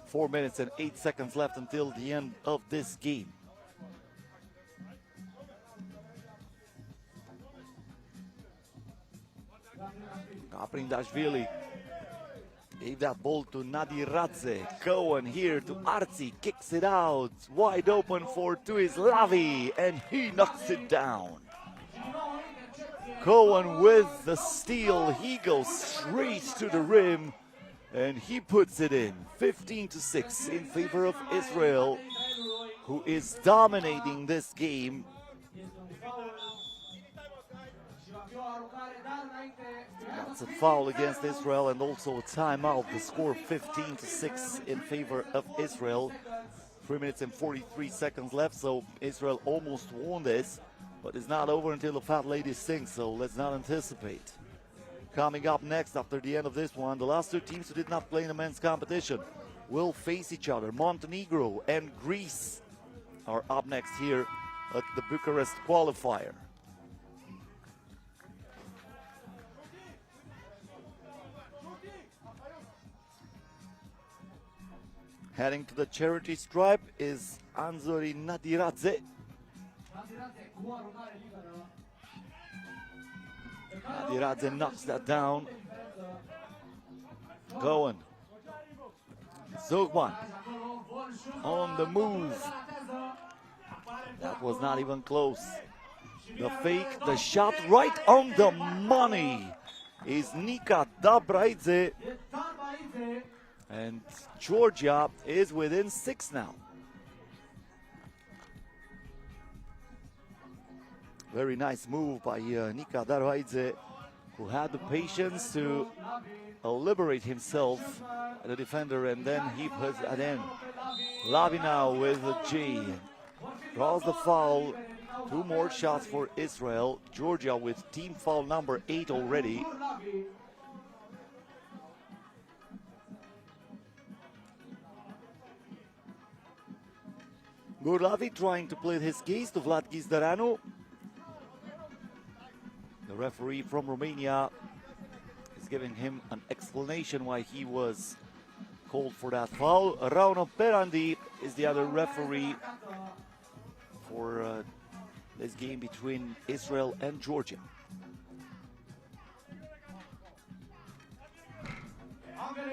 4 minutes and 8 seconds left until the end of this game. Gabrindashvili gave that ball to Nadiradze. Cohen here to Arti, kicks it out. Wide open for Lavi, and he knocks it down. Cohen with the steal. He goes straight to the rim, and he puts it in. 15-6 in favor of Israel, who is dominating this game. That's a foul against Israel and also a timeout. The score 15-6 in favor of Israel. 3 minutes and 43 seconds left, so Israel almost won this, but it's not over until the fat lady sings, so let's not anticipate. Coming up next after the end of this one, the last 2 teams who did not play in the men's competition will face each other. Montenegro and Greece are up next here at the Bucharest qualifier. Heading to the charity stripe is Anzori Nadiradze. Nadiradze knocks that down. Cohen. Zugman on the move. That was not even close. The fake, the shot right on the money is Nika Dabraidze. And Georgia is within 6 now. Very nice move by Nika Dabraidze, who had the patience to liberate himself, the defender, and then he puts it in. Lavi now with a G. Draws the foul. 2 more shots for Israel. Georgia with team foul number 8 already. Gurlavi trying to plead his case to Vlad Gizdaranu. The referee from Romania is giving him an explanation why he was called for that foul. Rauno Perandi is the other referee for this game between Israel and Georgia.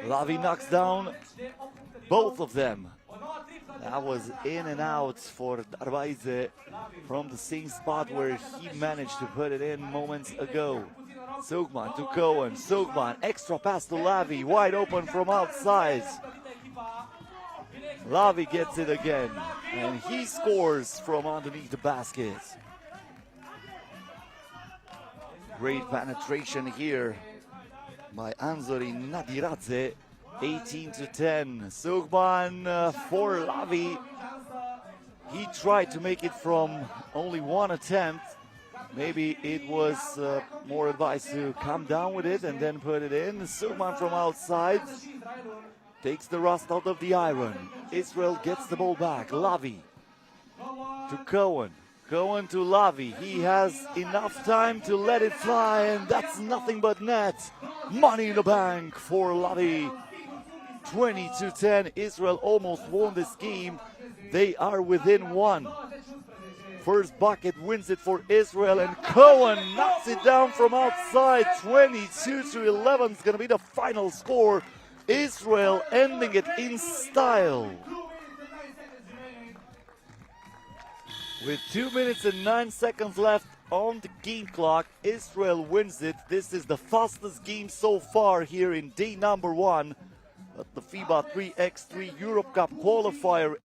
Lavi knocks down both of them. That was in and out for Dabraidze from the same spot where he managed to put it in moments ago. Sugman to Cohen. Sugman, extra pass to Lavi, wide open from outside. Lavi gets it again, and he scores from underneath the basket. Great penetration here by Anzori Nadiradze. 18-10. Sugban for Lavi. He tried to make it from only one attempt. Maybe it was more advice to come down with it and then put it in. Sugban from outside takes the rust out of the iron. Israel gets the ball back. Lavi to Cohen. Cohen to Lavi. He has enough time to let it fly, and that's nothing but net. Money in the bank for Lavi. 20-10. Israel almost won this game. They are within one. First bucket wins it for Israel, and Cohen knocks it down from outside. 22-11 is going to be the final score. Israel ending it in style. With 2 minutes and 9 seconds left on the game clock, Israel wins it. This is the fastest game so far here in day number 1 at the FIBA 3x3 Europe Cup Qualifier.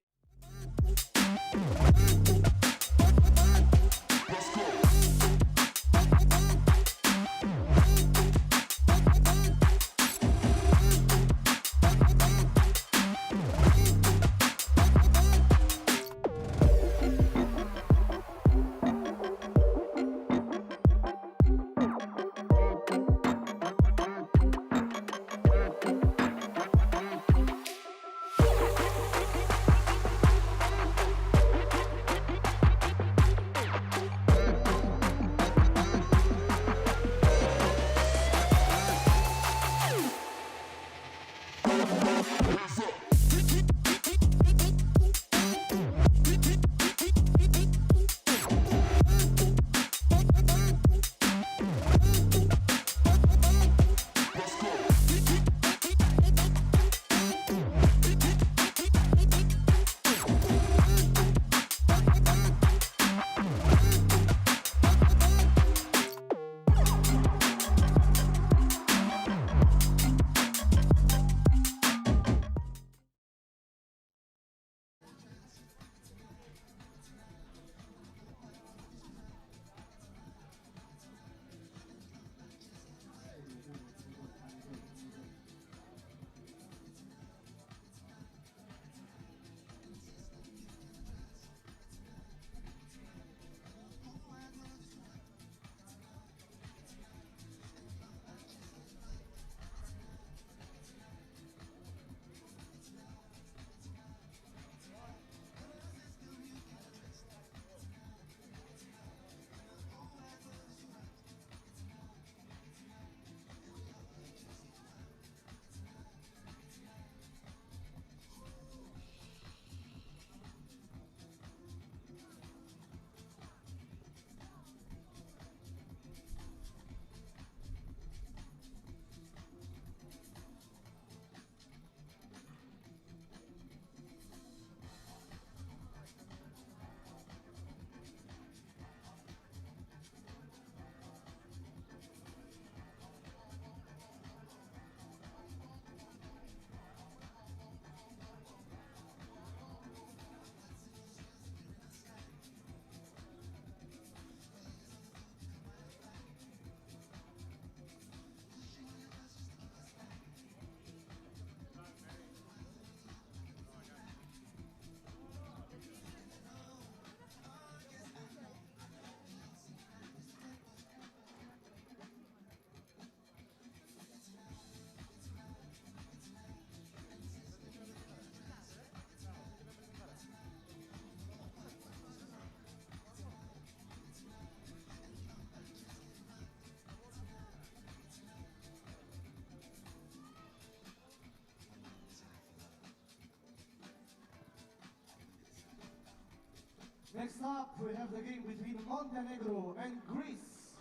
Next up, we have the game between Montenegro and Greece.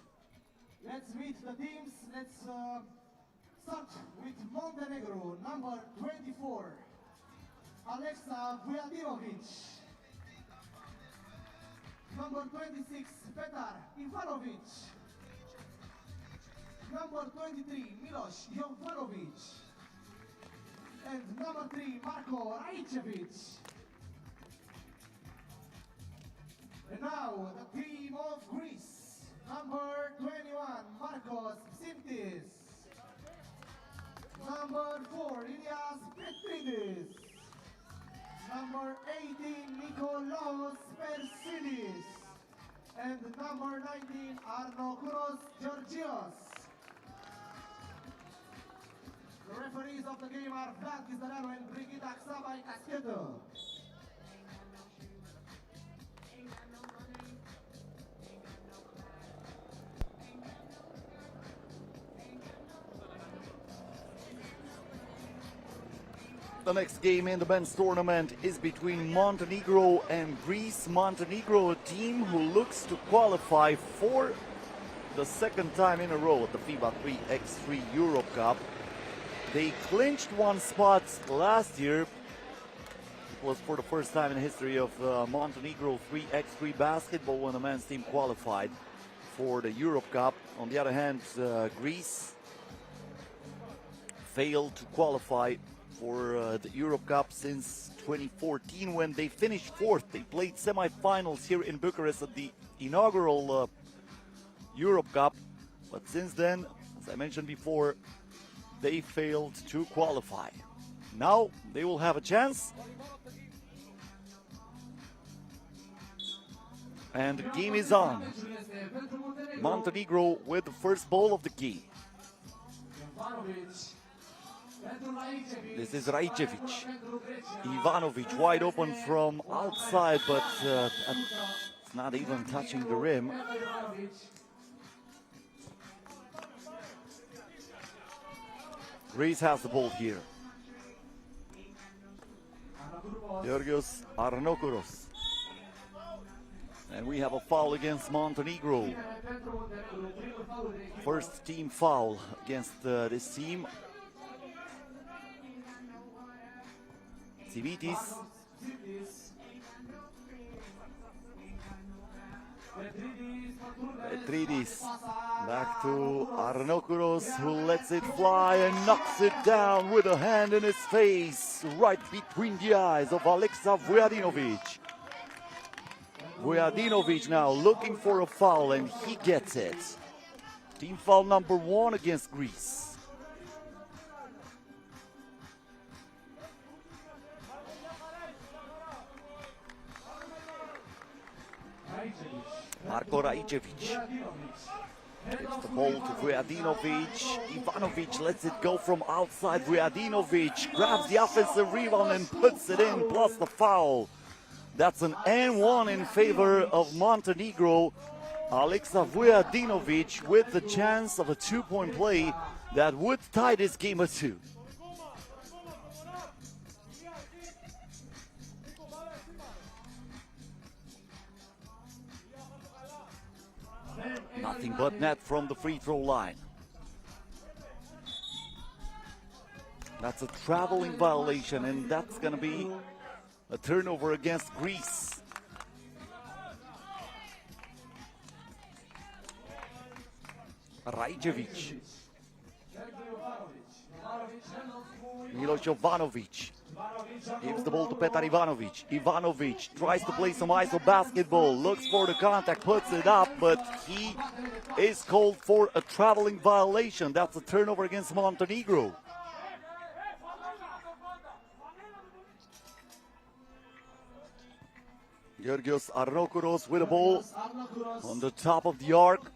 Let's meet the teams. Let's start with Montenegro, number 24, Alexa Vujadinovic. Number 26, Petar Ivanovic. Number 23, Milos Jovanovic. And number 3, Marko Raicevic. And now, the team of Greece, number 21, Number 4, Ilias Petridis. Number 18, Nikolaos Persidis. And number 19, Arnokouros Georgios. The referees of the game are Vlad Gizdarano and Brigitte Axabay Casqueto. The next game in the men's tournament is between Montenegro and Greece. Montenegro, a team who looks to qualify for the second time in a row at the FIBA 3x3 Europe Cup. They clinched one spot last year. It was for the first time in the history of Montenegro 3x3 basketball when the men's team qualified for the Europe Cup. On the other hand, Greece failed to qualify for the Europe Cup since 2014 when they finished fourth. They played semi-finals here in Bucharest at the inaugural Europe Cup, but since then, as I mentioned before, they failed to qualify. Now they will have a chance, and the game is on. Montenegro with the first ball of the game. This is Rajcevic. Ivanovic wide open from outside, but it's not even touching the rim. Greece has the ball here. Georgios Arnokouros. And we have a foul against Montenegro. First team foul against this team. Tsivitis. Petridis back to Arnokouros, who lets it fly and knocks it down with a hand in his face, right between the eyes of Alexa Vujadinovic. Vujadinovic now looking for a foul, and he gets it. Team foul number 1 against Greece. Marko Rajcevic gives the ball to Vujadinovic. Ivanovic lets it go from outside. Vujadinovic grabs the offensive rebound and puts it in, plus the foul. That's an N1 in favor of Montenegro. Alexa Vujadinovic with the chance of a 2-point play that would tie this game at 2. Nothing but net from the free throw line. That's a traveling violation, and that's going to be a turnover against Greece. Rajcevic. Milos Jovanovic gives the ball to Petar Ivanovic. Ivanovic tries to play some ISO basketball, looks for the contact, puts it up, but he is called for a traveling violation. That's a turnover against Montenegro. Georgios Arnokouros with the ball on the top of the arc.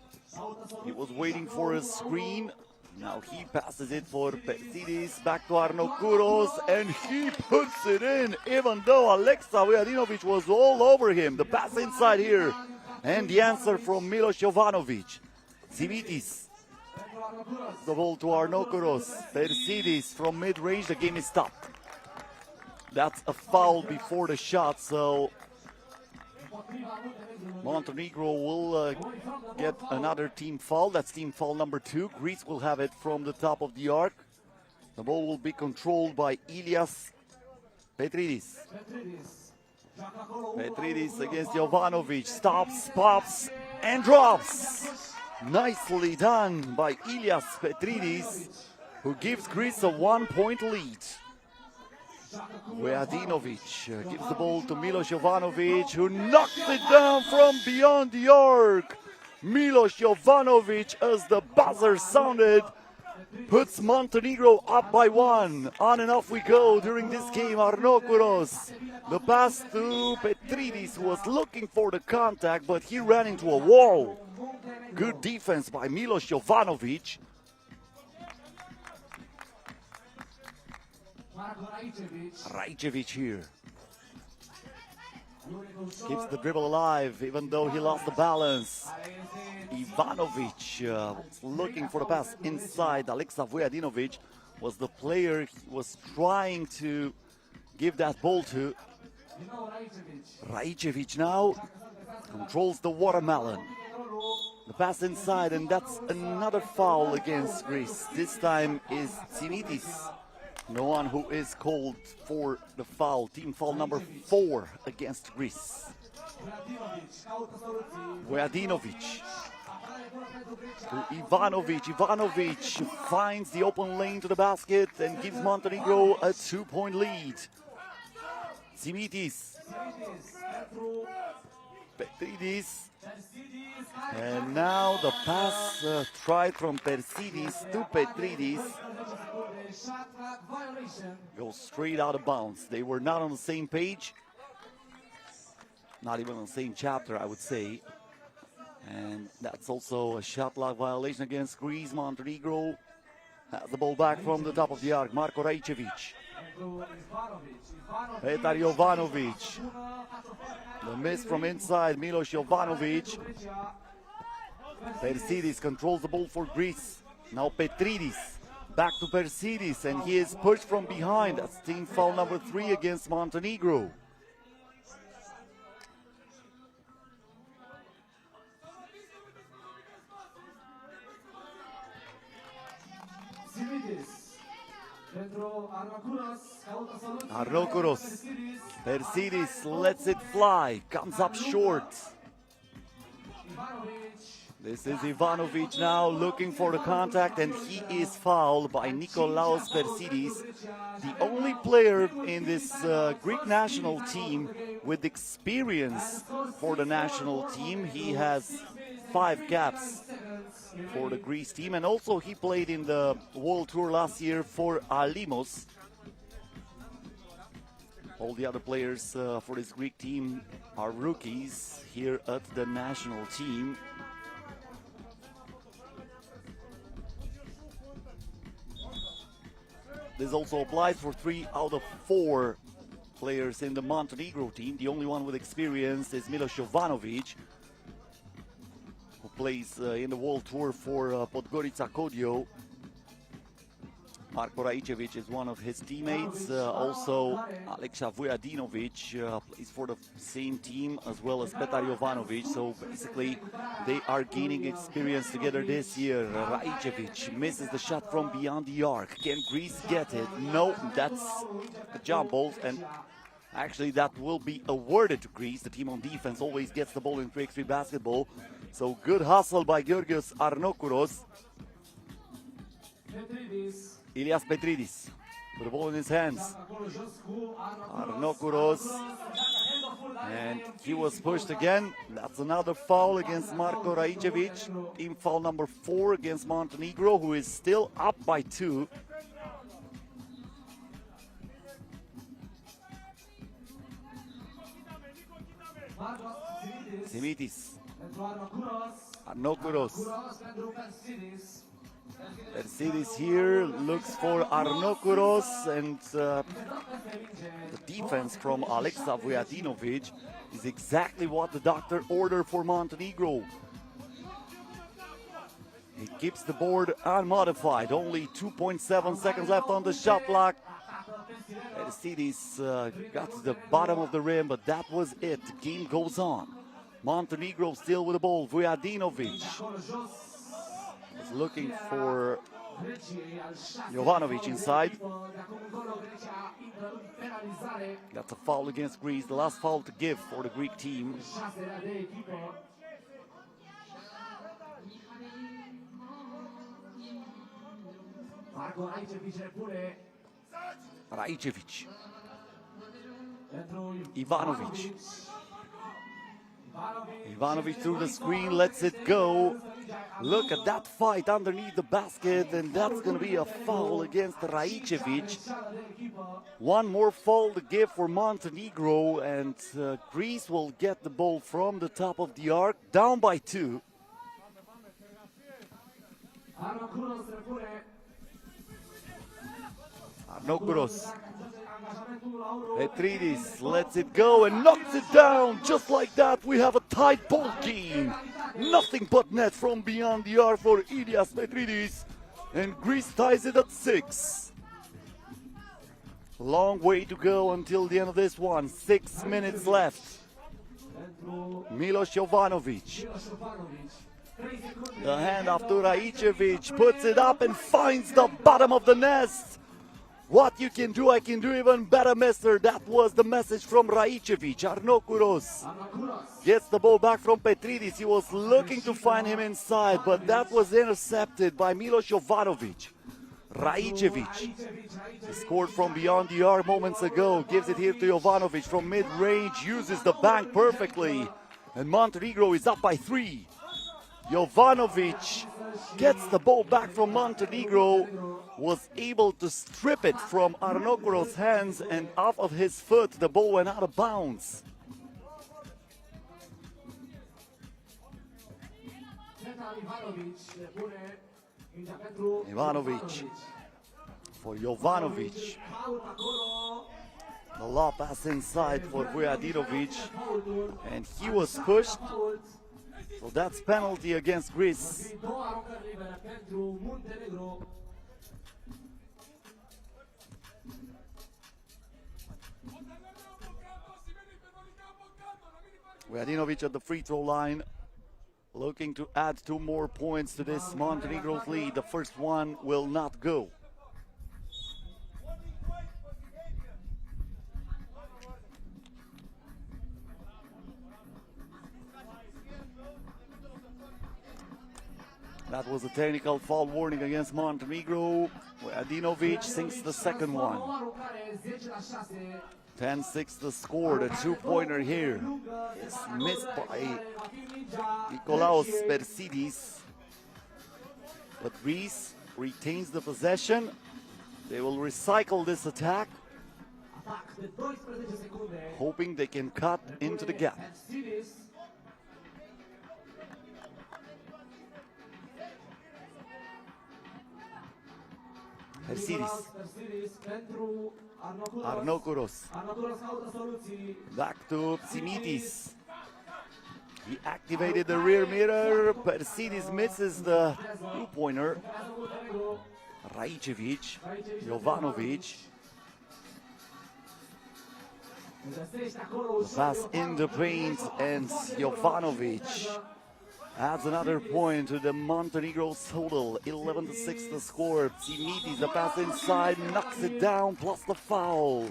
He was waiting for a screen. Now he passes it for Persidis, back to Arnokouros, and he puts it in, even though Alexa Vujadinovic was all over him. The pass inside here, and the answer from Milos Jovanovic. Tsivitis, the ball to Arnokouros. Persidis from mid-range, the game is stopped. That's a foul before the shot, so Montenegro will get another team foul. That's team foul number 2. Greece will have it from the top of the arc. The ball will be controlled by Ilias Petridis. Petridis against Jovanovic. Stops, pops, and drops. Nicely done by Ilias Petridis, who gives Greece a 1-point lead. Vujadinovic gives the ball to Milos Jovanovic, who knocks it down from beyond the arc. Milos Jovanovic, as the buzzer sounded, puts Montenegro up by 1. On and off we go during this game. Arnaukuros, the pass to Petridis, who was looking for the contact, but he ran into a wall. Good defense by Milos Jovanovic. Rajcevic here. Keeps the dribble alive, even though he lost the balance. Ivanovic looking for the pass inside. Alexa Vujadinovic was the player he was trying to give that ball to. Rajcevic now controls the watermelon. The pass inside, and that's another foul against Greece. This time is Tsimitis, the one who is called for the foul. Team foul number 4 against Greece. Vujadinovic to Ivanovic. Ivanovic finds the open lane to the basket and gives Montenegro a 2-point lead. Tsimitis. Petridis. And now the pass tried from Persidis to Petridis goes straight out of bounds. They were not on the same page, not even on the same chapter, I would say. And that's also a shot clock violation against Greece. Montenegro has the ball back from the top of the arc. Marko Rajcevic. Petar Jovanovic. The miss from inside, Milos Jovanovic. Persidis controls the ball for Greece. Now Petridis. Back to Persidis, and he is pushed from behind. That's team foul number 3 against Montenegro. Arnaukuros. Persidis lets it fly, comes up short. This is Ivanovic now looking for the contact, and he is fouled by Nikolaos Persidis, the only player in this Greek national team with experience for the national team. He has 5 caps for the Greece team, and also he played in the World Tour last year for Alimos. All the other players for this Greek team are rookies here at the national team. This also applies for 3 out of 4 players in the Montenegro team. The only one with experience is Milos Jovanovic, who plays in the World Tour for Podgorica Kodio. Marko Rajcevic is one of his teammates. Also, Alexa Vujadinovic plays for the same team, as well as Petar Jovanovic. So basically, they are gaining experience together this year. Rajcevic misses the shot from beyond the arc. Can Greece get it? No, that's a jump ball, and actually that will be awarded to Greece. The team on defense always gets the ball in 3x3 basketball. So good hustle by Georgios Arnaukuros. Ilias Petridis with the ball in his hands. Arnaukuros, and he was pushed again. That's another foul against Marko Rajcevic. Team foul number 4 against Montenegro, who is still up by 2. Tsimitis. Arnaukuros. Persidis here looks for Arnaukuros, and the defense from Alexa Vujadinovic is exactly what the doctor ordered for Montenegro. He keeps the board unmodified. Only 2.7 seconds left on the shot clock. Persidis got to the bottom of the rim, but that was it. The game goes on. Montenegro still with the ball. Vujadinovic is looking for Jovanovic inside. That's a foul against Greece, the last foul to give for the Greek team. Rajcevic. Ivanovic. Ivanovic through the screen, lets it go. Look at that fight underneath the basket, and that's going to be a foul against Raicevic. One more foul to give for Montenegro, and Greece will get the ball from the top of the arc, down by 2. Arnaukuros. Petridis lets it go and knocks it down. Just like that, we have a tight ball game. Nothing but net from beyond the arc for Ilias Petridis. And Greece ties it at 6. Long way to go until the end of this one. 6 minutes left. Milos Jovanovic. The handoff to Raicevic, puts it up and finds the bottom of the nest. What you can do, I can do even better, mister. That was the message from Raicevic. Arnaukuros gets the ball back from Petridis. He was looking to find him inside, but that was intercepted by Milos Jovanovic. Raicevic scored from beyond the arc moments ago. Gives it here to Jovanovic from mid-range. Uses the bank perfectly. And Montenegro is up by 3. Jovanovic gets the ball back from Montenegro. Was able to strip it from Arnaukuros' hands, and off of his foot the ball went out of bounds. Ivanovic for Jovanovic. The lob pass inside for Vujadinovic, and he was pushed. So that's penalty against Greece. Vujadinovic at the free throw line, looking to add 2 more points to this Montenegro's lead. The first one will not go. That was a technical foul warning against Montenegro. Vujadinovic sinks the second one. 10-6 the score. The 2-pointer here is missed by Nikolaos Persidis. But Greece retains the possession. They will recycle this attack, hoping they can cut into the gap. Persidis. Arnaukuros. Back to Psimitis. He activated the rear mirror. Persidis misses the 2-pointer. Raicevic. Jovanovic. The pass in the paint, and Jovanovic adds another point to the Montenegro's total. 11-6 the score. Psimitis, the pass inside, knocks it down, plus the foul.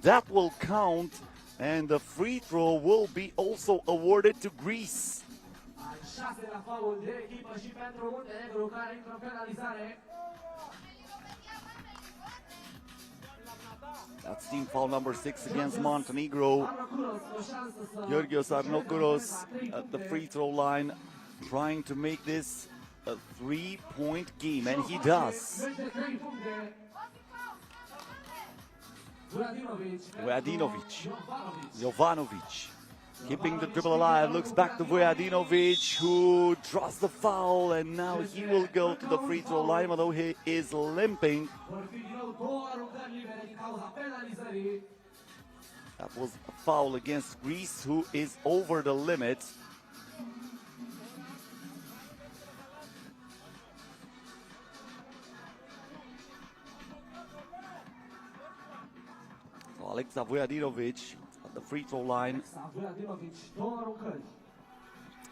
That will count, and the free throw will be also awarded to Greece. That's team foul number 6 against Montenegro. Georgios Arnaukuros at the free throw line, trying to make this a 3-point game, and he does. Vujadinovic. Jovanovic keeping the dribble alive, looks back to Vujadinovic, who draws the foul, and now he will go to the free throw line, although he is limping. That was a foul against Greece, who is over the limit. So Alexa Vujadinovic at the free throw line.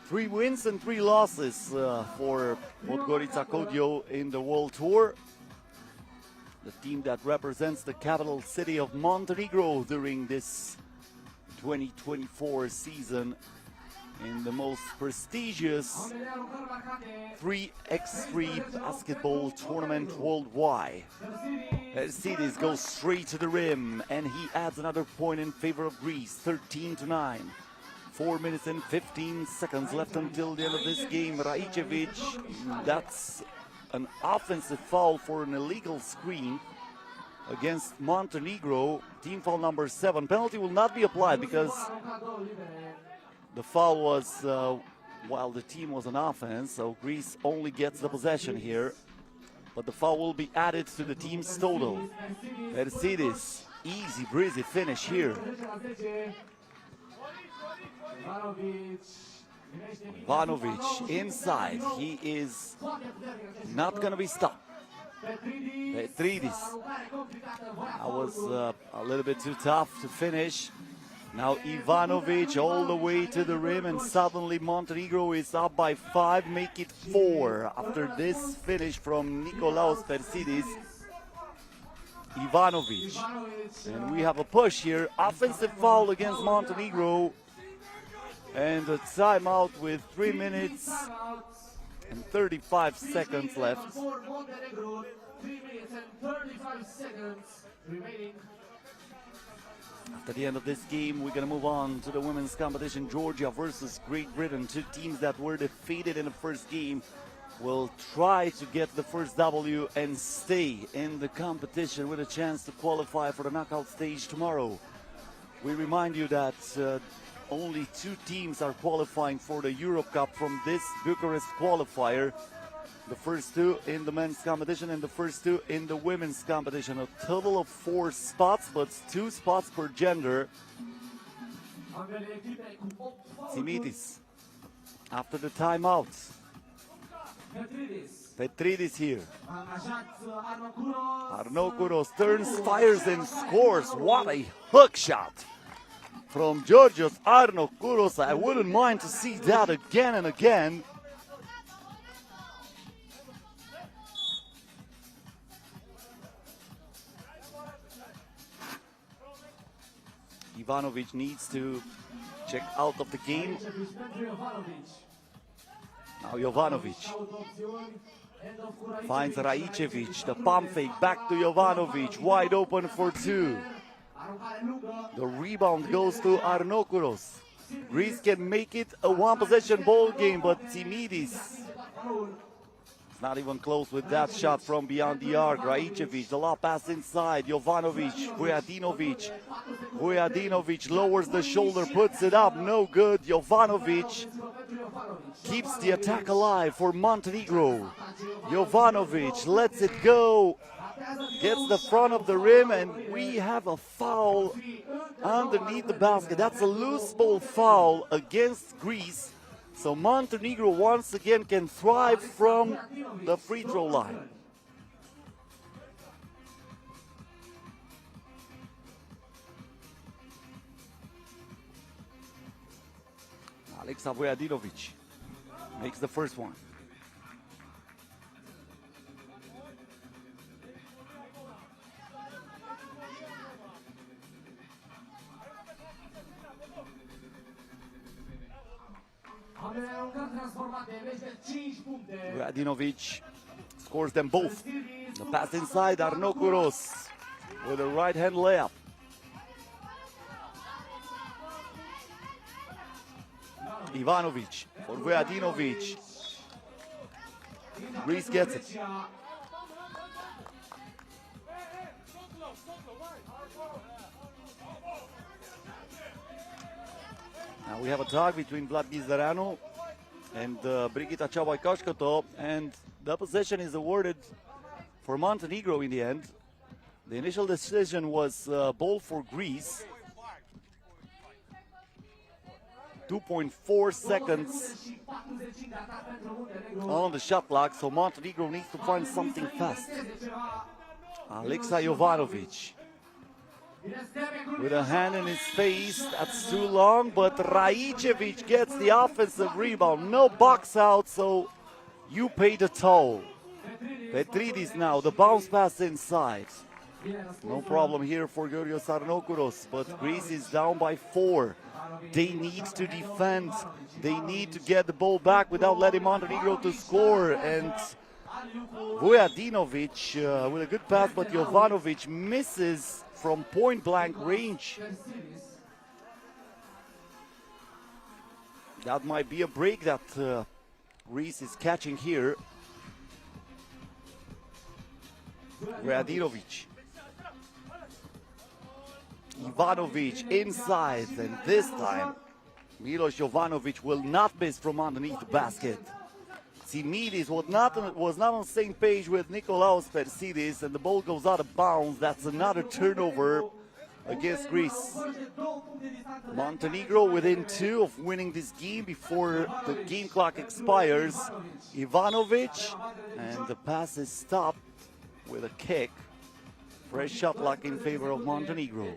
3 wins and 3 losses for Podgorica Kodio in the World Tour. The team that represents the capital city of Montenegro during this 2024 season in the most prestigious 3x3 basketball tournament worldwide. Persidis goes straight to the rim, and he adds another point in favor of Greece, 13-9. 4 minutes and 15 seconds left until the end of this game. Raicevic, that's an offensive foul for an illegal screen against Montenegro. Team foul number 7. Penalty will not be applied because the foul was while the team was on offense, so Greece only gets the possession here. But the foul will be added to the team's total. Mercedes, easy breezy finish here. Ivanovic inside, he is not going to be stopped. Petridis, that was a little bit too tough to finish. Now Ivanovic all the way to the rim, and suddenly Montenegro is up by 5, make it 4 after this finish from Nikolaos Persidis. Ivanovic, and we have a push here, offensive foul against Montenegro, and a timeout with 3 minutes and 35 seconds left. 3 minutes and 35 seconds remaining. After the end of this game, we're going to move on to the women's competition. Georgia versus Great Britain. 2 teams that were defeated in the first game will try to get the first W and stay in the competition with a chance to qualify for the knockout stage tomorrow. We remind you that only 2 teams are qualifying for the Europe Cup from this Bucharest qualifier. The first 2 in the men's competition and the first 2 in the women's competition. A total of 4 spots, but 2 spots per gender. Simitis, after the timeout. Petridis here. Arnokouros turns, fires and scores. What a hook shot from Georgios Arnokouros. I wouldn't mind to see that again and again. Ivanovic needs to check out of the game. Now Jovanovic finds Raicevic, the pump fake back to Jovanovic, wide open for 2. The rebound goes to Arnokouros. Greece can make it a 1-possession ball game, but Timidis not even close with that shot from beyond the arc. Raicevic, the lob pass inside. Jovanovic, Vujadinovic. Vujadinovic lowers the shoulder, puts it up, no good. Jovanovic keeps the attack alive for Montenegro. Jovanovic lets it go, gets the front of the rim, and we have a foul underneath the basket. That's a loose ball foul against Greece. So Montenegro once again can thrive from the free throw line. Alexa Vujadinovic makes the first one. Vujadinovic scores them both. The pass inside, Arnokouros with a right-hand layup. Ivanovic for Vujadinovic. Greece gets it. Now we have a tag between Vlad Gizaranu and Brigitta Chabay-Koshkoto, and the possession is awarded for Montenegro in the end. The initial decision was ball for Greece. 2.4 seconds on the shot clock, so Montenegro needs to find something fast. Alexa Jovanovic with a hand in his face, that's too long, but Raicevic gets the offensive rebound. No box out, so you pay the toll. Petridis now, the bounce pass inside. No problem here for Georgios Arnokouros, but Greece is down by 4. They need to defend. They need to get the ball back without letting Montenegro to score. And Vujadinovic with a good pass, but Jovanovic misses from point-blank range. That might be a break that Greece is catching here. Radinovic. Ivanovic inside, and this time Milos Jovanovic will not miss from underneath the basket. Simidis was not on the same page with Nikolaos Persidis, and the ball goes out of bounds. That's another turnover against Greece. Montenegro within 2 of winning this game before the game clock expires. Ivanovic, and the pass is stopped with a kick. Fresh shot luck in favor of Montenegro.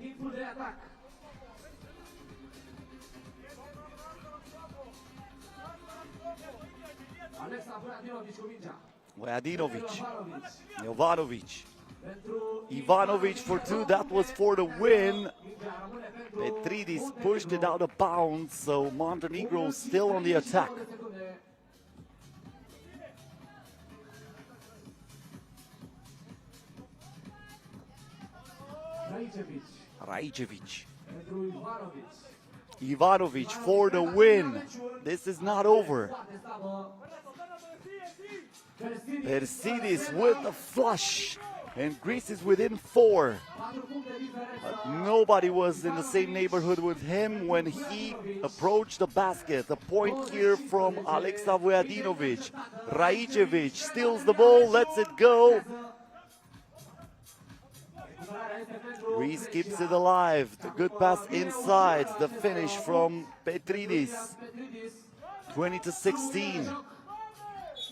Vujadinovic, Jovanovic, Ivanovic for 2, that was for the win. Petridis pushed it out of bounds, so Montenegro still on the attack. Rajcevic. Ivanovic for the win. This is not over. Persidis with the flush, and Greece is within 4. But nobody was in the same neighborhood with him when he approached the basket. The point here from Alexa Vujadinovic. Rajcevic steals the ball, lets it go. Greece keeps it alive. The good pass inside. The finish from Petridis. 20-16.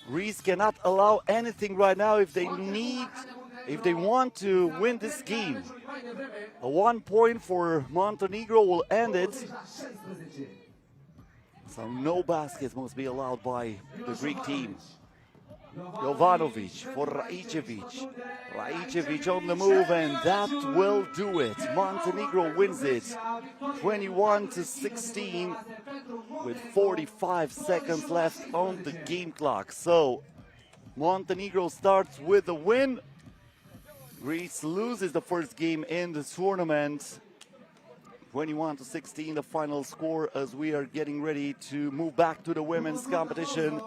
Greece cannot allow anything right now if they want to win this game. A 1 point for Montenegro will end it. So no baskets must be allowed by the Greek team. Jovanovic for Rajcevic. Rajcevic on the move, and that will do it. Montenegro wins it 21-16 with 45 seconds left on the game clock. So Montenegro starts with a win. Greece loses the first game in the tournament. 21-16 the final score as we are getting ready to move back to the women's competition.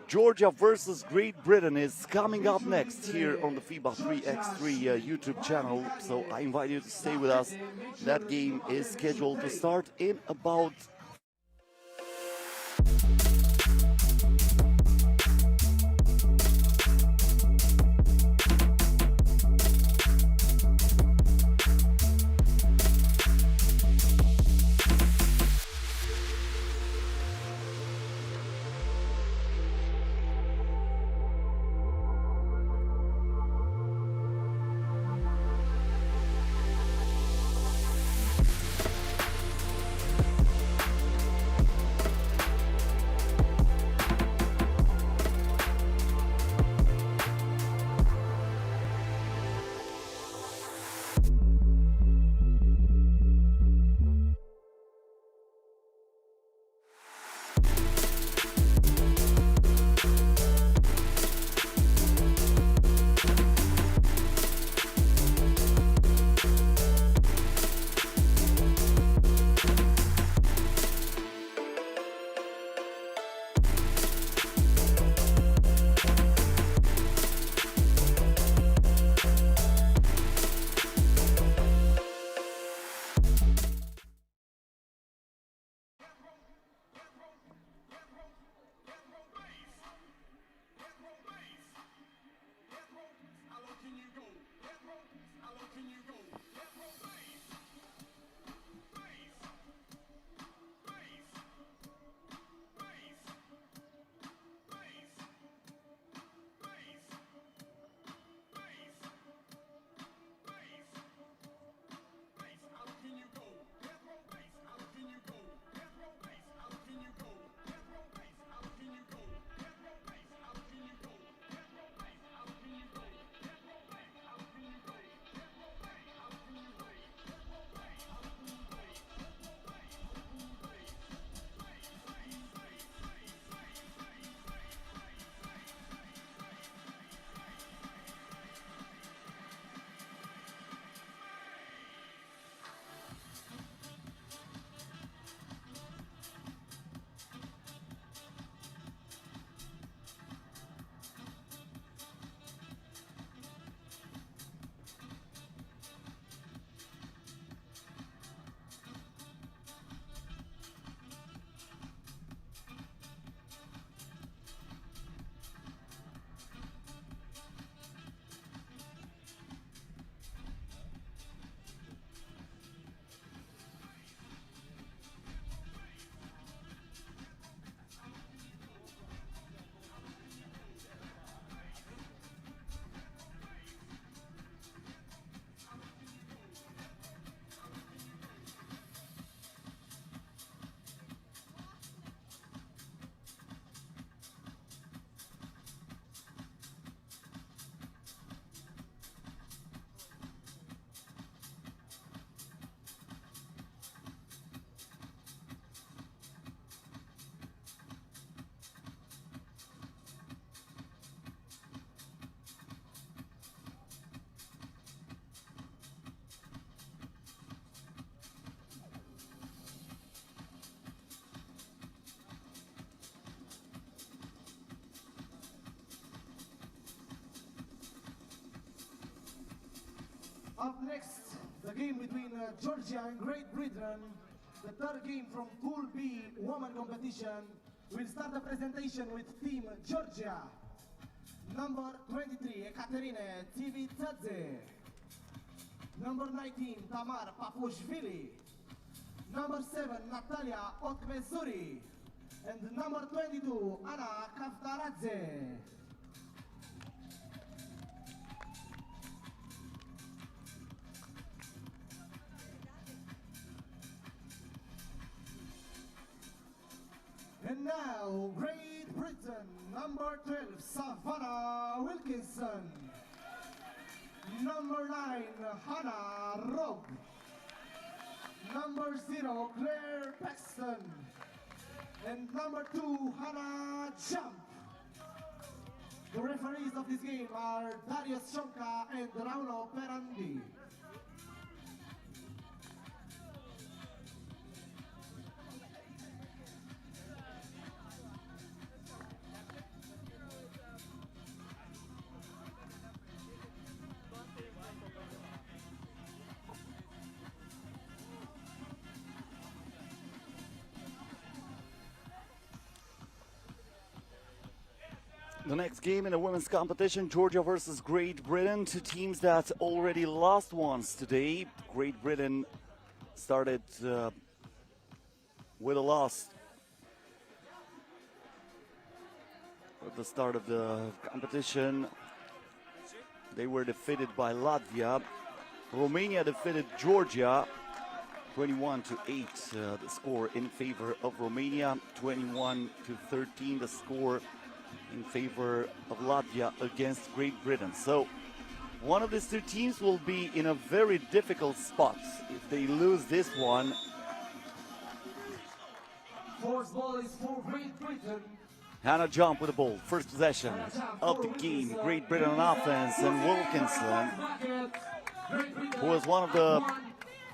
Georgia versus Great Britain is coming up next here on the FIBA 3x3 YouTube channel. So I invite you to stay with us. That game is scheduled to start in about Up next, the game between Georgia and Great Britain, the third game from Pool B women competition. We'll start the presentation with Team Georgia. Number 23, Ekaterine Tivitadze. Number 19, Tamar Papushvili. Number 7, Natalia Otkmezuri. And number 22, Anna Kaftaradze. And now, Great Britain, number 12, Savannah Wilkinson. Number 9, Hannah Robb. Number 0, Claire Paxton. And number 2, Hannah Jump. The referees of this game are Darius Shonka and Rauno Perandi. The next game in the women's competition, Georgia versus Great Britain, two teams that already lost once today. Great Britain started with a loss at the start of the competition. They were defeated by Latvia. Romania defeated Georgia 21-8, the score in favor of Romania, 21-13 the score in favor of Latvia against Great Britain. So one of these two teams will be in a very difficult spot if they lose this one. First ball is for Great Britain. Hannah Jump with the ball, first possession of the game. Great Britain on offense, and Wilkinson, who was one of the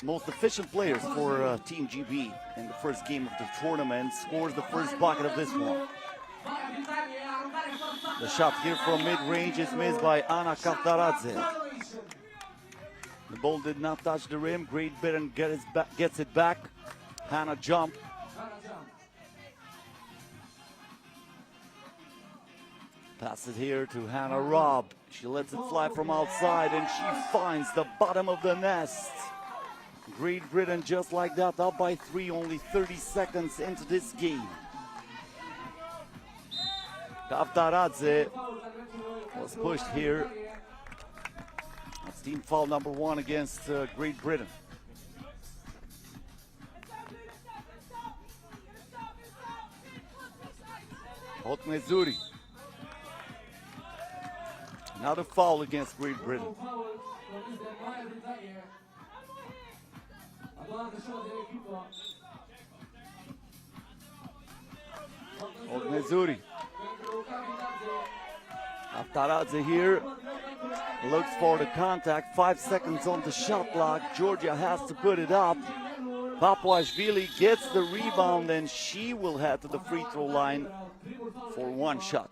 most efficient players for Team GB in the first game of the tournament, scores the first bucket of this one. The shot here from mid-range is missed by Anna Kaftaradze. The ball did not touch the rim. Great Britain gets it back. Hannah Jump. Pass it here to Hannah Robb. She lets it fly from outside and she finds the bottom of the nest. Great Britain just like that, up by 3, only 30 seconds into this game. Kaftaradze was pushed here. That's team foul number 1 against Great Britain. Otmezuri. Another foul against Great Britain. Otmezuri. Kaftaradze here looks for the contact. 5 seconds on the shot clock. Georgia has to put it up. Papuashvili gets the rebound and she will head to the free throw line for 1 shot.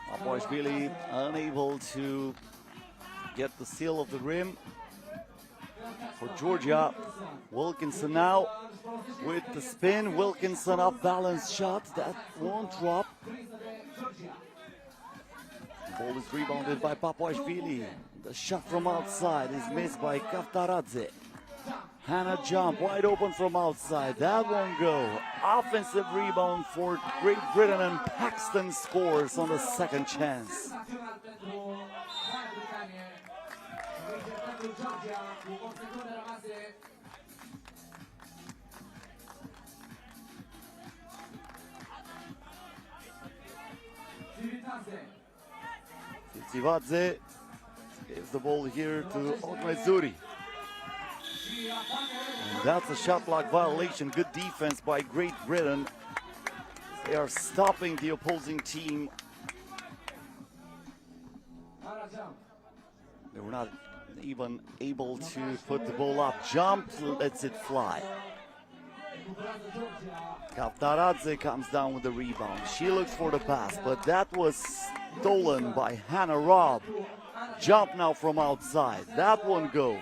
Papuashvili unable to get the seal of the rim for Georgia. Wilkinson now with the spin. Wilkinson up balance shot that won't drop. The ball is rebounded by Papuashvili. The shot from outside is missed by Kaftaradze. Hannah Jump wide open from outside. That won't go. Offensive rebound for Great Britain and Paxton scores on the second chance. Tivitadze gives the ball here to Otmezuri. And that's a shot clock violation. Good defense by Great Britain. They are stopping the opposing team. They were not even able to put the ball up. Jump, lets it fly. Kavtaradze comes down with the rebound. She looks for the pass, but that was stolen by Hannah Robb. Jump now from outside. That won't go.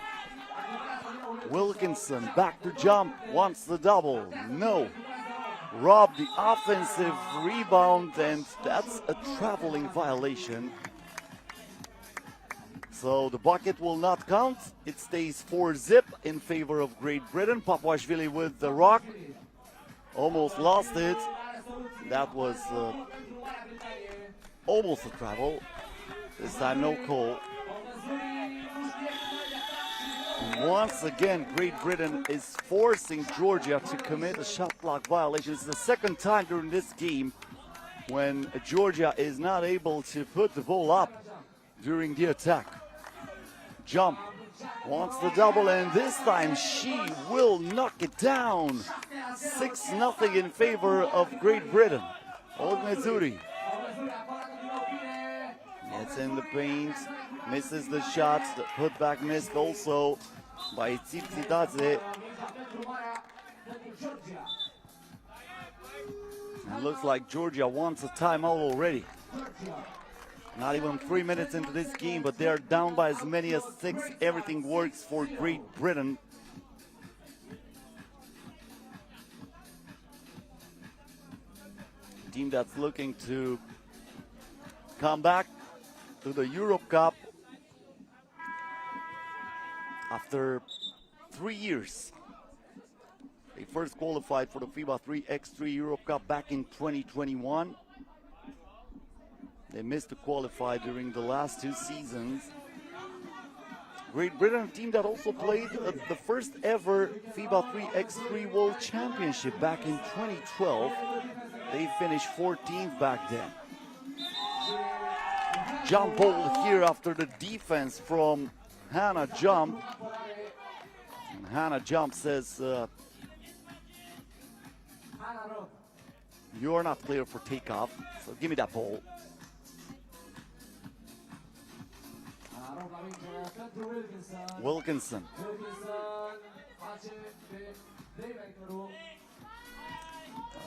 Wilkinson back to jump. Wants the double. No. Robb the offensive rebound, and that's a traveling violation. So the bucket will not count. It stays 4-zip in favor of Great Britain. Papuashvili with the rock. Almost lost it. That was almost a travel. This time no call. Once again, Great Britain is forcing Georgia to commit a shot clock violation. It's the second time during this game when Georgia is not able to put the ball up during the attack. Jump, wants the double, and this time she will knock it down. 6-0 in favor of Great Britain. Ognezuri gets in the paint, misses the shots. The putback missed also by Tsiptsidadze. It looks like Georgia wants a timeout already. Not even 3 minutes into this game, but they are down by as many as 6. Everything works for Great Britain. Team that's looking to come back to the Europe Cup after 3 years. They first qualified for the FIBA 3x3 Europe Cup back in 2021. They missed to qualify during the last 2 seasons. Great Britain, a team that also played the first ever FIBA 3x3 World Championship back in 2012. They finished 14th back then. Jump ball here after the defense from Hannah Jump. And Hannah Jump says, you're not clear for takeoff, so give me that ball. Wilkinson.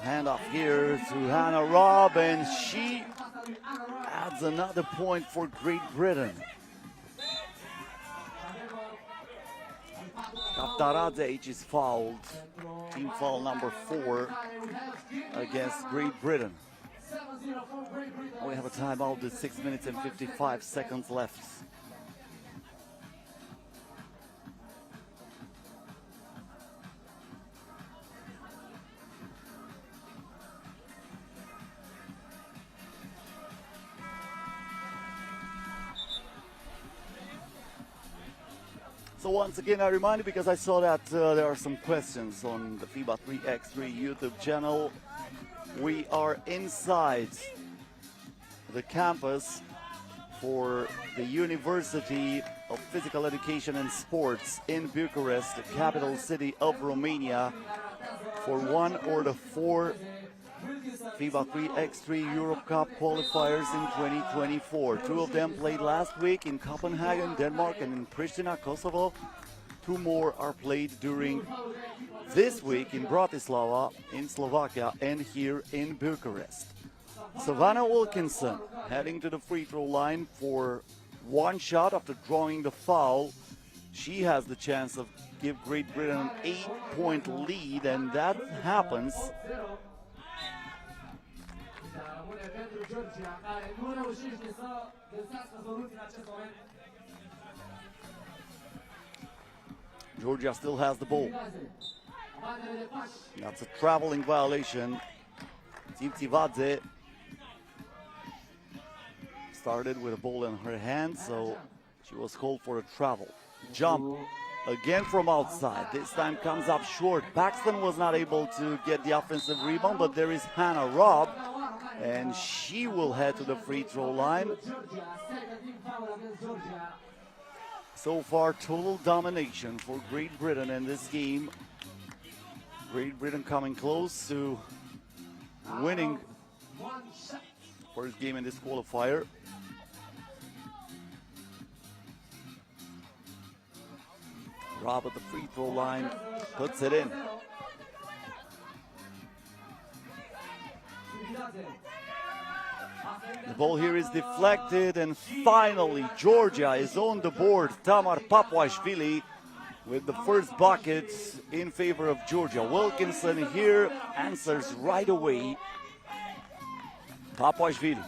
Handoff here to Hannah Robb, and she adds another point for Great Britain. Kavtaradze is fouled. Team foul number 4 against Great Britain. We have a timeout with 6 minutes and 55 seconds left. So once again, I remind you, because I saw that there are some questions on the FIBA 3x3 YouTube channel. We are inside the campus for the University of Physical Education and Sports in Bucharest, the capital city of Romania, for one or the 4 FIBA 3x3 Europe Cup qualifiers in 2024. 2 of them played last week in Copenhagen, Denmark, and in Pristina, Kosovo. 2 more are played during this week in Bratislava, in Slovakia, and here in Bucharest. Savannah Wilkinson heading to the free throw line for 1 shot after drawing the foul. She has the chance of give Great Britain an 8-point lead, and that happens. Georgia still has the ball. That's a traveling violation. Tsiptsidadze started with a ball in her hand, so she was called for a travel. Jump again from outside. This time comes up short. Paxton was not able to get the offensive rebound, but there is Hannah Robb, and she will head to the free throw line. So far, total domination for Great Britain in this game. Great Britain coming close to winning first game in this qualifier. Rob at the free throw line, puts it in. The ball here is deflected, and finally Georgia is on the board. Tamar Papuashvili with the first bucket in favor of Georgia. Wilkinson here answers right away. Papuashvili.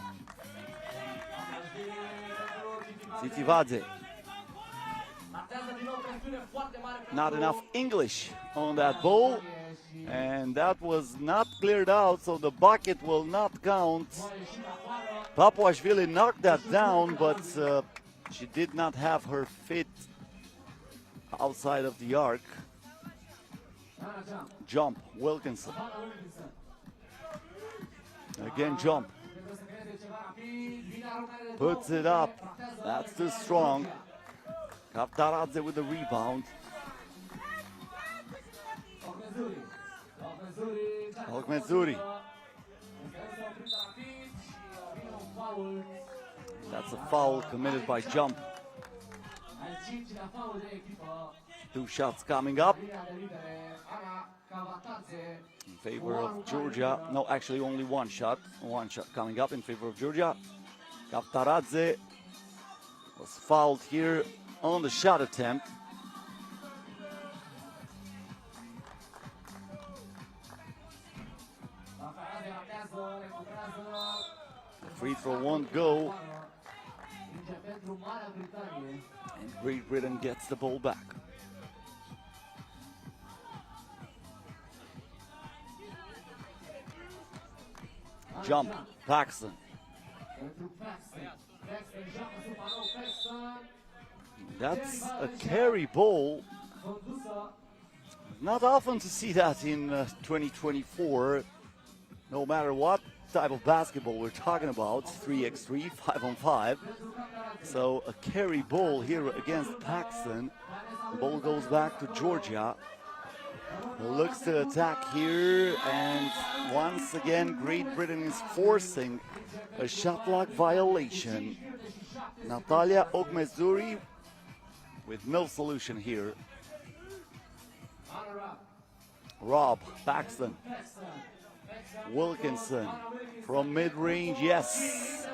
Sitivadze. Not enough English on that ball, and that was not cleared out, so the bucket will not count. Papuashvili knocked that down, but she did not have her feet outside of the arc. Jump, Wilkinson. Again, jump. Puts it up. That's too strong. Kaftaradze with the rebound. Okmezuri. That's a foul committed by Jump. 2 shots coming up in favor of Georgia. No, actually only one shot. One shot coming up in favor of Georgia. Kaftaradze was fouled here on the shot attempt. The free throw won't go. And Great Britain gets the ball back. Jump, Paxton. That's a carry ball. Not often to see that in 2024, no matter what type of basketball we're talking about, 3x3, 5-on-5. So a carry ball here against Paxton. The ball goes back to Georgia. Looks to attack here, and once again Great Britain is forcing a shot clock violation. Natalia Okmezuri with no solution here. Rob, Paxton, Wilkinson from mid-range, yes.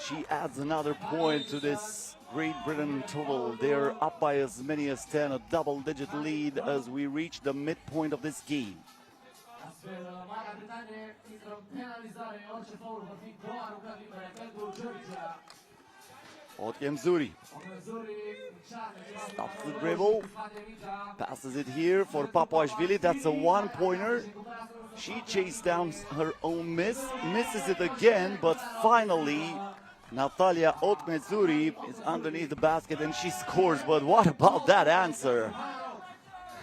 She adds another point to this Great Britain total. They're up by as many as 10, a double-digit lead as we reach the midpoint of this game. Okmezuri stops the dribble, passes it here for Papuashvili. That's a one-pointer. She chased down her own miss, misses it again, but finally Natalia Okmezuri is underneath the basket and she scores. But what about that answer?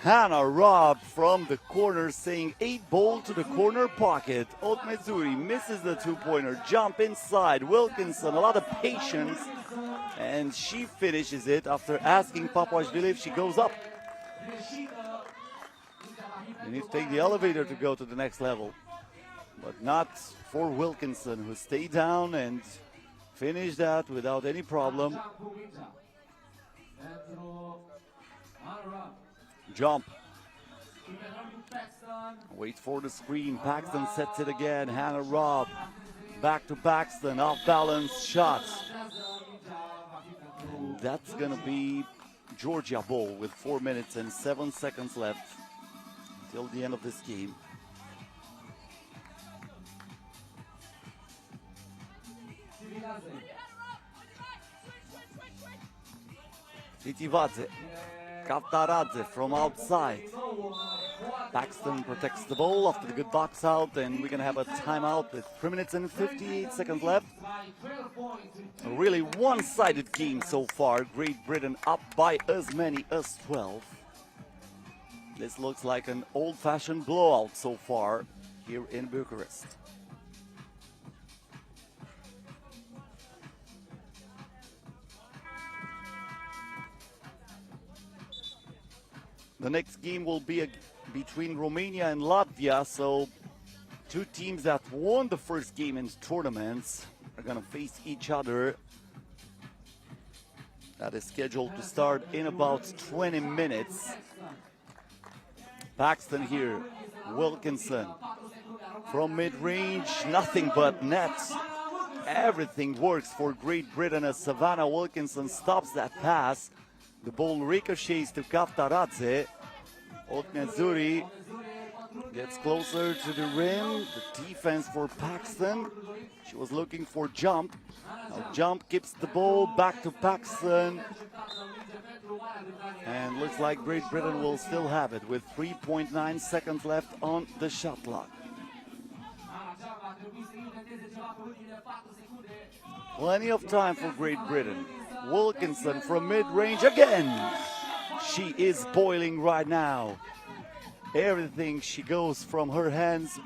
Hannah Robb from the corner saying 8 ball to the corner pocket. Okmezuri misses the two-pointer, jump inside. Wilkinson, a lot of patience, and she finishes it after asking Papuashvili if she goes up. You need to take the elevator to go to the next level, but not for Wilkinson, who stayed down and finished that without any problem. Jump. Waits for the screen. Paxton sets it again. Hannah Robb. Back to Paxton. Off balance shot. And that's going to be Georgia ball with 4 minutes and 7 seconds left until the end of this game. Sitivadze. Kaftaradze from outside. Paxton protects the ball after the good box out, and we're going to have a timeout with 3 minutes and 58 seconds left. A really one-sided game so far. Great Britain up by as many as 12. This looks like an old-fashioned blowout so far here in Bucharest. The next game will be between Romania and Latvia, so two teams that won the first game in tournaments are going to face each other That is scheduled to start in about 20 minutes. Paxton here, Wilkinson from mid-range, nothing but nets. Everything works for Great Britain as Savannah Wilkinson stops that pass. The ball ricochets to Kaftaradze. Otnezuri gets closer to the rim. The defense for Paxton. She was looking for jump. Now jump keeps the ball back to Paxton. And looks like Great Britain will still have it with 3.9 seconds left on the shot clock. Plenty of time for Great Britain. Wilkinson from mid-range again. She is boiling right now. Everything she goes from her hands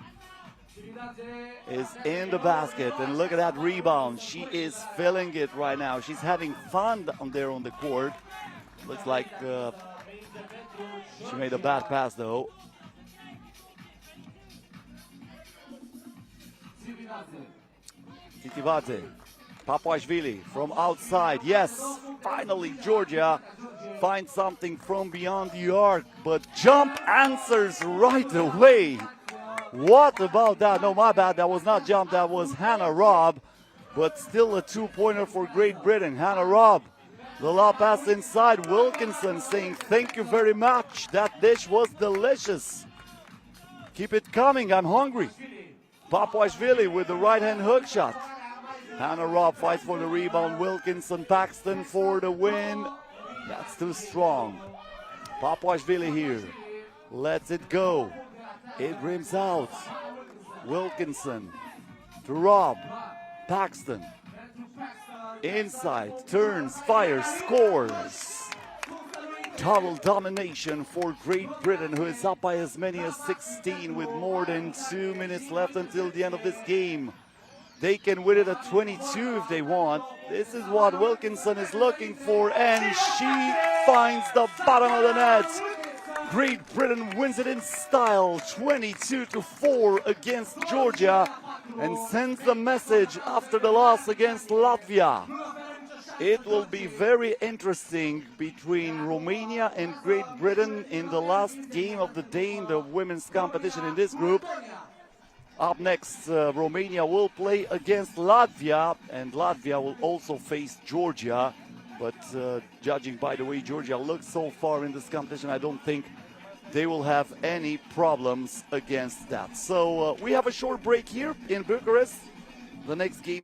is in the basket. And look at that rebound. She is feeling it right now. She's having fun down there on the court. Looks like she made a bad pass though. Titivadze, Papuashvili from outside. Yes, finally Georgia finds something from beyond the arc, but jump answers right away. What about that? No, my bad, that was not jump, that was Hannah Robb, but still a two-pointer for Great Britain. Hannah Robb, the lob pass inside. Wilkinson saying thank you very much. That dish was delicious. Keep it coming, I'm hungry. Papuashvili with the right-hand hook shot. Hannah Robb fights for the rebound. Wilkinson, Paxton for the win. That's too strong. Papuashvili here. Lets it go. It rims out. Wilkinson to Robb. Paxton. Inside. Turns, fires, scores. Total domination for Great Britain, who is up by as many as 16 with more than 2 minutes left until the end of this game. They can win it at 22 if they want. This is what Wilkinson is looking for, and she finds the bottom of the net. Great Britain wins it in style, 22-4 against Georgia, and sends the message after the loss against Latvia. It will be very interesting between Romania and Great Britain in the last game of the day in the women's competition in this group. Up next, Romania will play against Latvia, and Latvia will also face Georgia. But judging by the way Georgia looks so far in this competition, I don't think they will have any problems against that. So we have a short break here in Bucharest. The next game